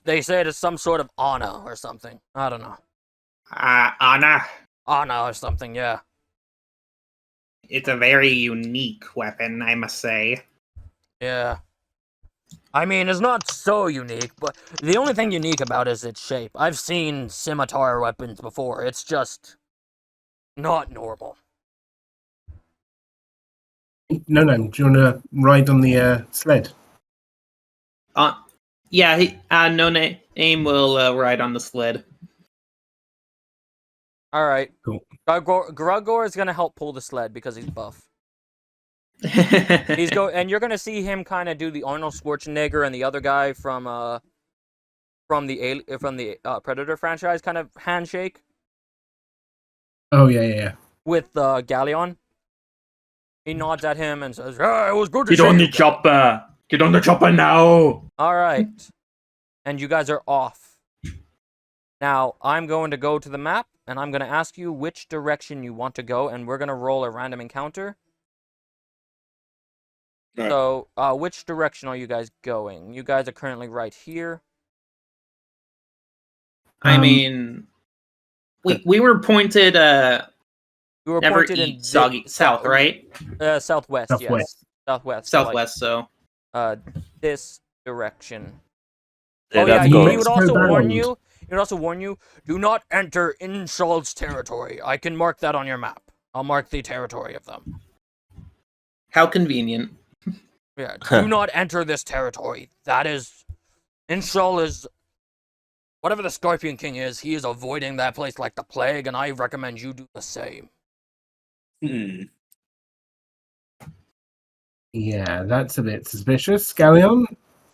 they say it is some sort of honor or something. I don't know.
Honor?
Honor or something, yeah.
It's a very unique weapon, I must say.
Yeah. I mean, it's not so unique, but the only thing unique about it is its shape. I've seen scimitar weapons before. It's just not normal.
No. Do you want to ride on the sled?
Yeah. No name will ride on the sled.
All right.
Cool.
Grugor is gonna help pull the sled because he's buff. And you're gonna see him kind of do the Arnold Schwarzenegger and the other guy from the Predator franchise kind of handshake.
Oh yeah.
With Galleon. He nods at him and says, "Yeah, it was good to see
Get on
you
the chopper! Get on the chopper now!"
All right. And you guys are off. Now, I'm going to go to the map, and I'm going to ask you which direction you want to go, and we're going to roll a random encounter.
Right.
So, which direction are you guys going? You guys are currently right here.
I mean, we were pointed.
We were
never
pointed in
south, right?
Southwest. Yes. Southwest.
Southwest. So,
this direction. Oh yeah,
I've
he
got-
would also warn
Snowbound.
you. He would also warn you: do not enter Inshald's territory. I can mark that on your map. I'll mark the territory of them.
How convenient.
Yeah, do not enter this territory. That is, Inshal is whatever the Scorpion King is. He is avoiding that place like the plague, and I recommend you do the same.
Hmm.
Yeah, that's a bit suspicious. Scallion?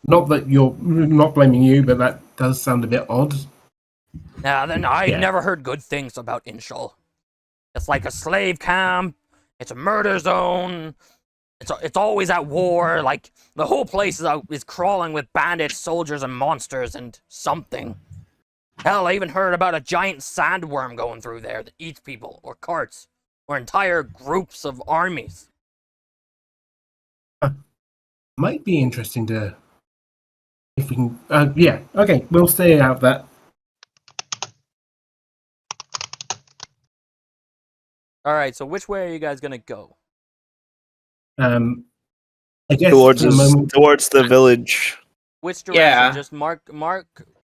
Not that you're not blaming you, but that does sound a bit odd.
Now then, I
Yeah.
never heard good things about Inshal. It's like a slave camp. It's a murder zone. It's always at war. Like the whole place is crawling with bandits, soldiers, and monsters, and something. Hell, I even heard about a giant sandworm going through there that eats people, or carts, or entire groups of armies.
Might be interesting to. If we can. Yeah, okay, we'll stay out that.
All right, so which way are you guys gonna go?
I guess
towards
for the moment,
towards the village.
Which direction?
Yeah.
Just mark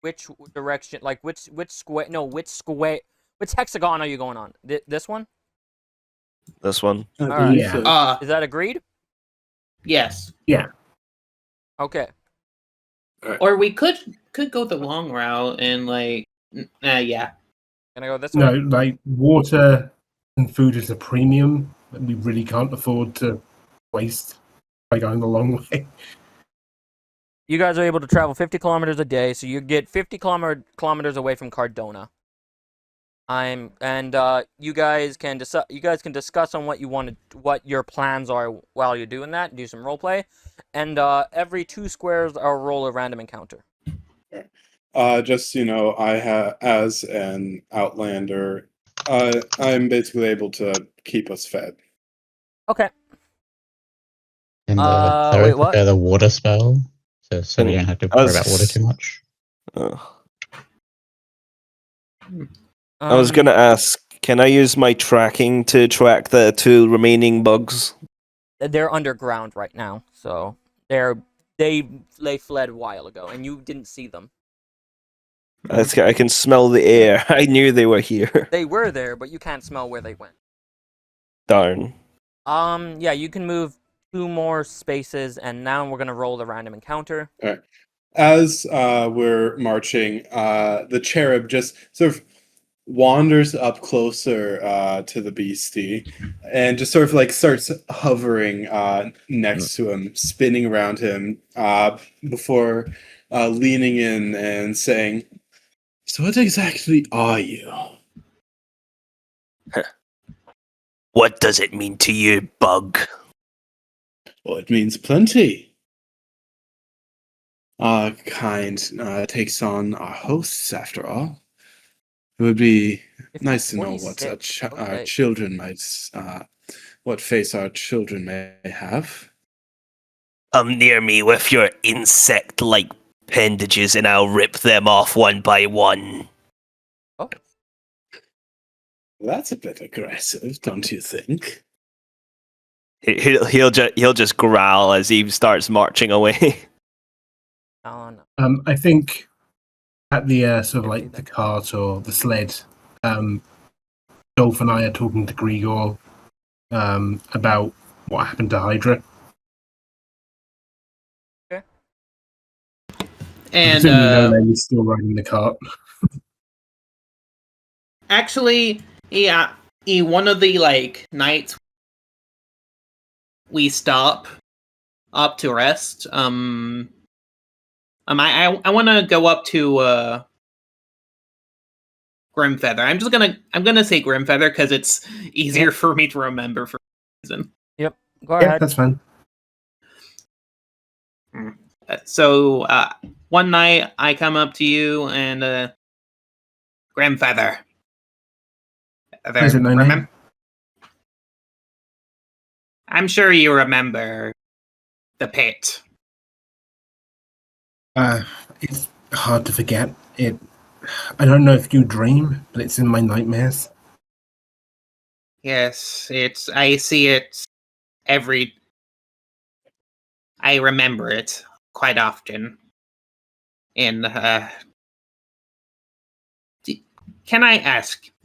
which direction, like which square? No, which square? Which hexagon are you going on? This one?
This one.
I
Alright.
believe
Yeah.
so.
Is that agreed?
Yes.
Okay.
Or we could go the long route and like, yeah.
Gonna go this
no,
way.
like water and food is a premium that we really can't afford to waste by going the long way.
You guys are able to travel 50 kilometers a day, so you get 50 kilometers away from Cardona. You guys can discuss on what your plans are while you're doing that. Do some roleplay, and every 2 squares I'll roll a random encounter.
Just as an outlander, I'm basically able to keep us fed.
Okay.
And
Wait,
cleric
what?
prepare the water spell, so we don't have to worry about water too much.
I was gonna ask, can I use my tracking to track the 2 remaining bugs?
They're underground right now, so they fled a while ago, and you didn't see them.
I can smell the air. I knew they were here.
They were there, but you can't smell where they went.
Darn.
Yeah, you can move 2 more spaces, and now we're gonna roll the random encounter.
All right. As we're marching, the cherub just sort of wanders up closer to the beastie and just sort of like starts hovering next to him, spinning around him before leaning in and saying, "So what exactly are you?"
What does it mean to you, bug?
Well, it means plenty. Our kind takes on our hosts, after all. It would be
If
nice to
you're
know what
26,
our
okay.
children might, what face our children may have.
Come near me with your insect-like appendages and I'll rip them off one by one.
Oh,
That's a bit aggressive, don't you think?
He'll just growl as he starts marching away.
no.
I think at the sort of like the cart or the sled, Dolph and I are talking to Grigor about what happened to Hydra.
And
Presumably Nolan is still riding the cart.
actually, yeah, one of the like nights we stop up to rest. I want to go up to Grimfeather. I'm gonna say Grimfeather because it's easier for me to remember for some reason.
Go
Yeah,
ahead.
that's fine.
So one night I come up to you and Grimfeather.
Is it no name?
I'm sure you remember the pit.
It's hard to forget. I don't know if you dream, but it's in my nightmares.
Yes, I see it I remember it quite often. And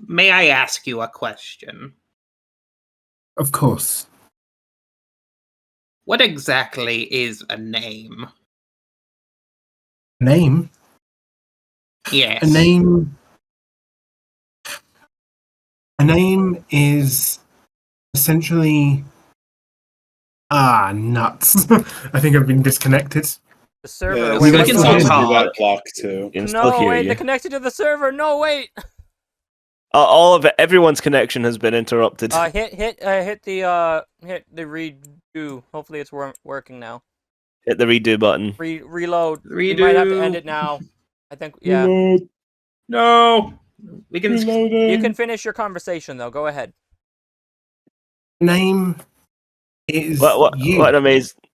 may I ask you a question?
Of course.
What exactly is a name?
Name?
Yes.
A name is essentially nuts. I think I've been disconnected.
The server.
Yeah,
Wait,
we
what
can
the
still
fuck?
talk.
that block too.
You can still
No,
hear
wait,
you.
they're connected to the server. No, wait.
All of it, everyone's connection has been interrupted.
Hit the redo. Hopefully it's working now.
Hit the redo button.
Reload.
Redo.
We might have to end it now. I think, yeah.
Reload.
No. We can.
Reloading.
You can finish your conversation though. Go ahead.
Name is
What
you.
an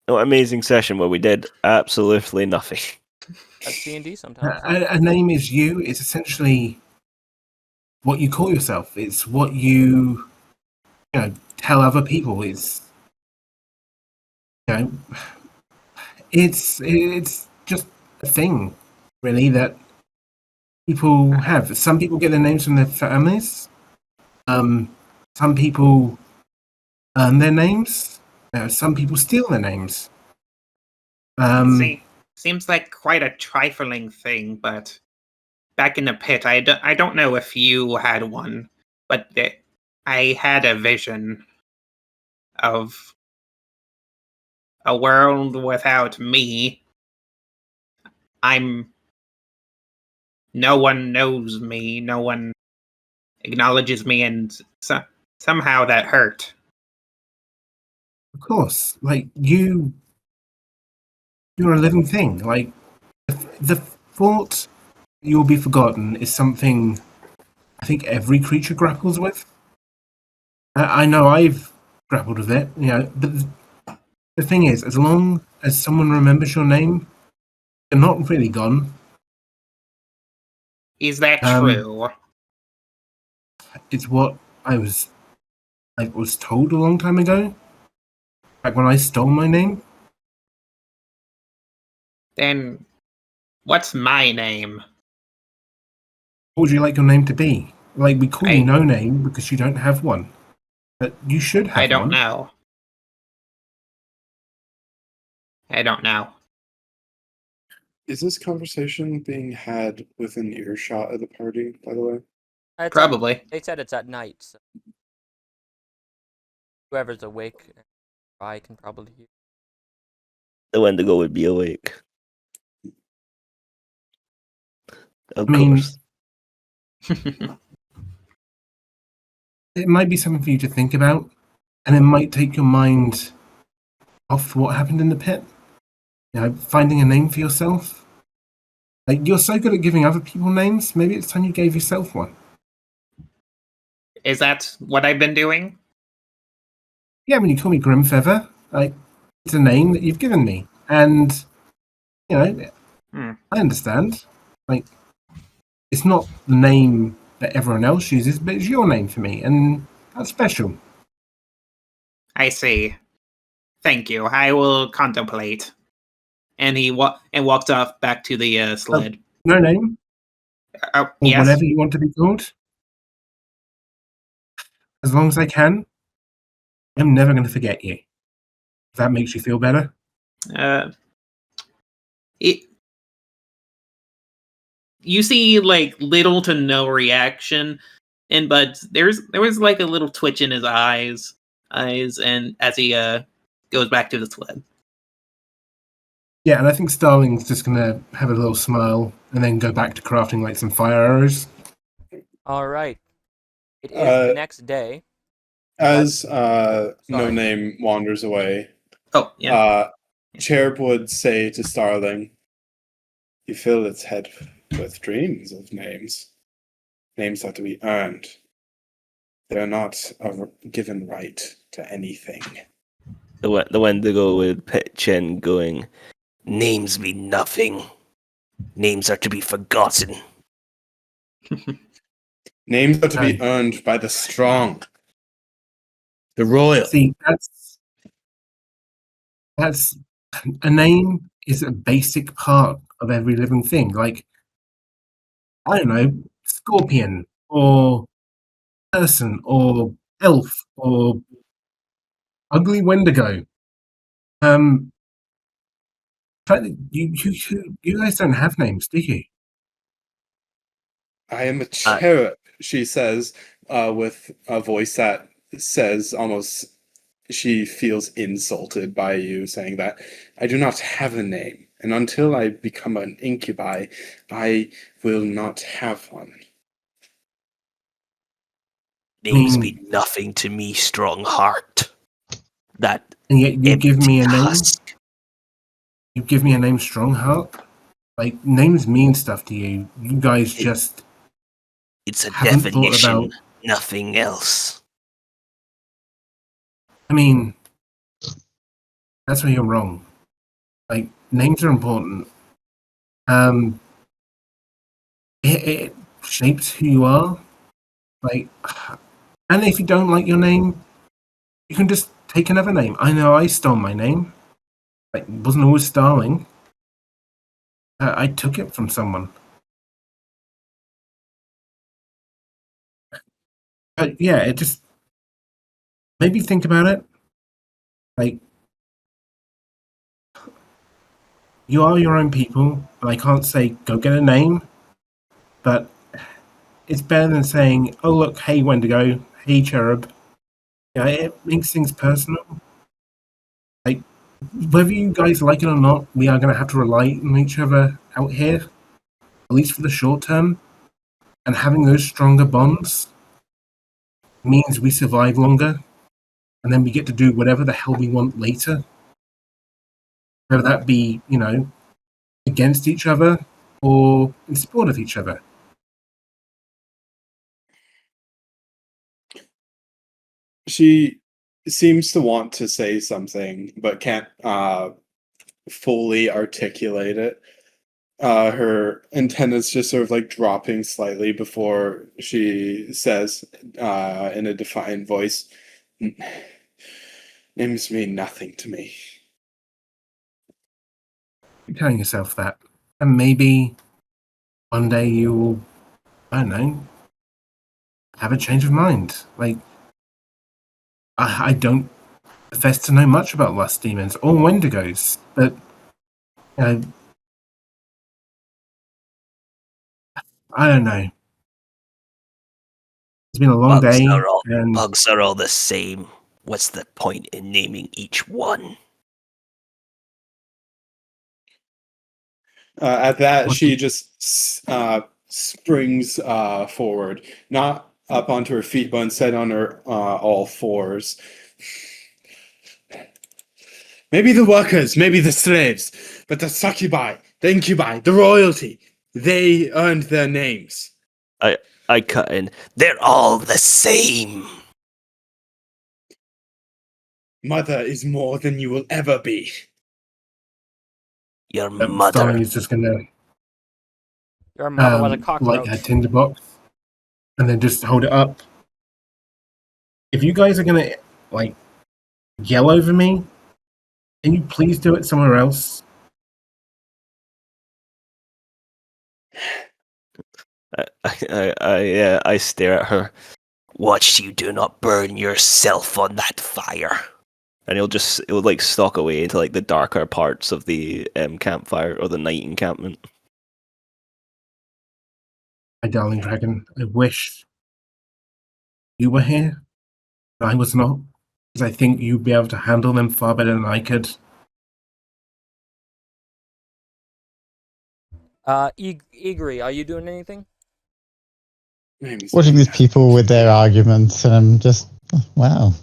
amazing session where we did absolutely nothing.
That's D&D sometimes.
A name is you. It's essentially what you call yourself. It's what you tell other people. It's it's just a thing, really, that people have. Some people get their names from their families. Some people earn their names. Some people steal their names.
Seems like quite a trifling thing, but back in the pit, I don't know if you had one, but I had a vision of a world without me. No one knows me, no one acknowledges me, and somehow that hurt.
Of course, like you're a living thing. Like the thought you'll be forgotten is something I think every creature grapples with. I know I've grappled with it, but the thing is, as long as someone remembers your name, you're not really gone.
Is that true?
It's what I was told a long time ago. Back when I stole my name.
Then what's my name?
What would you like your name to be? Like, we call you No Name because you don't have one. But you should have one.
I don't know. I don't know.
Is this conversation being had within earshot of the party, by the way?
Probably.
They said it's at night, so whoever's awake I can probably hear.
The Wendigo would be awake. Of
I mean,
course.
it might be something for you to think about, and it might take your mind off what happened in the pit. Finding a name for yourself. Like, you're so good at giving other people names, maybe it's time you gave yourself one.
Is that what I've been doing?
Yeah, when you call me Grimfeather, like, it's a name that you've given me. And, I understand. Like, it's not the name that everyone else uses, but it's your name for me, and that's special.
I see. Thank you. I will contemplate. And he walked off back to the sled.
No name?
Oh,
Or
yes.
whatever you want to be called. As long as I can, I'm never going to forget you. If that makes you feel better.
You see like little to no reaction, but there was like a little twitch in his eyes, and as he goes back to the sled.
Yeah, and I think Starling's just going to have a little smile and then go back to crafting like some fire arrows.
All right. It is the next day.
As No Name wanders away.
Oh, yeah.
Cherub would say to Starling, "You fill its head with dreams of names. Names have to be earned. They're not a given right to anything."
The Wendigo would pitch in, going, "Names mean nothing. Names are to be forgotten."
Names are to be earned by the strong. The royal.
See, that's a name is a basic part of every living thing. Like, I don't know, scorpion, or person, or elf, or ugly Wendigo. You guys don't have names, do you?
I am a cherub, she says, with a voice that says almost she feels insulted by you saying that. I do not have a name, and until I become an incubi, I will not have one.
Names mean nothing to me, strong heart. That
and yet you give me a name.
husk.
You give me a name, Strongheart. Like, names mean stuff to you. You guys just
It's a
haven't thought
definition,
about.
nothing else.
I mean, that's where you're wrong. Like, names are important. It shapes who you are. Like, and if you don't like your name, you can just take another name. I know I stole my name. Like, it wasn't always Starling. I took it from someone. But yeah, it just maybe think about it. Like, you are your own people, and I can't say go get a name, but it's better than saying, "Oh look, hey Wendigo, hey Cherub." Yeah, it makes things personal. Like, whether you guys like it or not, we are going to have to rely on each other out here, at least for the short term. And having those stronger bonds means we survive longer, and then we get to do whatever the hell we want later. Whether that be, against each other or in support of each other.
She seems to want to say something, but can't fully articulate it. Her antennas just sort of like dropping slightly before she says in a defiant voice, names mean nothing to me.
You're telling yourself that. And maybe one day you will, I don't know, have a change of mind. Like, I don't profess to know much about lust demons or Wendigos, but, I don't know. It's been a long day.
Bugs are all the same. What's the point in naming each one?
At that, she just springs forward, not up onto her feet, but instead on her all fours. Maybe the workers, maybe the slaves, but the succubi, the incubi, the royalty, they earned their names.
I cut in. They're all the same.
Mother is more than you will ever be.
Your mother.
Starling is just gonna
Your mother was a
light her
cockroach.
tinderbox and then just hold it up. If you guys are gonna yell over me, can you please do it somewhere else?
I stare at her. Watch you do not burn yourself on that fire. And it will like stalk away into like the darker parts of the campfire or the night encampment.
My darling dragon, I wish you were here, but I was not, because I think you'd be able to handle them far better than I could.
Ygri, are you doing anything?
Watching these people with their arguments, and I'm just, wow,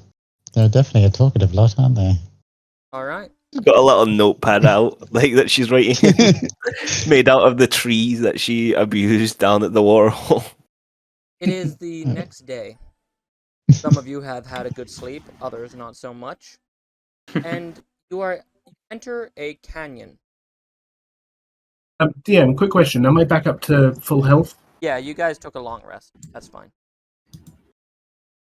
they're definitely a talkative lot, aren't they?
All right.
She's got a little notepad out, like that she's writing, made out of the trees that she abused down at the war hall.
It is the next day. Some of you have had a good sleep, others not so much. And you enter a canyon.
DM, quick question. Am I back up to full health?
Yeah, you guys took a long rest. That's fine.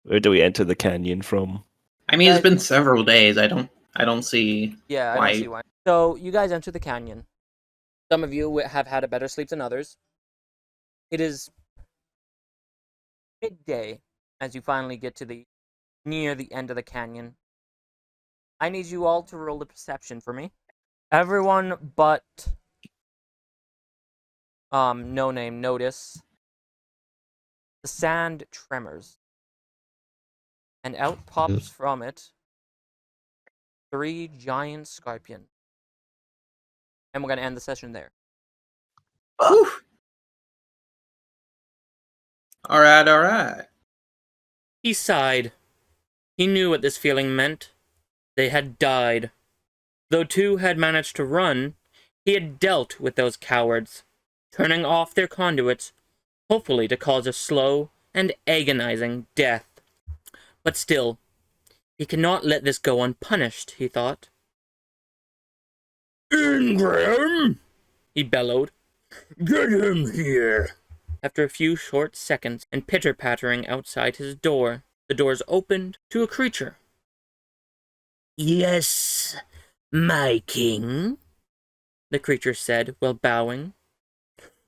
Where do we enter the canyon from?
I mean, it's been several days. I don't see.
Yeah, I
why.
don't see why. So you guys enter the canyon. Some of you have had a better sleep than others. It is midday as you finally get to near the end of the canyon. I need you all to roll a perception for me. Everyone but no name notice the sand tremors. And out pops from it 3 giant scorpions. And we're gonna end the session there.
Whew. All right.
He sighed. He knew what this feeling meant. They had died. Though 2 had managed to run, he had dealt with those cowards, turning off their conduits, hopefully to cause a slow and agonizing death. But still, he cannot let this go unpunished, he thought. Ingram! He bellowed. Get him here! After a few short seconds and pitter-pattering outside his door, the doors opened to a creature. Yes, my king, the creature said while bowing.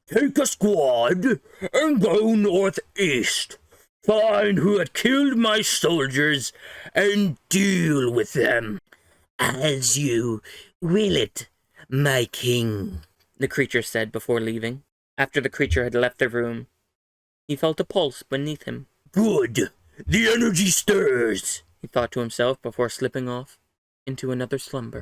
Take a squad and go northeast. Find who had killed my soldiers and deal with them. As you will it, my king, the creature said before leaving. After the creature had left the room, he felt a pulse beneath him. Good, the energy stirs, he thought to himself before slipping off into another slumber.